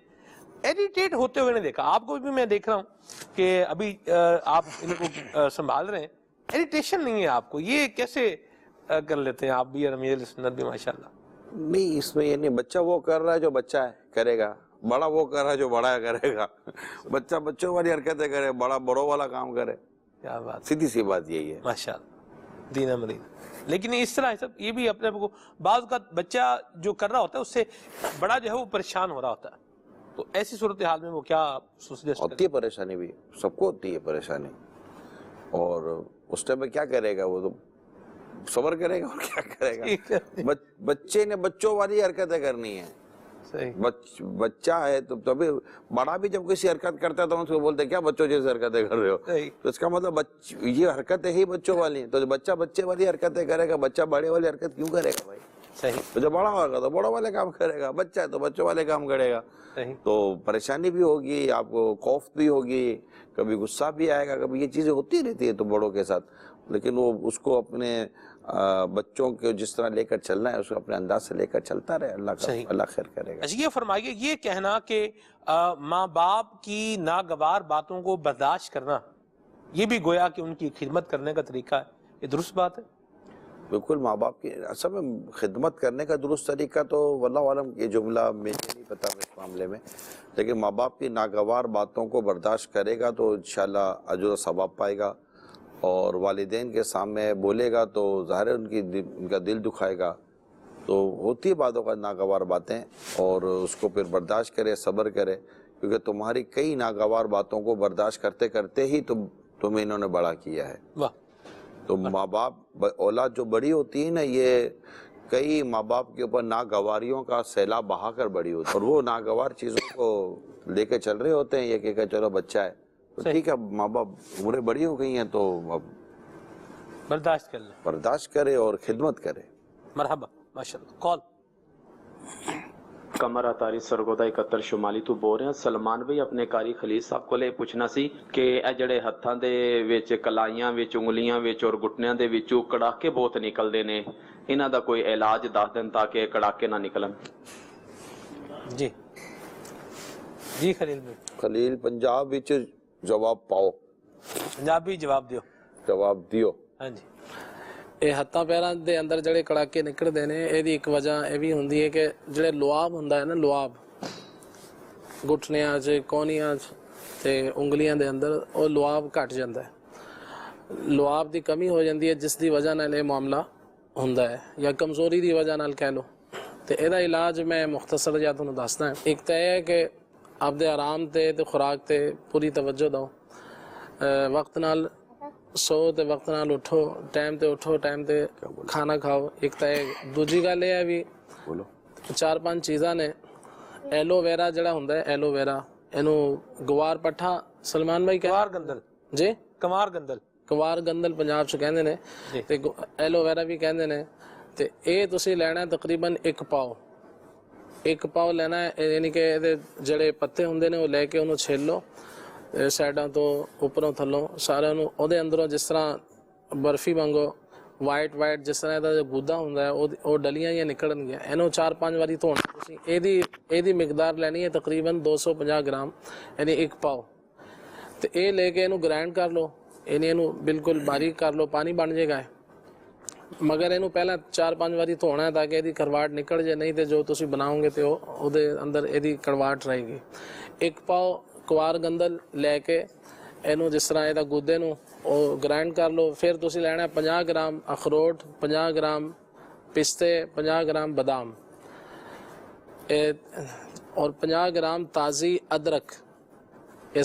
ایڈیٹیٹ ہوتے ہوئے نے دیکھا, آپ کو بھی میں دیکھ رہا ہوں کہ ابھی آپ ان کو سنبھال رہے ہیں, ایڈیٹیشن نہیں ہے آپ کو, یہ کیسے کر لیتے ہیں آپ بھی اور امیر سنت بھی ماشاءاللہ؟ نہیں, اس میں یہ نہیں, بچہ وہ کر رہا ہے جو بچہ ہے کرے گا, بڑا وہ کر رہا ہے جو بڑا ہے کرے گا. بچہ بچوں والی حرکتیں کرے, بڑا بڑوں والا کام کرے. کیا بات, سیدھی سی بات یہی ہے ماشاءاللہ, دینا مدینہ. لیکن اس طرح سب یہ بھی اپنے کو بعض کا بچہ جو کر رہا ہوتا ہے اس سے بڑا جو ہے وہ پریشان ہو رہا ہوتا ہے, تو ایسی صورتحال میں وہ کیا ہوتی ہے؟ پریشانی بھی سب کو ہوتی ہے پریشانی, اور اس ٹائم میں کیا کرے گا, وہ تو صبر کرے گا اور کیا کرے گا. بچے نے بچوں والی حرکتیں کرنی ہیں. بچہ ہے تو تبھی, بڑا بھی جب کسی حرکت کرتا ہے تو اس کو بولتے ہیں کیا بچوں جیسے حرکتیں کر رہے ہو, تو اس کا مطلب یہ حرکتیں ہی بچوں والی ہیں. تو بچہ بچے والی حرکتیں کرے گا, بچہ بڑے والی حرکت کیوں کرے گا بھائی؟ تو جب بڑا ہوگا تو بڑوں والے کام کرے گا, بچہ ہے تو بچوں والے کام کرے گا. تو پریشانی بھی ہوگی, آپ کو خوف بھی ہوگی, کبھی غصہ بھی آئے گا, کبھی یہ چیزیں ہوتی رہتی ہے تو بڑوں کے ساتھ. لیکن وہ اس کو اپنے بچوں کو جس طرح لے کر چلنا ہے اس کو اپنے انداز سے لے کر چلتا رہے, اللہ خیر کرے گا. یہ فرمائیے, یہ کہنا کہ ماں باپ کی ناگوار باتوں کو برداشت کرنا, یہ بھی گویا کہ ان کی خدمت کرنے کا طریقہ ہے, یہ درست بات ہے؟ بالکل, ماں باپ کی اصل میں خدمت کرنے کا درست طریقہ تو واللہ عالم, یہ جملہ مجھے نہیں پتا اس معاملے میں, لیکن ماں باپ کی ناگوار باتوں کو برداشت کرے گا تو انشاءاللہ اجر و ثواب پائے گا, اور والدین کے سامنے بولے گا تو ظاہر ان کا دل دکھائے گا. تو ہوتی ہے بعضوں کا ناگوار باتیں, اور اس کو پھر برداشت کرے, صبر کرے, کیونکہ تمہاری کئی ناگوار باتوں کو برداشت کرتے کرتے ہی تمہیں انہوں نے بڑا کیا ہے. تو ماں باپ, اولاد جو بڑی ہوتی ہے نا, یہ کئی ماں باپ کے اوپر ناگواریوں کا سیلاب بہا کر بڑی ہوتی ہے, اور وہ ناگوار چیزوں کو لے کے چل رہے ہوتے ہیں, یہ کہ چلو بچہ ہے تو ٹھیک ہے, ماں باپ عمریں بڑی ہو گئی ہیں تو اب برداشت کر لیں, برداشت کرے اور خدمت کرے. مرحبا, ماشاءاللہ. کال کمر اتاری سرگودا 71 شمالی تو بول رہے ہیں. سلمان بھائی اپنے کاری خلیل صاحب کو لے پوچھنا سی کہ اے جڑے ہتھاں دے وچ کلائیاں وچ انگلیاں وچ اور گھٹنیاں دے وچوں کڑاکے بہت نکلدے نے, انہاں دا کوئی علاج دس دن تاکہ کڑاکے نہ نکلن. جی جی خلیل بھائی. خلیل پنجاب وچ جواب پاؤ, پنجابی جواب دیو. جواب دیو. ہاں جی. ਇਹ ਹੱਥਾਂ ਪੈਰਾਂ ਦੇ ਅੰਦਰ ਜਿਹੜੇ ਕੜਾਕੇ ਨਿਕਲਦੇ ਨੇ, ਇਹਦੀ ਇੱਕ ਵਜ੍ਹਾ ਇਹ ਵੀ ਹੁੰਦੀ ਹੈ ਕਿ ਜਿਹੜੇ ਲੁਆਬ ਹੁੰਦਾ ਹੈ ਨਾ, ਲੁਆਬ ਗੁੱਠਣਿਆਂ 'ਚ, ਕੋਹਨੀਆਂ 'ਚ ਤੇ ਉਂਗਲੀਆਂ ਦੇ ਅੰਦਰ, ਉਹ ਲੁਆਬ ਘਟ ਜਾਂਦਾ ਹੈ. ਲੁਆਬ ਦੀ ਕਮੀ ਹੋ ਜਾਂਦੀ ਹੈ, ਜਿਸ ਦੀ ਵਜ੍ਹਾ ਨਾਲ ਇਹ ਮਾਮਲਾ ਹੁੰਦਾ ਹੈ, ਜਾਂ ਕਮਜ਼ੋਰੀ ਦੀ ਵਜ੍ਹਾ ਨਾਲ ਕਹਿ ਲਓ. ਤੇ ਇਹਦਾ ਇਲਾਜ ਮੈਂ ਮੁਖਤਸਰ ਜਿਹਾ ਤੁਹਾਨੂੰ ਦੱਸਦਾ. ਇੱਕ ਤਾਂ ਇਹ ਹੈ ਕਿ ਆਪਦੇ ਆਰਾਮ ਤੇ ਖੁਰਾਕ ਤੇ ਪੂਰੀ ਤਵੱਜੋ ਦਿਓ, ਵਕਤ ਨਾਲ ਸੋ ਤੇ ਵਕਤ ਨਾਲ ਉਠੋ, ਟਾਈਮ ਤੇ ਉਠੋ, ਟਾਈਮ ਤੇ ਖਾਣਾ ਖਾਓ. ਇੱਕ ਤਾਂ ਇਹ. ਦੂਜੀ ਗੱਲ ਇਹ ਹੈ ਵੀ 4-5 ਚੀਜ਼ਾਂ ਨੇ. ਐਲੋਵੇਰਾ ਜਿਹੜਾ ਹੁੰਦਾ ਹੈ, ਐਲੋਵੇਰਾ, ਇਹਨੂੰ ਗਵਾਰ ਪੱਠਾ, ਸਲਮਾਨ ਭਾਈ ਕਵਾਰ ਗੰਦਲ ਜੀ, ਕਵਾਰ ਗੰਦਲ, ਕਵਾਰ ਗੰਦਲ ਪੰਜਾਬ 'ਚ ਕਹਿੰਦੇ ਨੇ, ਤੇ ਐਲੋਵੇਰਾ ਵੀ ਕਹਿੰਦੇ ਨੇ. ਤੇ ਇਹ ਤੁਸੀਂ ਲੈਣਾ ਤਕਰੀਬਨ 1 ਪਾਓ. 1 ਪਾਓ ਲੈਣਾ ਹੈ, ਯਾਨੀ ਕਿ ਇਹਦੇ ਜਿਹੜੇ ਪੱਤੇ ਹੁੰਦੇ ਨੇ ਉਹ ਲੈ ਕੇ ਉਹਨੂੰ ਛਿੱਲ ਲਓ, ਸਾਈਡਾਂ ਤੋਂ, ਉੱਪਰੋਂ ਥੱਲੋਂ, ਸਾਰਿਆਂ ਨੂੰ. ਉਹਦੇ ਅੰਦਰੋਂ ਜਿਸ ਤਰ੍ਹਾਂ ਬਰਫੀ ਵਾਂਗੂ ਵਾਈਟ ਜਿਸ ਤਰ੍ਹਾਂ ਇਹਦਾ ਗੁੱਦਾ ਹੁੰਦਾ ਹੈ, ਉਹ ਡਲੀਆਂ ਜਾਂ ਨਿਕਲਣਗੀਆਂ. ਇਹਨੂੰ 4-5 ਵਾਰੀ ਧੋਣਾ ਤੁਸੀਂ. ਇਹਦੀ ਮਿਕਦਾਰ ਲੈਣੀ ਹੈ ਤਕਰੀਬਨ 250 ਗ੍ਰਾਮ, ਯਾਨੀ 1 ਪਾਓ. ਤੇ ਇਹ ਲੈ ਕੇ ਇਹਨੂੰ ਗ੍ਰਾਈਂਡ ਕਰ ਲਓ, ਇਹਨੂੰ ਬਿਲਕੁਲ ਬਾਰੀਕ ਕਰ ਲਓ, ਪਾਣੀ ਬਣ ਜਾਏਗਾ. ਮਗਰ ਇਹਨੂੰ ਪਹਿਲਾਂ 4-5 ਵਾਰੀ ਧੋਣਾ ਤਾਂ ਕਿ ਇਹਦੀ ਕਰਵਾਟ ਨਿਕਲ ਜਾਏ, ਨਹੀਂ ਤੇ ਜੋ ਤੁਸੀਂ ਬਣਾਓਗੇ ਤੇ ਉਹਦੇ ਅੰਦਰ ਇਹਦੀ ਕੜਵਾਟ ਰਹੇਗੀ. 1 ਪਾਓ ਕਵਾਰ ਗੰਦਲ ਲੈ ਕੇ ਇਹਨੂੰ ਜਿਸ ਤਰ੍ਹਾਂ ਇਹਦਾ ਗੁੱਦੇ ਨੂੰ ਉਹ ਗ੍ਰਾਈਂਡ ਕਰ ਲਓ. ਫਿਰ ਤੁਸੀਂ ਲੈਣਾ 50 ਗ੍ਰਾਮ ਅਖਰੋਟ, 50 ਗ੍ਰਾਮ ਪਿਸਤੇ, 50 ਗ੍ਰਾਮ ਬਦਾਮ, ਔਰ 50 ਗ੍ਰਾਮ ਤਾਜ਼ੀ ਅਦਰਕ. ਇਹ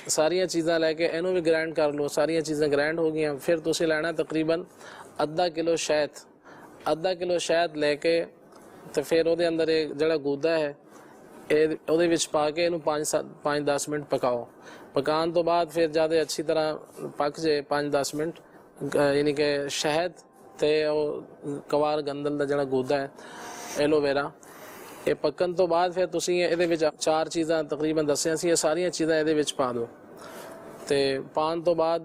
ਸਾਰੀਆਂ ਚੀਜ਼ਾਂ ਲੈ ਕੇ ਇਹਨੂੰ ਵੀ ਗ੍ਰਾਈਂਡ ਕਰ ਲਓ. ਸਾਰੀਆਂ ਚੀਜ਼ਾਂ ਗ੍ਰਾਈਂਡ ਹੋ ਗਈਆਂ. ਫਿਰ ਤੁਸੀਂ ਲੈਣਾ ਤਕਰੀਬਨ ਅੱਧਾ ਕਿਲੋ ਸ਼ਹਿਦ ਲੈ ਕੇ, ਤੇ ਫਿਰ ਉਹਦੇ ਅੰਦਰ ਇਹ ਜਿਹੜਾ ਗੁੱਦਾ ਹੈ ਉਹਦੇ ਵਿੱਚ ਪਾ ਕੇ ਇਹਨੂੰ 5-10 ਮਿੰਟ ਪਕਾਓ. ਪਕਾਉਣ ਤੋਂ ਬਾਅਦ ਫਿਰ ਜਦ ਇਹ ਅੱਛੀ ਤਰ੍ਹਾਂ ਪੱਕ ਜੇ 5-10 ਮਿੰਟ ਯਾਨੀ ਕਿ ਸ਼ਹਿਦ ਤੇ ਉਹ ਕਵਾਰ ਗੰਦਲ ਦਾ ਜਿਹੜਾ ਗੂਦਾ ਹੈ, ਐਲੋਵੇਰਾ, ਇਹ ਪੱਕਣ ਤੋਂ ਬਾਅਦ ਫਿਰ ਤੁਸੀਂ ਇਹਦੇ ਵਿੱਚ 4 ਚੀਜ਼ਾਂ ਤਕਰੀਬਨ ਦੱਸੀਆਂ ਸੀ, ਇਹ ਸਾਰੀਆਂ ਚੀਜ਼ਾਂ ਇਹਦੇ ਵਿੱਚ ਪਾ ਦਿਓ ਤੇ ਪਾਉਣ ਤੋਂ ਬਾਅਦ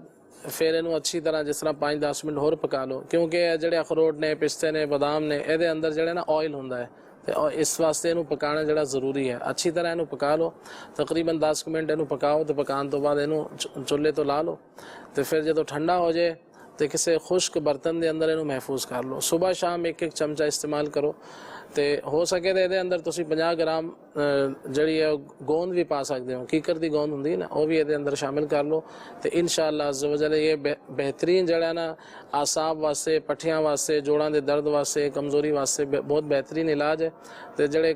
ਫਿਰ ਇਹਨੂੰ ਅੱਛੀ ਤਰ੍ਹਾਂ ਜਿਸ ਤਰ੍ਹਾਂ 5-10 ਮਿੰਟ ਹੋਰ ਪਕਾ ਲਓ, ਕਿਉਂਕਿ ਇਹ ਜਿਹੜੇ ਅਖਰੋਟ ਨੇ, ਪਿਸਤੇ ਨੇ, ਬਦਾਮ ਨੇ, ਇਹਦੇ ਅੰਦਰ ਜਿਹੜੇ ਨਾ ਆਇਲ ਹੁੰਦਾ ਹੈ ਤੇ ਇਸ ਵਾਸਤੇ ਇਹਨੂੰ ਪਕਾਉਣਾ ਜਿਹੜਾ ਜ਼ਰੂਰੀ ਹੈ। ਅੱਛੀ ਤਰ੍ਹਾਂ ਇਹਨੂੰ ਪਕਾ ਲਓ, ਤਕਰੀਬਨ 10 ਮਿੰਟ ਇਹਨੂੰ ਪਕਾਓ ਤੇ ਪਕਾਉਣ ਤੋਂ ਬਾਅਦ ਇਹਨੂੰ ਚੁੱਲ੍ਹੇ ਤੋਂ ਲਾ ਲਓ ਤੇ ਫਿਰ ਜਦੋਂ ਠੰਡਾ ਹੋ ਜਾਏ ਤੇ ਕਿਸੇ ਖੁਸ਼ਕ ਬਰਤਨ ਦੇ ਅੰਦਰ ਇਹਨੂੰ ਮਹਿਫੂਜ਼ ਕਰ ਲਓ। ਸਵੇਰ ਸ਼ਾਮ 1-1 ਚਮਚਾ ਇਸਤੇਮਾਲ ਕਰੋ ਤੇ ਹੋ ਸਕੇ ਤਾਂ ਇਹਦੇ ਅੰਦਰ ਤੁਸੀਂ 50 ਗ੍ਰਾਮ ਜਿਹੜੀ ਹੈ ਗੋਂਦ ਵੀ ਪਾ ਸਕਦੇ ਹੋ, ਕੀਕਰ ਦੀ ਗੋਂਦ ਹੁੰਦੀ ਹੈ ਨਾ, ਉਹ ਵੀ ਇਹਦੇ ਅੰਦਰ ਸ਼ਾਮਿਲ ਕਰ ਲਓ ਤੇ ਇਨਸ਼ਾਅੱਲਾ ਅਜ਼za ਵ ਜਲ ਇਹ ਬਿਹਤਰੀਨ ਜਿਹੜਾ ਨਾ ਆਸਾਬ ਵਾਸਤੇ, ਪੱਠਿਆਂ ਵਾਸਤੇ, ਜੋੜਾਂ ਦੇ ਦਰਦ ਵਾਸਤੇ, ਕਮਜ਼ੋਰੀ ਵਾਸਤੇ ਬਹੁਤ ਬਿਹਤਰੀਨ ਇਲਾਜ ਹੈ ਤੇ ਜਿਹੜੇ